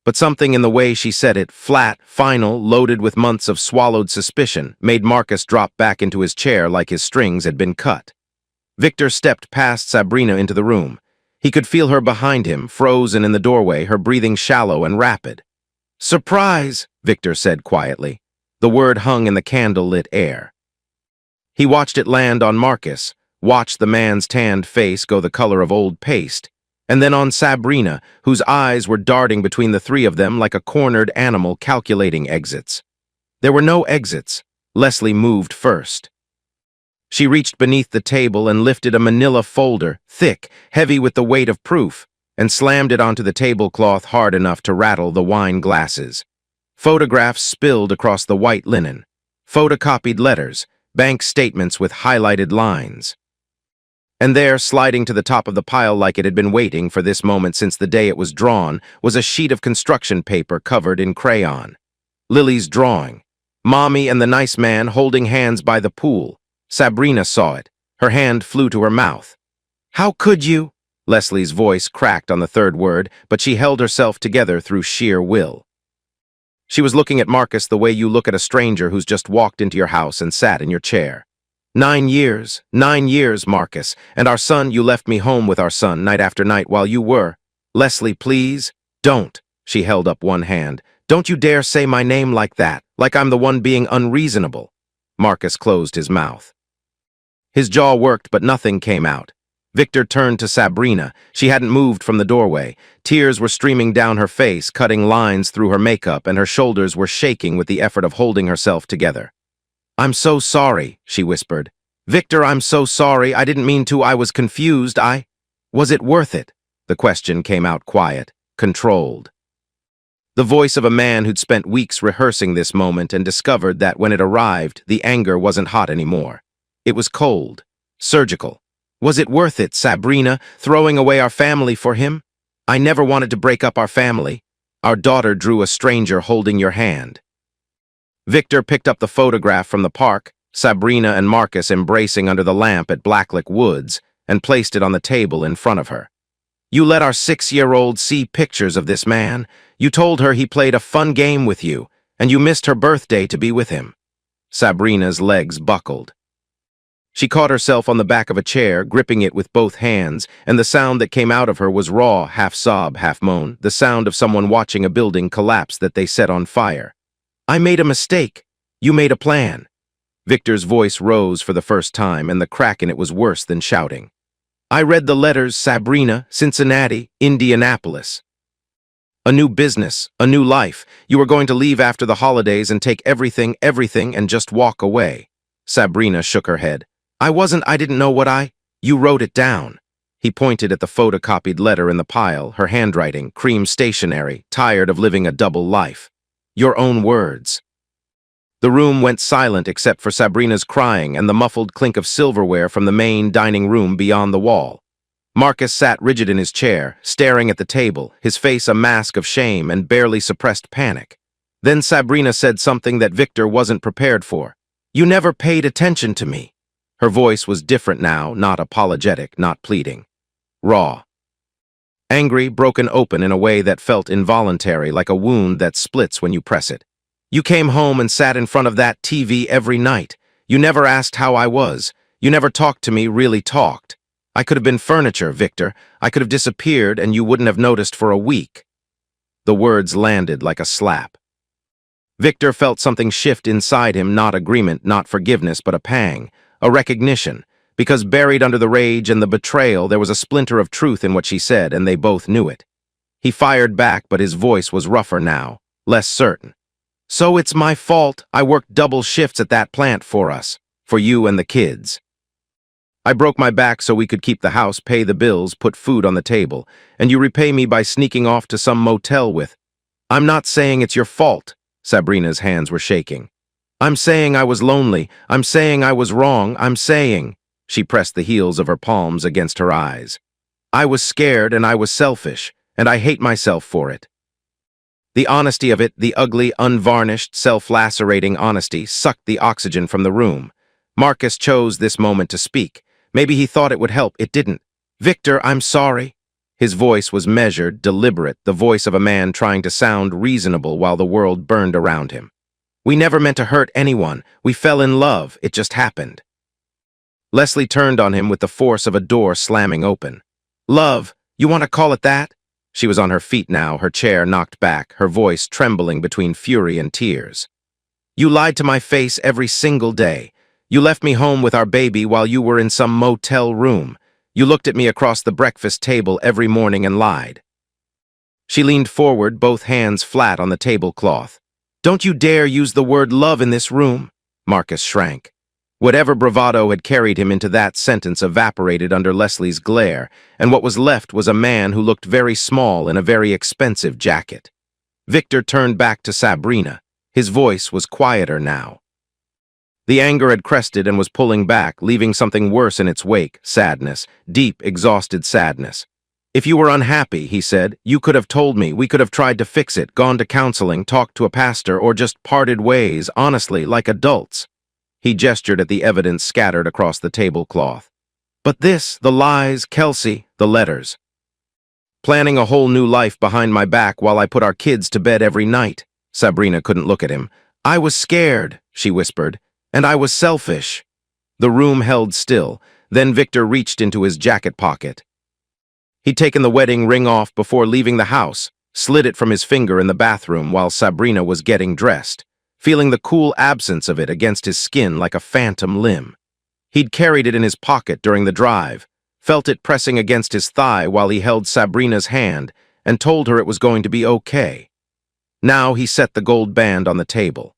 But something in the way she said it, flat, final, loaded with months of swallowed suspicion, made Marcus drop back into his chair like his strings had been cut. Victor stepped past Sabrina into the room. He could feel her behind him, frozen in the doorway, her breathing shallow and rapid. "Surprise," Victor said quietly. The word hung in the candle-lit air. He watched it land on Marcus, watched the man's tanned face go the color of old paste, and then on Sabrina, whose eyes were darting between the 3 of them like a cornered animal calculating exits. There were no exits. Leslie moved first. She reached beneath the table and lifted a manila folder, thick, heavy with the weight of proof, and slammed it onto the tablecloth hard enough to rattle the wine glasses. Photographs spilled across the white linen. Photocopied letters, bank statements with highlighted lines. And there, sliding to the top of the pile like it had been waiting for this moment since the day it was drawn, was a sheet of construction paper covered in crayon. Lily's drawing. Mommy and the nice man holding hands by the pool. Sabrina saw it. Her hand flew to her mouth. "How could you?" Leslie's voice cracked on the 3rd word, but she held herself together through sheer will. She was looking at Marcus the way you look at a stranger who's just walked into your house and sat in your chair. 9 years, Marcus, and our son, you left me home with our son night after night while you were. Leslie, please, don't." She held up one hand. "Don't you dare say my name like that, like I'm the one being unreasonable." Marcus closed his mouth. His jaw worked, but nothing came out. Victor turned to Sabrina. She hadn't moved from the doorway. Tears were streaming down her face, cutting lines through her makeup, and her shoulders were shaking with the effort of holding herself together. "I'm so sorry," she whispered. "Victor, I'm so sorry. I didn't mean to. I was confused. Was it worth it?" The question came out quiet, controlled. The voice of a man who'd spent weeks rehearsing this moment and discovered that when it arrived, the anger wasn't hot anymore. It was cold, surgical. "Was it worth it, Sabrina, throwing away our family for him? I never wanted to break up our family. Our daughter drew a stranger holding your hand." Victor picked up the photograph from the park, Sabrina and Marcus embracing under the lamp at Blacklick Woods, and placed it on the table in front of her. "You let our 6-year-old see pictures of this man. You told her he played a fun game with you, and you missed her birthday to be with him." Sabrina's legs buckled. She caught herself on the back of a chair, gripping it with both hands, and the sound that came out of her was raw, half sob, half moan, the sound of someone watching a building collapse that they set on fire. "I made a mistake. You made a plan." Victor's voice rose for the first time, and the crack in it was worse than shouting. "I read the letters, Sabrina, Cincinnati, Indianapolis. A new business, a new life. You were going to leave after the holidays and take everything, and just walk away." Sabrina shook her head. I didn't know what You wrote it down." He pointed at the photocopied letter in the pile, her handwriting, cream stationery, tired of living a double life. "Your own words." The room went silent except for Sabrina's crying and the muffled clink of silverware from the main dining room beyond the wall. Marcus sat rigid in his chair, staring at the table, his face a mask of shame and barely suppressed panic. Then Sabrina said something that Victor wasn't prepared for. "You never paid attention to me." Her voice was different now, not apologetic, not pleading. Raw. Angry, broken open in a way that felt involuntary, like a wound that splits when you press it. "You came home and sat in front of that TV every night. You never asked how I was. You never talked to me, really talked. I could have been furniture, Victor. I could have disappeared and you wouldn't have noticed for a week." The words landed like a slap. Victor felt something shift inside him, not agreement, not forgiveness, but a pang, a recognition, because buried under the rage and the betrayal there was a splinter of truth in what she said, and they both knew it. He fired back, but his voice was rougher now, less certain. "So it's my fault. I worked double shifts at that plant for us, for you and the kids. I broke my back so we could keep the house, pay the bills, put food on the table, and you repay me by sneaking off to some motel with—" "I'm not saying it's your fault." Sabrina's hands were shaking. "I'm saying I was lonely. I'm saying I was wrong. I'm saying—" She pressed the heels of her palms against her eyes. "I was scared and I was selfish, and I hate myself for it." The honesty of it, the ugly, unvarnished, self-lacerating honesty, sucked the oxygen from the room. Marcus chose this moment to speak. Maybe he thought it would help. It didn't. "Victor, I'm sorry." His voice was measured, deliberate, the voice of a man trying to sound reasonable while the world burned around him. "We never meant to hurt anyone. We fell in love. It just happened." Leslie turned on him with the force of a door slamming open. "Love? You want to call it that?" She was on her feet now, her chair knocked back, her voice trembling between fury and tears. "You lied to my face every single day. You left me home with our baby while you were in some motel room. You looked at me across the breakfast table every morning and lied." She leaned forward, both hands flat on the tablecloth. "Don't you dare use the word love in this room." Marcus shrank. Whatever bravado had carried him into that sentence evaporated under Leslie's glare, and what was left was a man who looked very small in a very expensive jacket. Victor turned back to Sabrina. His voice was quieter now. The anger had crested and was pulling back, leaving something worse in its wake, sadness, deep, exhausted sadness. "If you were unhappy," he said, "you could have told me. We could have tried to fix it, gone to counseling, talked to a pastor, or just parted ways, honestly, like adults." He gestured at the evidence scattered across the tablecloth. "But this, the lies, Kelsey, the letters. Planning a whole new life behind my back while I put our kids to bed every night." Sabrina couldn't look at him. "I was scared," she whispered. "And I was selfish." The room held still. Then Victor reached into his jacket pocket. He'd taken the wedding ring off before leaving the house, slid it from his finger in the bathroom while Sabrina was getting dressed, feeling the cool absence of it against his skin like a phantom limb. He'd carried it in his pocket during the drive, felt it pressing against his thigh while he held Sabrina's hand and told her it was going to be okay. Now he set the gold band on the table,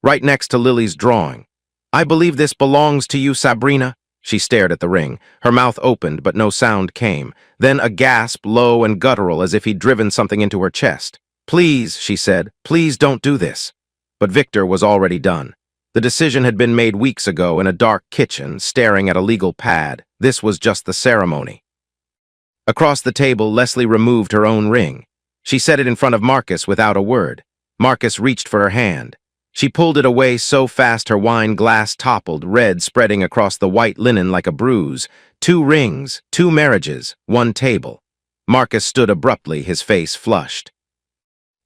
right next to Lily's drawing. "I believe this belongs to you, Sabrina." She stared at the ring. Her mouth opened, but no sound came. Then a gasp, low and guttural, as if he'd driven something into her chest. "Please," she said, "please don't do this." But Victor was already done. The decision had been made weeks ago in a dark kitchen, staring at a legal pad. This was just the ceremony. Across the table, Leslie removed her own ring. She set it in front of Marcus without a word. Marcus reached for her hand. She pulled it away so fast her wine glass toppled, red spreading across the white linen like a bruise. 2 rings, 2 marriages, 1 table. Marcus stood abruptly, his face flushed.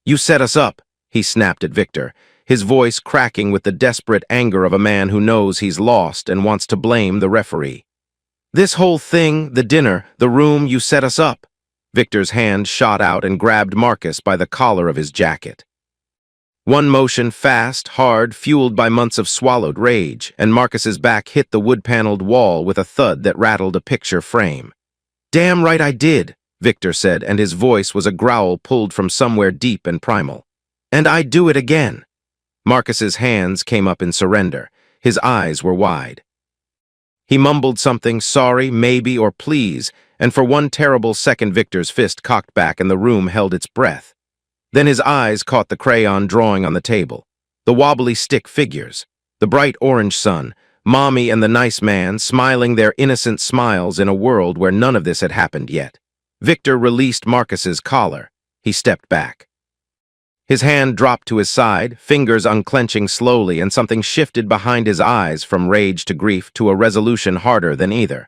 "You set us up," he snapped at Victor, his voice cracking with the desperate anger of a man who knows he's lost and wants to blame the referee. "This whole thing, the dinner, the room, you set us up." Victor's hand shot out and grabbed Marcus by the collar of his jacket. One motion, fast, hard, fueled by months of swallowed rage, and Marcus's back hit the wood-paneled wall with a thud that rattled a picture frame. "Damn right I did," Victor said, and his voice was a growl pulled from somewhere deep and primal. "And I'd do it again." Marcus's hands came up in surrender. His eyes were wide. He mumbled something, sorry, maybe, or please, and for one terrible second Victor's fist cocked back and the room held its breath. Then his eyes caught the crayon drawing on the table, the wobbly stick figures, the bright orange sun, Mommy and the nice man smiling their innocent smiles in a world where none of this had happened yet. Victor released Marcus's collar. He stepped back. His hand dropped to his side, fingers unclenching slowly, and something shifted behind his eyes from rage to grief to a resolution harder than either.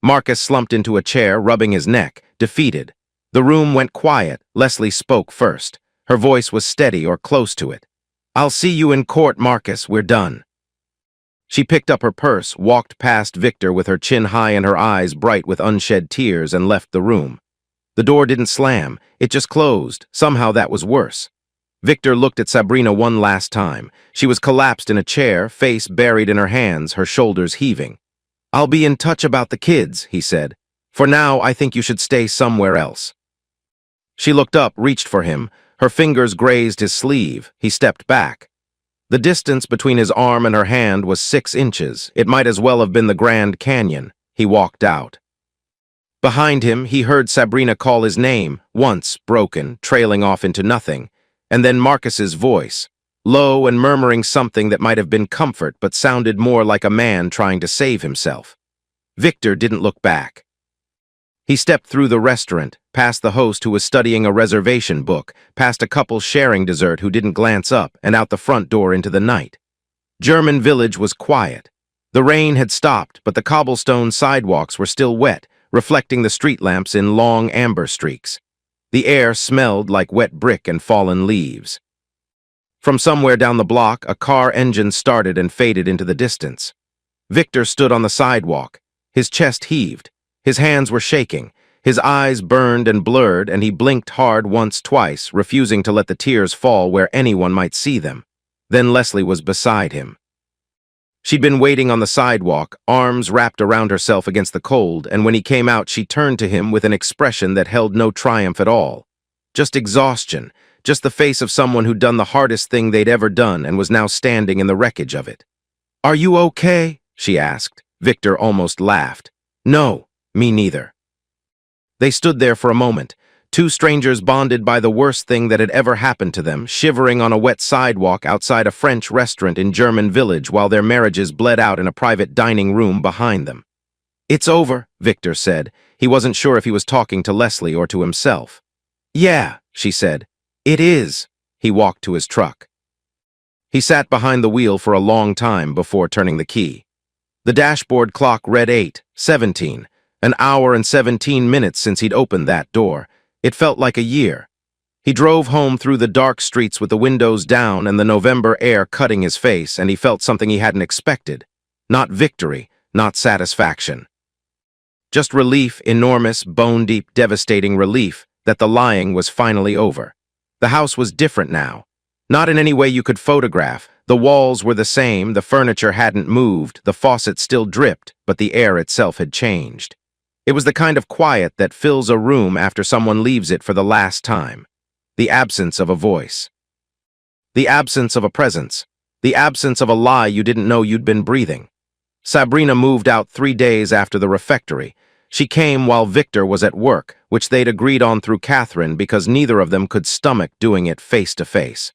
Marcus slumped into a chair, rubbing his neck, defeated. The room went quiet. Leslie spoke first. Her voice was steady or close to it. "I'll see you in court, Marcus. We're done." She picked up her purse, walked past Victor with her chin high and her eyes bright with unshed tears, and left the room. The door didn't slam, it just closed. Somehow that was worse. Victor looked at Sabrina one last time. She was collapsed in a chair, face buried in her hands, her shoulders heaving. "I'll be in touch about the kids," he said. "For now, I think you should stay somewhere else." She looked up, reached for him. Her fingers grazed his sleeve. He stepped back. The distance between his arm and her hand was 6 inches. It might as well have been the Grand Canyon. He walked out. Behind him, he heard Sabrina call his name, once broken, trailing off into nothing, and then Marcus's voice, low and murmuring something that might have been comfort but sounded more like a man trying to save himself. Victor didn't look back. He stepped through the restaurant, past the host who was studying a reservation book, past a couple sharing dessert who didn't glance up, and out the front door into the night. German Village was quiet. The rain had stopped, but the cobblestone sidewalks were still wet, reflecting the street lamps in long amber streaks. The air smelled like wet brick and fallen leaves. From somewhere down the block, a car engine started and faded into the distance. Victor stood on the sidewalk. His chest heaved. His hands were shaking. His eyes burned and blurred, and he blinked hard once, twice, refusing to let the tears fall where anyone might see them. Then Leslie was beside him. She'd been waiting on the sidewalk, arms wrapped around herself against the cold, and when he came out, she turned to him with an expression that held no triumph at all. Just exhaustion, just the face of someone who'd done the hardest thing they'd ever done and was now standing in the wreckage of it. "Are you okay?" she asked. Victor almost laughed. "No, me neither." They stood there for a moment, two strangers bonded by the worst thing that had ever happened to them, shivering on a wet sidewalk outside a French restaurant in German Village while their marriages bled out in a private dining room behind them. "It's over," Victor said. He wasn't sure if he was talking to Leslie or to himself. "Yeah," she said. "It is." He walked to his truck. He sat behind the wheel for a long time before turning the key. The dashboard clock read 8:17, an hour and 17 minutes since he'd opened that door. It felt like a year. He drove home through the dark streets with the windows down and the November air cutting his face, and he felt something he hadn't expected. Not victory, not satisfaction. Just relief, enormous, bone-deep, devastating relief that the lying was finally over. The house was different now. Not in any way you could photograph. The walls were the same, the furniture hadn't moved, the faucet still dripped, but the air itself had changed. It was the kind of quiet that fills a room after someone leaves it for the last time. The absence of a voice. The absence of a presence. The absence of a lie you didn't know you'd been breathing. Sabrina moved out 3 days after the refectory. She came while Victor was at work, which they'd agreed on through Catherine because neither of them could stomach doing it face to face.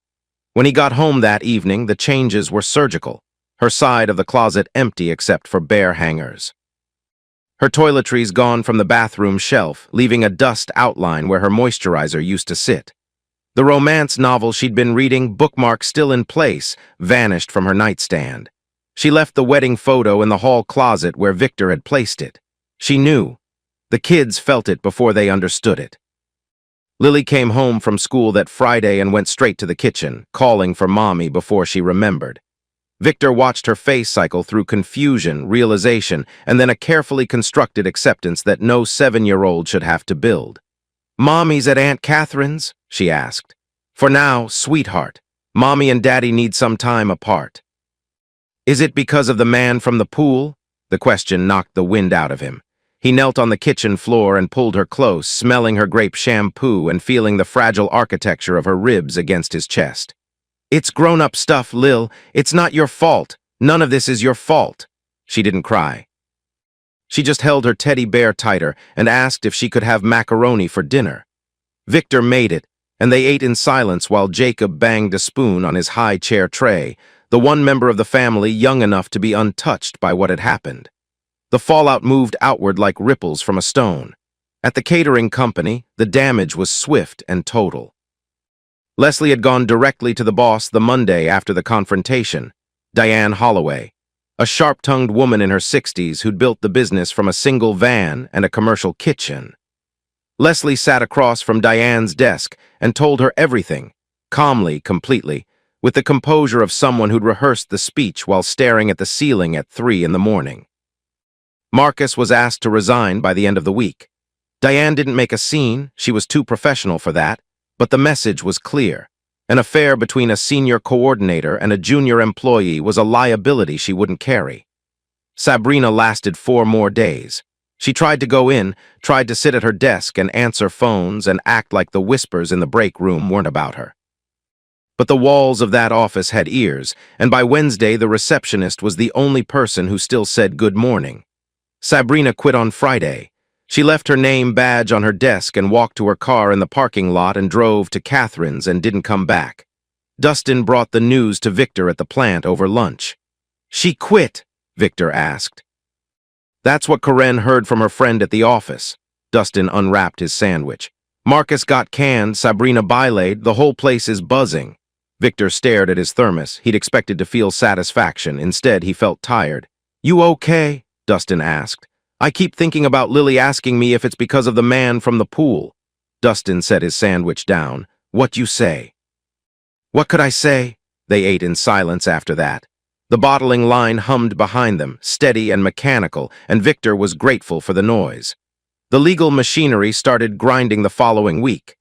When he got home that evening, the changes were surgical. Her side of the closet empty except for bare hangers. Her toiletries gone from the bathroom shelf, leaving a dust outline where her moisturizer used to sit. The romance novel she'd been reading, bookmark still in place, vanished from her nightstand. She left the wedding photo in the hall closet where Victor had placed it. She knew. The kids felt it before they understood it. Lily came home from school that Friday and went straight to the kitchen, calling for Mommy before she remembered. Victor watched her face cycle through confusion, realization, and then a carefully constructed acceptance that no 7-year-old should have to build. "Mommy's at Aunt Catherine's?" she asked. "For now, sweetheart. Mommy and Daddy need some time apart." "Is it because of the man from the pool?" The question knocked the wind out of him. He knelt on the kitchen floor and pulled her close, smelling her grape shampoo and feeling the fragile architecture of her ribs against his chest. "It's grown-up stuff, Lil. It's not your fault. None of this is your fault." She didn't cry. She just held her teddy bear tighter and asked if she could have macaroni for dinner. Victor made it, and they ate in silence while Jacob banged a spoon on his high chair tray, the one member of the family young enough to be untouched by what had happened. The fallout moved outward like ripples from a stone. At the catering company, the damage was swift and total. Leslie had gone directly to the boss the Monday after the confrontation, Diane Holloway, a sharp-tongued woman in her 60s who'd built the business from a single van and a commercial kitchen. Leslie sat across from Diane's desk and told her everything, calmly, completely, with the composure of someone who'd rehearsed the speech while staring at the ceiling at 3 in the morning. Marcus was asked to resign by the end of the week. Diane didn't make a scene, she was too professional for that, but the message was clear. An affair between a senior coordinator and a junior employee was a liability she wouldn't carry. Sabrina lasted 4 more days. She tried to go in, tried to sit at her desk and answer phones and act like the whispers in the break room weren't about her. But the walls of that office had ears, and by Wednesday the receptionist was the only person who still said good morning. Sabrina quit on Friday. She left her name badge on her desk and walked to her car in the parking lot and drove to Catherine's and didn't come back. Dustin brought the news to Victor at the plant over lunch. "She quit?" Victor asked. "That's what Karen heard from her friend at the office." Dustin unwrapped his sandwich. "Marcus got canned, Sabrina bylaid, the whole place is buzzing." Victor stared at his thermos. He'd expected to feel satisfaction. Instead, he felt tired. "You okay?" Dustin asked. "I keep thinking about Lily asking me if it's because of the man from the pool." Dustin set his sandwich down. "What you say?" "What could I say?" They ate in silence after that. The bottling line hummed behind them, steady and mechanical, and Victor was grateful for the noise. The legal machinery started grinding the following week.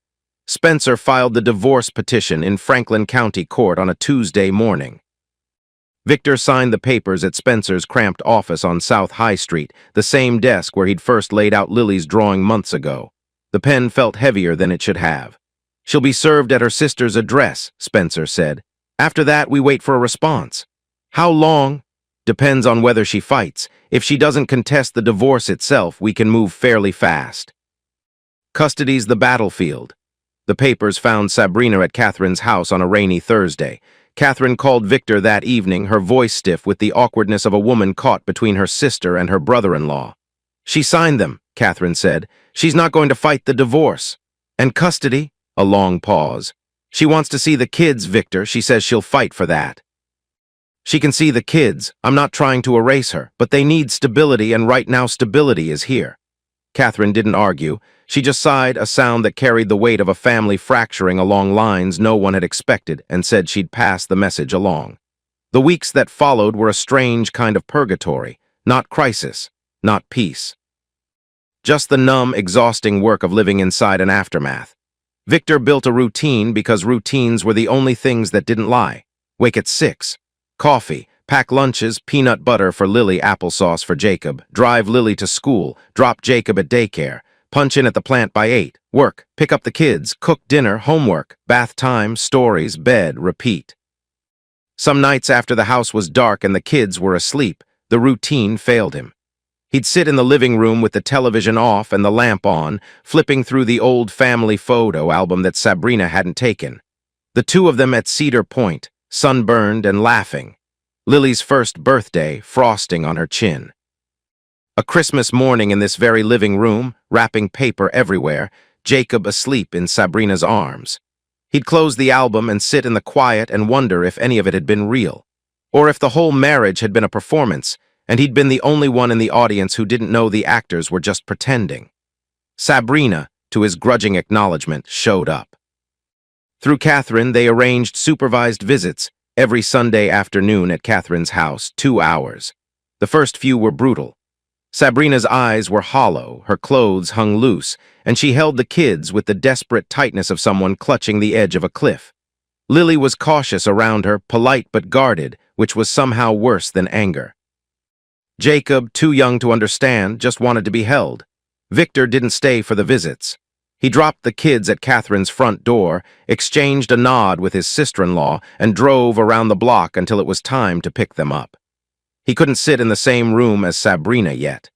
Spencer filed the divorce petition in Franklin County Court on a Tuesday morning. Victor signed the papers at Spencer's cramped office on South High Street, the same desk where he'd first laid out Lily's drawing months ago. The pen felt heavier than it should have. "She'll be served at her sister's address," Spencer said. "After that, we wait for a response." "How long?" "Depends on whether she fights. If she doesn't contest the divorce itself, we can move fairly fast." Custody's the battlefield. The papers found Sabrina at Catherine's house on a rainy Thursday. Catherine called Victor that evening, her voice stiff with the awkwardness of a woman caught between her sister and her brother-in-law. "She signed them," Catherine said. "She's not going to fight the divorce." "And custody?" A long pause. "She wants to see the kids, Victor. She says she'll fight for that." "She can see the kids. I'm not trying to erase her, but they need stability, and right now stability is here." Catherine didn't argue. She just sighed, a sound that carried the weight of a family fracturing along lines no one had expected, and said she'd pass the message along. The weeks that followed were a strange kind of purgatory, not crisis, not peace. Just the numb, exhausting work of living inside an aftermath. Victor built a routine because routines were the only things that didn't lie. Wake at 6. Coffee. Pack lunches, peanut butter for Lily, applesauce for Jacob. Drive Lily to school. Drop Jacob at daycare. Punch in at the plant by 8. Work. Pick up the kids. Cook dinner. Homework. Bath time. Stories. Bed. Repeat. Some nights after the house was dark and the kids were asleep, the routine failed him. He'd sit in the living room with the television off and the lamp on, flipping through the old family photo album that Sabrina hadn't taken. The two of them at Cedar Point, sunburned and laughing. Lily's first birthday, frosting on her chin. A Christmas morning in this very living room, wrapping paper everywhere, Jacob asleep in Sabrina's arms. He'd close the album and sit in the quiet and wonder if any of it had been real, or if the whole marriage had been a performance, and he'd been the only one in the audience who didn't know the actors were just pretending. Sabrina, to his grudging acknowledgement, showed up. Through Catherine, they arranged supervised visits every Sunday afternoon at Catherine's house, 2 hours. The first few were brutal. Sabrina's eyes were hollow, her clothes hung loose, and she held the kids with the desperate tightness of someone clutching the edge of a cliff. Lily was cautious around her, polite but guarded, which was somehow worse than anger. Jacob, too young to understand, just wanted to be held. Victor didn't stay for the visits. He dropped the kids at Catherine's front door, exchanged a nod with his sister-in-law, and drove around the block until it was time to pick them up. He couldn't sit in the same room as Sabrina yet.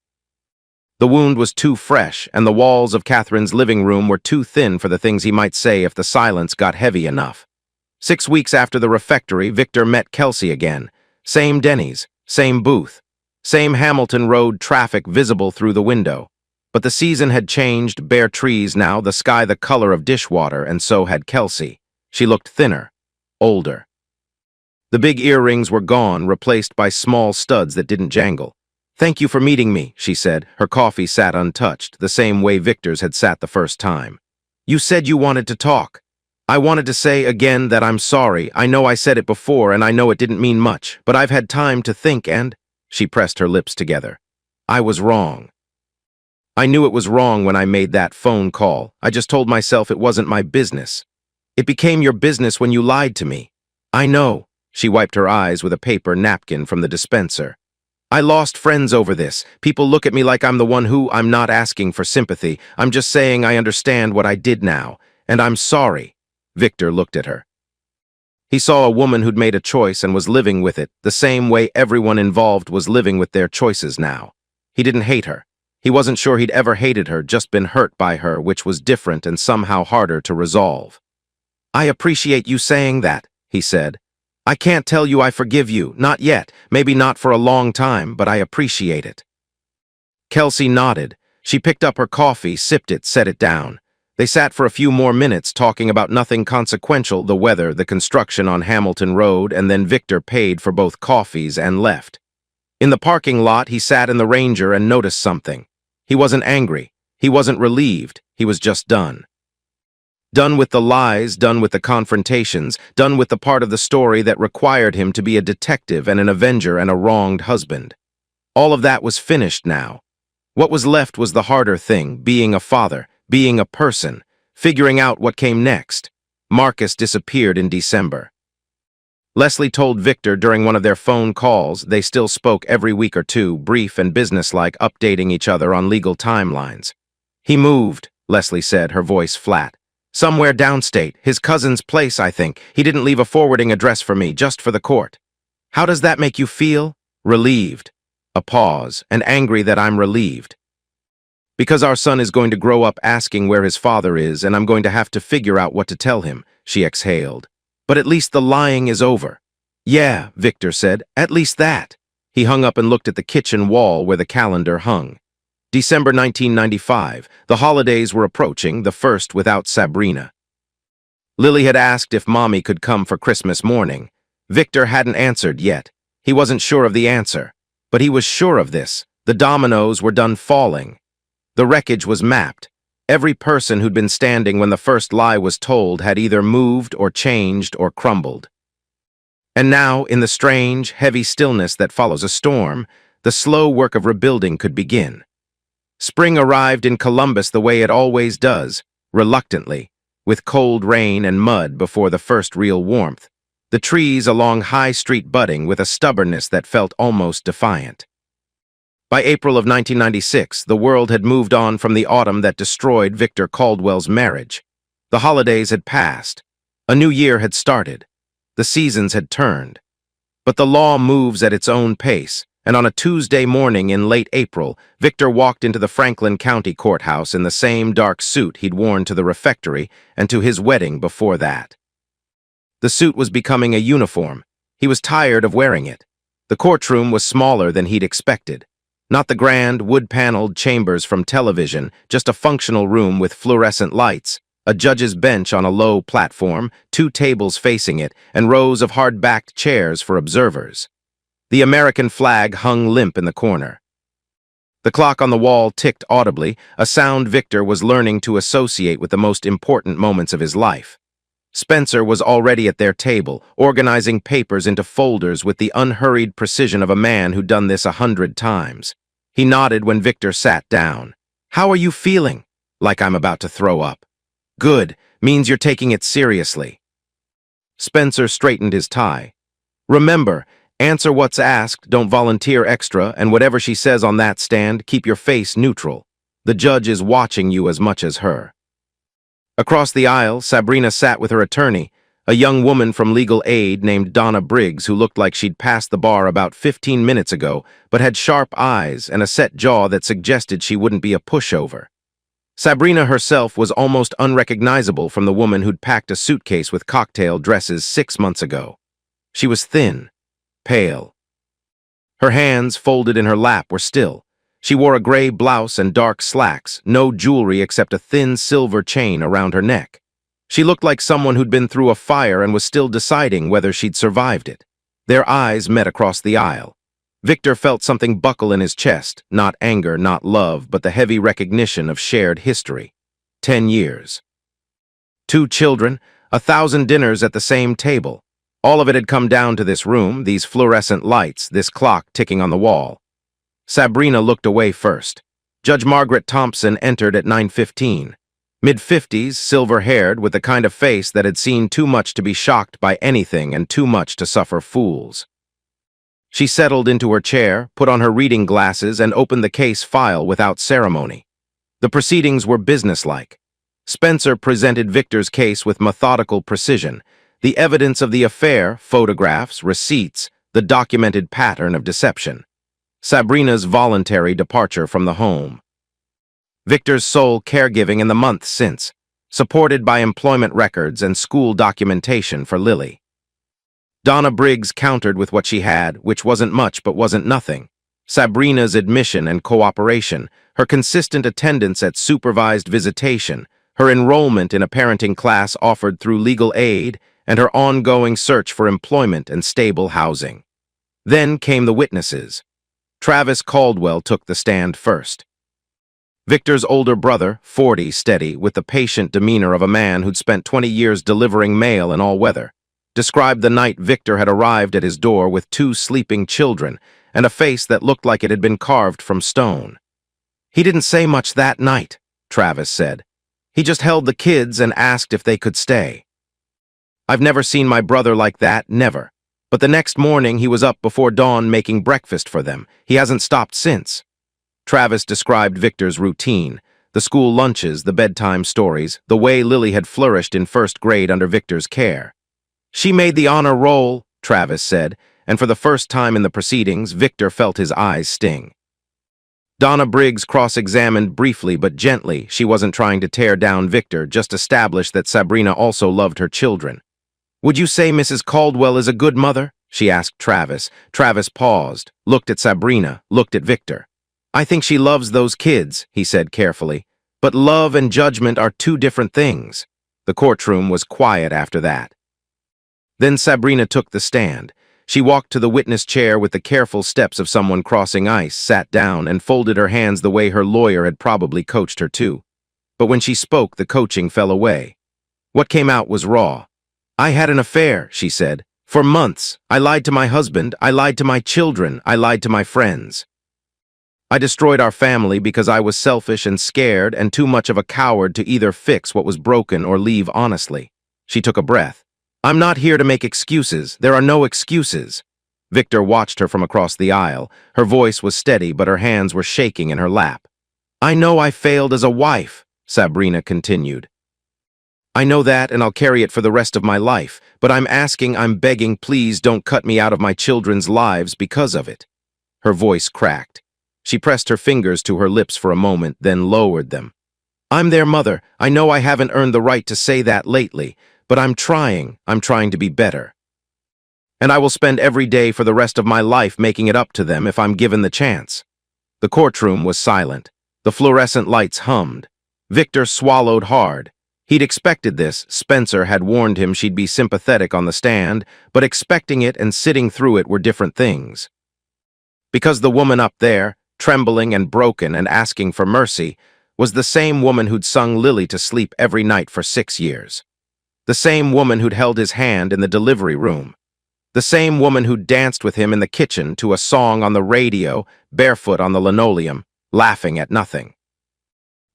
The wound was too fresh, and the walls of Catherine's living room were too thin for the things he might say if the silence got heavy enough. 6 weeks after the refectory, Victor met Kelsey again. Same Denny's, same booth, same Hamilton Road traffic visible through the window. But the season had changed, bare trees now, the sky the color of dishwater, and so had Kelsey. She looked thinner, older. The big earrings were gone, replaced by small studs that didn't jangle. "Thank you for meeting me," she said. Her coffee sat untouched, the same way Victor's had sat the first time. "You said you wanted to talk." I wanted to say again that I'm sorry. I know I said it before and I know it didn't mean much, but I've had time to think and—" She pressed her lips together. "I was wrong. I knew it was wrong when I made that phone call. I just told myself it wasn't my business. It became your business when you lied to me. I know." She wiped her eyes with a paper napkin from the dispenser. "I lost friends over this. People look at me like I'm the one who— I'm not asking for sympathy. I'm just saying I understand what I did now. And I'm sorry." Victor looked at her. He saw a woman who'd made a choice and was living with it, the same way everyone involved was living with their choices now. He didn't hate her. He wasn't sure he'd ever hated her, just been hurt by her, which was different and somehow harder to resolve. "I appreciate you saying that," he said. "I can't tell you I forgive you, not yet, maybe not for a long time, but I appreciate it." Kelsey nodded. She picked up her coffee, sipped it, set it down. They sat for a few more minutes talking about nothing consequential, the weather, the construction on Hamilton Road, and then Victor paid for both coffees and left. In the parking lot, he sat in the Ranger and noticed something. He wasn't angry. He wasn't relieved. He was just done. Done with the lies, done with the confrontations, done with the part of the story that required him to be a detective and an avenger and a wronged husband. All of that was finished now. What was left was the harder thing, being a father, being a person, figuring out what came next. Marcus disappeared in December. Leslie told Victor during one of their phone calls they still spoke every week or two, brief and businesslike, updating each other on legal timelines. "He moved," Leslie said, her voice flat. "Somewhere downstate, his cousin's place, I think. He didn't leave a forwarding address for me, just for the court." "How does that make you feel?" "Relieved." A pause, and angry that I'm relieved. "Because our son is going to grow up asking where his father is, and I'm going to have to figure out what to tell him," she exhaled. "But at least the lying is over." "Yeah," Victor said, "at least that." He hung up and looked at the kitchen wall where the calendar hung. December 1995. The holidays were approaching, the first without Sabrina. Lily had asked if Mommy could come for Christmas morning. Victor hadn't answered yet. He wasn't sure of the answer. But he was sure of this. The dominoes were done falling. The wreckage was mapped. Every person who'd been standing when the first lie was told had either moved or changed or crumbled. And now, in the strange, heavy stillness that follows a storm, the slow work of rebuilding could begin. Spring arrived in Columbus the way it always does, reluctantly, with cold rain and mud before the first real warmth, the trees along High Street budding with a stubbornness that felt almost defiant. By April of 1996, the world had moved on from the autumn that destroyed Victor Caldwell's marriage. The holidays had passed. A new year had started. The seasons had turned. But the law moves at its own pace, and on a Tuesday morning in late April, Victor walked into the Franklin County Courthouse in the same dark suit he'd worn to the refectory and to his wedding before that. The suit was becoming a uniform. He was tired of wearing it. The courtroom was smaller than he'd expected. Not the grand, wood-paneled chambers from television, just a functional room with fluorescent lights, a judge's bench on a low platform, 2 tables facing it, and rows of hard-backed chairs for observers. The American flag hung limp in the corner. The clock on the wall ticked audibly, a sound Victor was learning to associate with the most important moments of his life. Spencer was already at their table, organizing papers into folders with the unhurried precision of a man who'd done this 100 times. He nodded when Victor sat down. "How are you feeling?" "Like I'm about to throw up." "Good. Means you're taking it seriously." Spencer straightened his tie. "Remember, answer what's asked, don't volunteer extra, and whatever she says on that stand, keep your face neutral. The judge is watching you as much as her." Across the aisle, Sabrina sat with her attorney, a young woman from legal aid named Donna Briggs who looked like she'd passed the bar about 15 minutes ago, but had sharp eyes and a set jaw that suggested she wouldn't be a pushover. Sabrina herself was almost unrecognizable from the woman who'd packed a suitcase with cocktail dresses 6 months ago. She was thin, pale. Her hands, folded in her lap, were still. She wore a gray blouse and dark slacks, no jewelry except a thin silver chain around her neck. She looked like someone who'd been through a fire and was still deciding whether she'd survived it. Their eyes met across the aisle. Victor felt something buckle in his chest, not anger, not love, but the heavy recognition of shared history. 10 years. 2 children, 1,000 dinners at the same table. All of it had come down to this room, these fluorescent lights, this clock ticking on the wall. Sabrina looked away first. Judge Margaret Thompson entered at 9:15. Mid-50s, silver-haired, with the kind of face that had seen too much to be shocked by anything and too much to suffer fools. She settled into her chair, put on her reading glasses, and opened the case file without ceremony. The proceedings were businesslike. Spencer presented Victor's case with methodical precision. The evidence of the affair, photographs, receipts, the documented pattern of deception. Sabrina's voluntary departure from the home. Victor's sole caregiving in the months since, supported by employment records and school documentation for Lily. Donna Briggs countered with what she had, which wasn't much but wasn't nothing. Sabrina's admission and cooperation, her consistent attendance at supervised visitation, her enrollment in a parenting class offered through legal aid, and her ongoing search for employment and stable housing. Then came the witnesses. Travis Caldwell took the stand first. Victor's older brother, 40, steady, with the patient demeanor of a man who'd spent 20 years delivering mail in all weather, described the night Victor had arrived at his door with 2 sleeping children and a face that looked like it had been carved from stone. "He didn't say much that night," Travis said. "He just held the kids and asked if they could stay. I've never seen my brother like that, never. But the next morning he was up before dawn making breakfast for them. He hasn't stopped since." Travis described Victor's routine, the school lunches, the bedtime stories, the way Lily had flourished in first grade under Victor's care. "She made the honor roll," Travis said, and for the first time in the proceedings, Victor felt his eyes sting. Donna Briggs cross-examined briefly but gently. She wasn't trying to tear down Victor, just established that Sabrina also loved her children. "Would you say Mrs. Caldwell is a good mother?" she asked Travis. Travis paused, looked at Sabrina, looked at Victor. "I think she loves those kids," he said carefully. "But love and judgment are 2 different things." The courtroom was quiet after that. Then Sabrina took the stand. She walked to the witness chair with the careful steps of someone crossing ice, sat down, and folded her hands the way her lawyer had probably coached her to. But when she spoke, the coaching fell away. What came out was raw. "I had an affair," she said. "For months. I lied to my husband. I lied to my children. I lied to my friends. I destroyed our family because I was selfish and scared and too much of a coward to either fix what was broken or leave honestly." She took a breath. "I'm not here to make excuses. There are no excuses." Victor watched her from across the aisle. Her voice was steady, but her hands were shaking in her lap. "I know I failed as a wife," Sabrina continued. "I know that, and I'll carry it for the rest of my life, but I'm begging, please don't cut me out of my children's lives because of it." Her voice cracked. She pressed her fingers to her lips for a moment, then lowered them. "I'm their mother. I know I haven't earned the right to say that lately, but I'm trying to be better. And I will spend every day for the rest of my life making it up to them if I'm given the chance." The courtroom was silent. The fluorescent lights hummed. Victor swallowed hard. He'd expected this. Spencer had warned him she'd be sympathetic on the stand, but expecting it and sitting through it were different things. Because the woman up there, trembling and broken and asking for mercy, was the same woman who'd sung Lily to sleep every night for 6 years. The same woman who'd held his hand in the delivery room. The same woman who'd danced with him in the kitchen to a song on the radio, barefoot on the linoleum, laughing at nothing.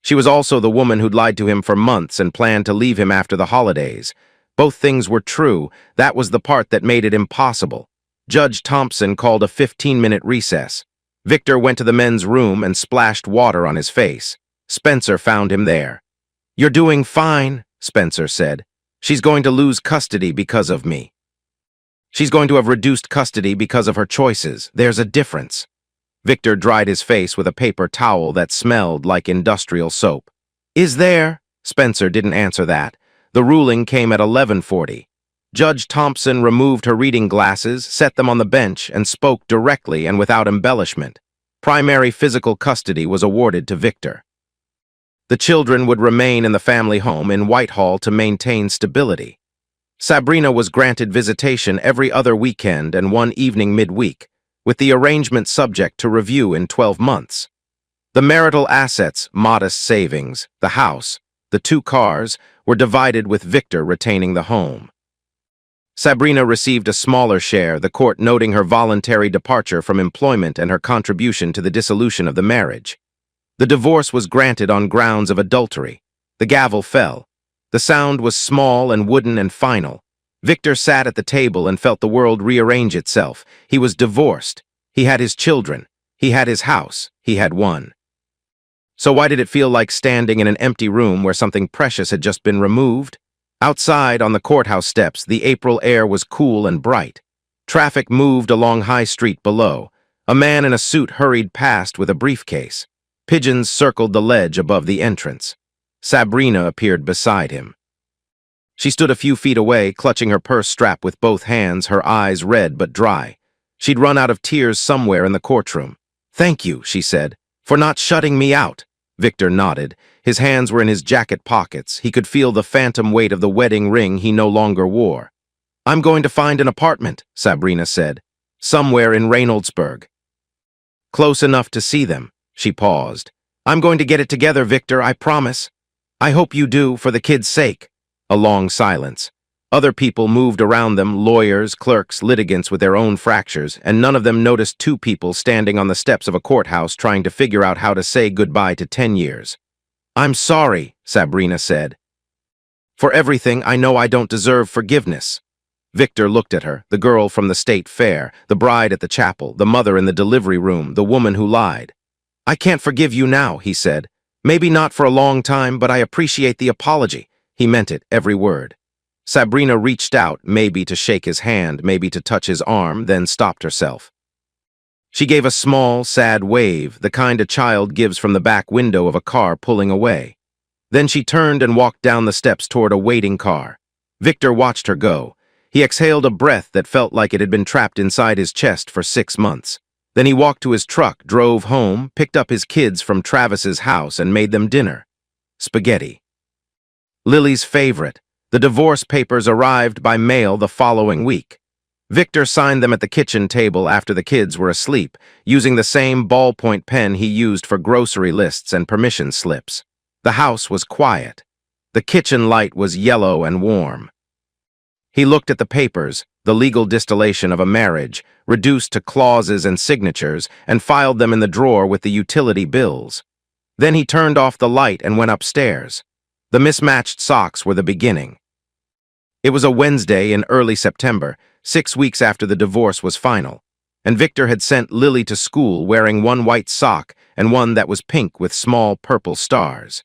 She was also the woman who'd lied to him for months and planned to leave him after the holidays. Both things were true. That was the part that made it impossible. Judge Thompson called a 15-minute recess. Victor went to the men's room and splashed water on his face. Spencer found him there. "You're doing fine," Spencer said. "She's going to lose custody because of me. She's going to have reduced custody because of her choices. There's a difference." Victor dried his face with a paper towel that smelled like industrial soap. "Is there?" Spencer didn't answer that. The ruling came at 11:40. Judge Thompson removed her reading glasses, set them on the bench, and spoke directly and without embellishment. Primary physical custody was awarded to Victor. The children would remain in the family home in Whitehall to maintain stability. Sabrina was granted visitation every other weekend and one evening midweek, with the arrangement subject to review in 12 months. The marital assets, modest savings, the house, the two cars, were divided with Victor retaining the home. Sabrina received a smaller share, the court noting her voluntary departure from employment and her contribution to the dissolution of the marriage. The divorce was granted on grounds of adultery. The gavel fell. The sound was small and wooden and final. Victor sat at the table and felt the world rearrange itself. He was divorced. He had his children. He had his house. He had won. So why did it feel like standing in an empty room where something precious had just been removed? Outside, on the courthouse steps, the April air was cool and bright. Traffic moved along High Street below. A man in a suit hurried past with a briefcase. Pigeons circled the ledge above the entrance. Sabrina appeared beside him. She stood a few feet away, clutching her purse strap with both hands, her eyes red but dry. She'd run out of tears somewhere in the courtroom. "Thank you," she said, "for not shutting me out." Victor nodded. His hands were in his jacket pockets. He could feel the phantom weight of the wedding ring he no longer wore. "I'm going to find an apartment," Sabrina said, "somewhere in Reynoldsburg. Close enough to see them." She paused. "I'm going to get it together, Victor, I promise. I hope you do, for the kids' sake." A long silence. Other people moved around them, lawyers, clerks, litigants with their own fractures, and none of them noticed two people standing on the steps of a courthouse trying to figure out how to say goodbye to 10 years. "I'm sorry," Sabrina said. "For everything, I know I don't deserve forgiveness." Victor looked at her, the girl from the state fair, the bride at the chapel, the mother in the delivery room, the woman who lied. "I can't forgive you now," he said. "Maybe not for a long time, but I appreciate the apology." He meant it, every word. Sabrina reached out, maybe to shake his hand, maybe to touch his arm, then stopped herself. She gave a small, sad wave, the kind a child gives from the back window of a car pulling away. Then she turned and walked down the steps toward a waiting car. Victor watched her go. He exhaled a breath that felt like it had been trapped inside his chest for 6 months. Then he walked to his truck, drove home, picked up his kids from Travis's house, and made them dinner. Spaghetti. Lily's favorite. The divorce papers arrived by mail the following week. Victor signed them at the kitchen table after the kids were asleep, using the same ballpoint pen he used for grocery lists and permission slips. The house was quiet. The kitchen light was yellow and warm. He looked at the papers, the legal distillation of a marriage, reduced to clauses and signatures, and filed them in the drawer with the utility bills. Then he turned off the light and went upstairs. The mismatched socks were the beginning. It was a Wednesday in early September, 6 weeks after the divorce was final, and Victor had sent Lily to school wearing one white sock and one that was pink with small purple stars.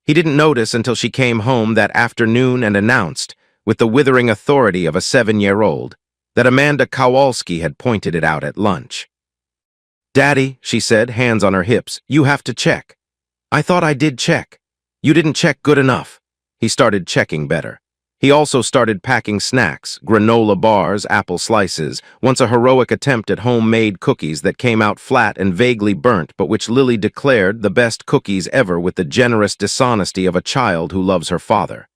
He didn't notice until she came home that afternoon and announced, with the withering authority of a 7-year-old, that Amanda Kowalski had pointed it out at lunch. "Daddy," she said, hands on her hips, "you have to check." "I thought I did check." "You didn't check good enough." He started checking better. He also started packing snacks, granola bars, apple slices, once a heroic attempt at homemade cookies that came out flat and vaguely burnt, but which Lily declared the best cookies ever with the generous dishonesty of a child who loves her father.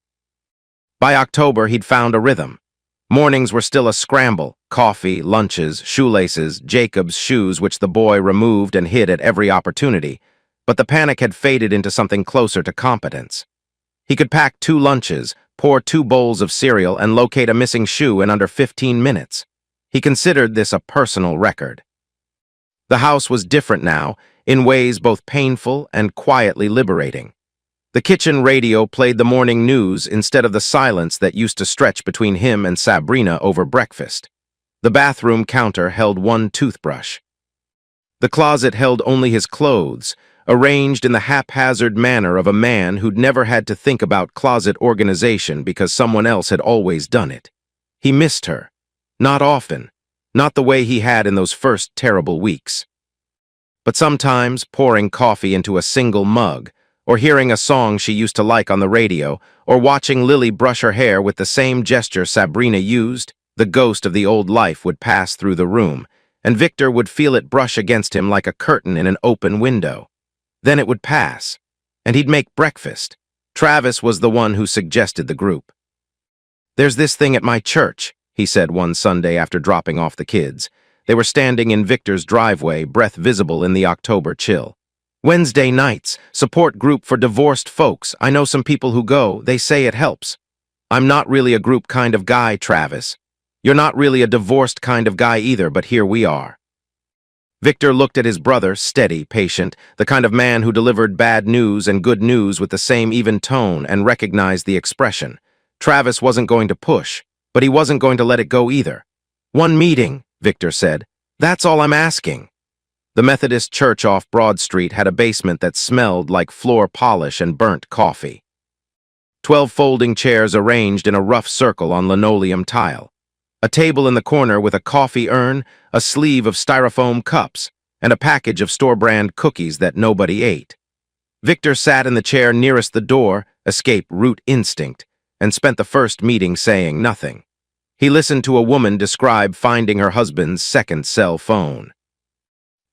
By October, he'd found a rhythm. Mornings were still a scramble: coffee, lunches, shoelaces, Jacob's shoes which the boy removed and hid at every opportunity, but the panic had faded into something closer to competence. He could pack 2 lunches, pour 2 bowls of cereal, and locate a missing shoe in under 15 minutes. He considered this a personal record. The house was different now, in ways both painful and quietly liberating. The kitchen radio played the morning news instead of the silence that used to stretch between him and Sabrina over breakfast. The bathroom counter held 1 toothbrush. The closet held only his clothes, arranged in the haphazard manner of a man who'd never had to think about closet organization because someone else had always done it. He missed her. Not often. Not the way he had in those first terrible weeks. But sometimes, pouring coffee into a single mug, or hearing a song she used to like on the radio, or watching Lily brush her hair with the same gesture Sabrina used, the ghost of the old life would pass through the room, and Victor would feel it brush against him like a curtain in an open window. Then it would pass, and he'd make breakfast. Travis was the one who suggested the group. "There's this thing at my church," he said one Sunday after dropping off the kids. They were standing in Victor's driveway, breath visible in the October chill. Wednesday nights, support group for divorced folks. I know some people who go, they say it helps. I'm not really a group kind of guy, Travis. You're not really a divorced kind of guy either, but here we are. Victor looked at his brother, steady, patient, the kind of man who delivered bad news and good news with the same even tone, and recognized the expression. Travis wasn't going to push, but he wasn't going to let it go either. One meeting, Victor said. That's all I'm asking. The Methodist church off Broad Street had a basement that smelled like floor polish and burnt coffee. 12 folding chairs arranged in a rough circle on linoleum tile. A table in the corner with a coffee urn, a sleeve of styrofoam cups, and a package of store-brand cookies that nobody ate. Victor sat in the chair nearest the door, escape root instinct, and spent the first meeting saying nothing. He listened to a woman describe finding her husband's second cell phone.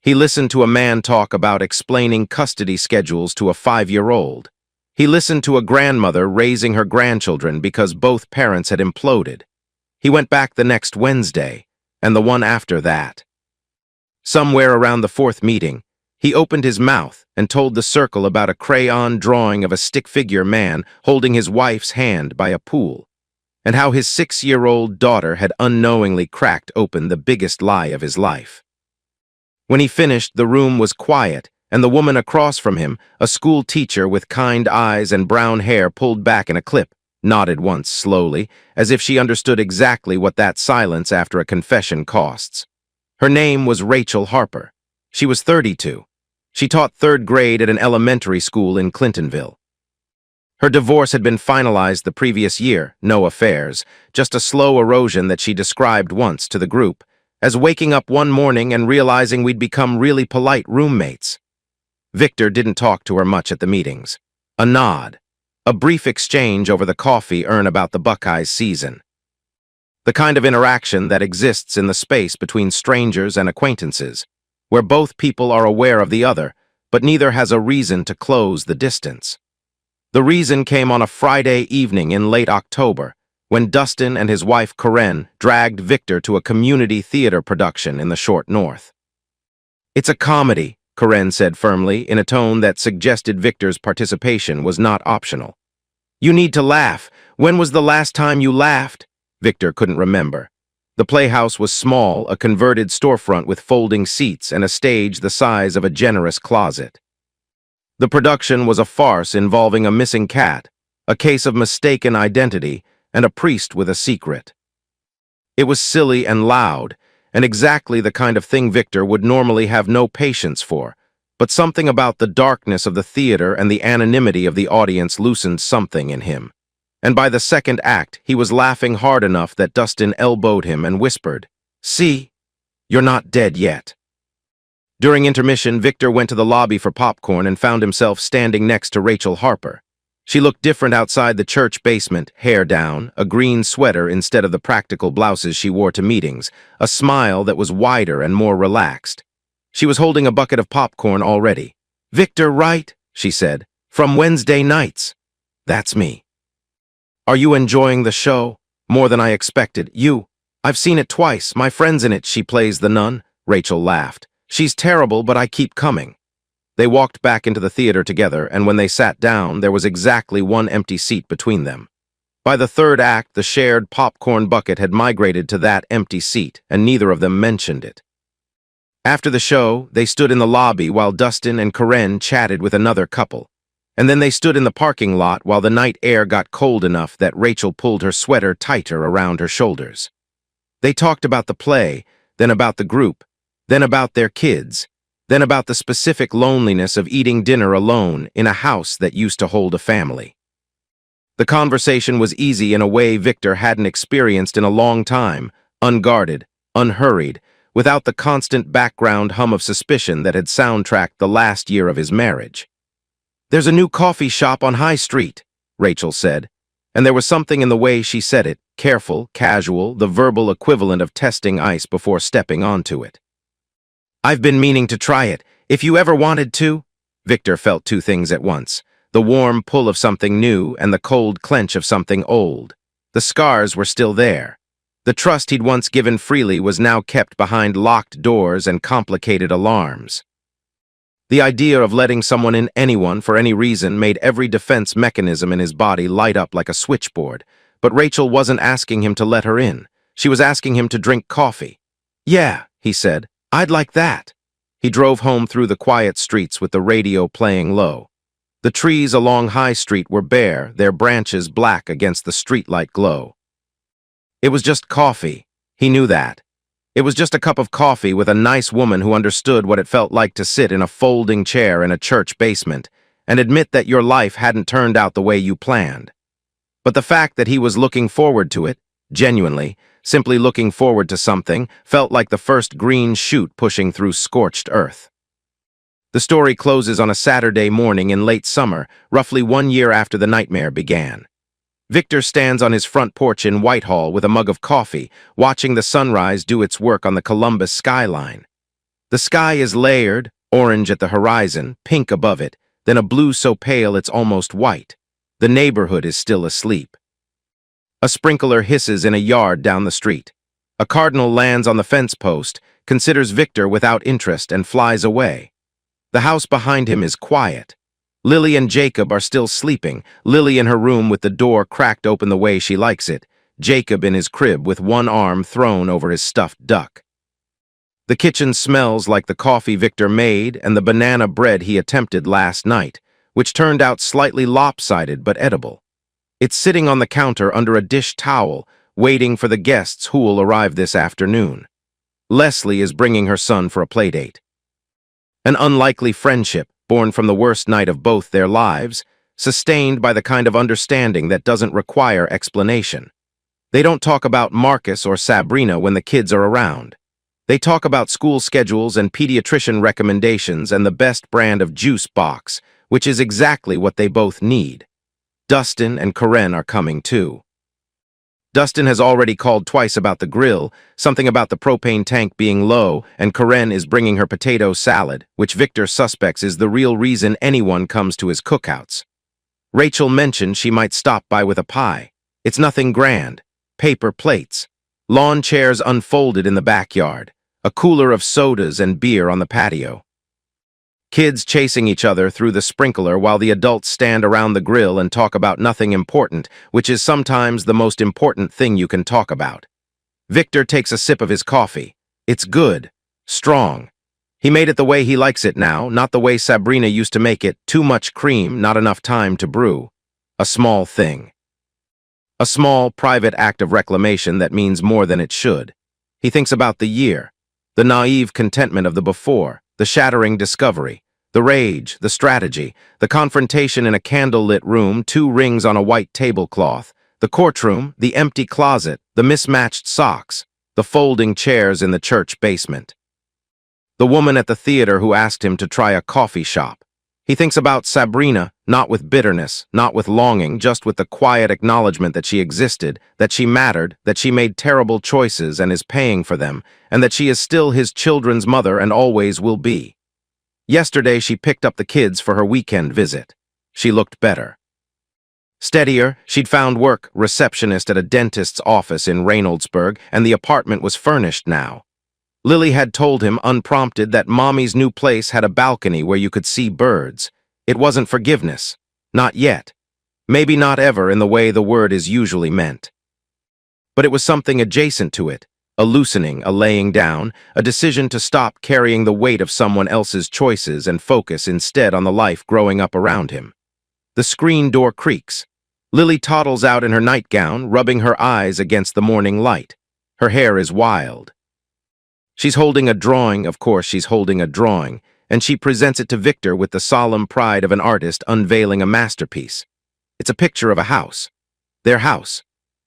He listened to a man talk about explaining custody schedules to a 5-year-old. He listened to a grandmother raising her grandchildren because both parents had imploded. He went back the next Wednesday, and the one after that. Somewhere around the 4th meeting, he opened his mouth and told the circle about a crayon drawing of a stick-figure man holding his wife's hand by a pool, and how his 6-year-old daughter had unknowingly cracked open the biggest lie of his life. When he finished, the room was quiet, and the woman across from him, a school teacher with kind eyes and brown hair pulled back in a clip, nodded once slowly, as if she understood exactly what that silence after a confession costs. Her name was Rachel Harper. She was 32. She taught 3rd grade at an elementary school in Clintonville. Her divorce had been finalized the previous year, no affairs, just a slow erosion that she described once to the group, as waking up one morning and realizing we'd become really polite roommates. Victor didn't talk to her much at the meetings. A nod. A brief exchange over the coffee urn about the Buckeyes season. The kind of interaction that exists in the space between strangers and acquaintances, where both people are aware of the other, but neither has a reason to close the distance. The reason came on a Friday evening in late October, when Dustin and his wife Corinne dragged Victor to a community theater production in the short north. It's a comedy, Corinne said firmly, in a tone that suggested Victor's participation was not optional. You need to laugh. When was the last time you laughed? Victor couldn't remember. The playhouse was small, a converted storefront with folding seats and a stage the size of a generous closet. The production was a farce involving a missing cat, a case of mistaken identity, and a priest with a secret. It was silly and loud, and exactly the kind of thing Victor would normally have no patience for, but something about the darkness of the theater and the anonymity of the audience loosened something in him. And by the second act, he was laughing hard enough that Dustin elbowed him and whispered, "See, you're not dead yet." During intermission, Victor went to the lobby for popcorn and found himself standing next to Rachel Harper. She looked different outside the church basement, hair down, a green sweater instead of the practical blouses she wore to meetings, a smile that was wider and more relaxed. She was holding a bucket of popcorn already. "Victor Wright," she said, "from Wednesday nights." "That's me." "Are you enjoying the show?" "More than I expected. You?" "I've seen it twice. My friend's in it. She plays the nun." Rachel laughed. "She's terrible, but I keep coming." They walked back into the theater together, and when they sat down, there was exactly one empty seat between them. By the 3rd act, the shared popcorn bucket had migrated to that empty seat, and neither of them mentioned it. After the show, they stood in the lobby while Dustin and Corinne chatted with another couple, and then they stood in the parking lot while the night air got cold enough that Rachel pulled her sweater tighter around her shoulders. They talked about the play, then about the group, then about their kids, then about the specific loneliness of eating dinner alone in a house that used to hold a family. The conversation was easy in a way Victor hadn't experienced in a long time, unguarded, unhurried, without the constant background hum of suspicion that had soundtracked the last year of his marriage. "There's a new coffee shop on High Street," Rachel said, and there was something in the way she said it, careful, casual, the verbal equivalent of testing ice before stepping onto it. "I've been meaning to try it. If you ever wanted to." Victor felt two things at once, the warm pull of something new and the cold clench of something old. The scars were still there. The trust he'd once given freely was now kept behind locked doors and complicated alarms. The idea of letting someone in anyone for any reason made every defense mechanism in his body light up like a switchboard. But Rachel wasn't asking him to let her in. She was asking him to drink coffee. "Yeah," he said, "I'd like that." He drove home through the quiet streets with the radio playing low. The trees along High Street were bare, their branches black against the streetlight glow. It was just coffee. He knew that. It was just a cup of coffee with a nice woman who understood what it felt like to sit in a folding chair in a church basement and admit that your life hadn't turned out the way you planned. But the fact that he was looking forward to it, genuinely, simply looking forward to something, felt like the first green shoot pushing through scorched earth. The story closes on a Saturday morning in late summer, roughly 1 year after the nightmare began. Victor stands on his front porch in Whitehall with a mug of coffee, watching the sunrise do its work on the Columbus skyline. The sky is layered, orange at the horizon, pink above it, then a blue so pale it's almost white. The neighborhood is still asleep. A sprinkler hisses in a yard down the street. A cardinal lands on the fence post, considers Victor without interest, and flies away. The house behind him is quiet. Lily and Jacob are still sleeping, Lily in her room with the door cracked open the way she likes it, Jacob in his crib with one arm thrown over his stuffed duck. The kitchen smells like the coffee Victor made and the banana bread he attempted last night, which turned out slightly lopsided but edible. It's sitting on the counter under a dish towel, waiting for the guests who will arrive this afternoon. Leslie is bringing her son for a playdate. An unlikely friendship, born from the worst night of both their lives, sustained by the kind of understanding that doesn't require explanation. They don't talk about Marcus or Sabrina when the kids are around. They talk about school schedules and pediatrician recommendations and the best brand of juice box, which is exactly what they both need. Dustin and Karen are coming too. Dustin has already called twice about the grill, something about the propane tank being low, and Karen is bringing her potato salad, which Victor suspects is the real reason anyone comes to his cookouts. Rachel mentioned she might stop by with a pie. It's nothing grand. Paper plates. Lawn chairs unfolded in the backyard. A cooler of sodas and beer on the patio. Kids chasing each other through the sprinkler while the adults stand around the grill and talk about nothing important, which is sometimes the most important thing you can talk about. Victor takes a sip of his coffee. It's good. Strong. He made it the way he likes it now, not the way Sabrina used to make it, too much cream, not enough time to brew. A small thing. A small, private act of reclamation that means more than it should. He thinks about the year, the naive contentment of the before, the shattering discovery, the rage, the strategy, the confrontation in a candle-lit room, 2 rings on a white tablecloth, the courtroom, the empty closet, the mismatched socks, the folding chairs in the church basement. The woman at the theater who asked him to try a coffee shop. He thinks about Sabrina, not with bitterness, not with longing, just with the quiet acknowledgement that she existed, that she mattered, that she made terrible choices and is paying for them, and that she is still his children's mother and always will be. Yesterday she picked up the kids for her weekend visit. She looked better. Steadier, she'd found work, receptionist at a dentist's office in Reynoldsburg, and the apartment was furnished now. Lily had told him, unprompted, that Mommy's new place had a balcony where you could see birds. It wasn't forgiveness. Not yet. Maybe not ever in the way the word is usually meant. But it was something adjacent to it, a loosening, a laying down, a decision to stop carrying the weight of someone else's choices and focus instead on the life growing up around him. The screen door creaks. Lily toddles out in her nightgown, rubbing her eyes against the morning light. Her hair is wild. She's holding a drawing, of course she's holding a drawing, and she presents it to Victor with the solemn pride of an artist unveiling a masterpiece. It's a picture of a house. Their house.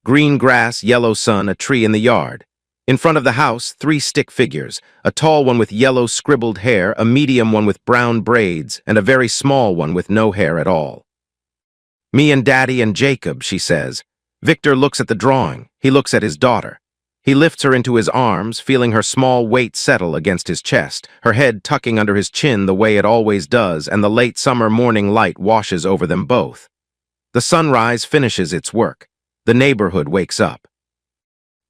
Green grass, yellow sun, a tree in the yard. In front of the house, 3 stick figures, a tall one with yellow scribbled hair, a medium one with brown braids, and a very small one with no hair at all. "Me and Daddy and Jacob," she says. Victor looks at the drawing. He looks at his daughter. He lifts her into his arms, feeling her small weight settle against his chest, her head tucking under his chin the way it always does, and the late summer morning light washes over them both. The sunrise finishes its work. The neighborhood wakes up.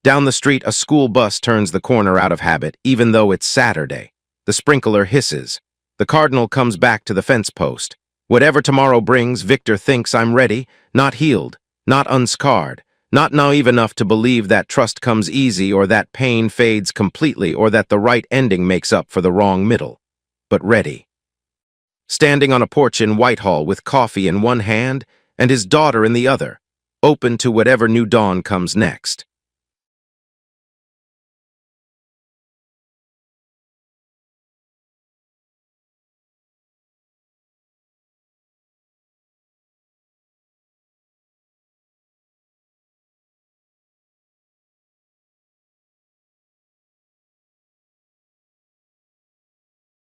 Down the street, a school bus turns the corner out of habit, even though it's Saturday. The sprinkler hisses. The cardinal comes back to the fence post. Whatever tomorrow brings, Victor thinks I'm ready, not healed, not unscarred, not naive enough to believe that trust comes easy or that pain fades completely or that the right ending makes up for the wrong middle, but ready. Standing on a porch in Whitehall with coffee in one hand and his daughter in the other, open to whatever new dawn comes next.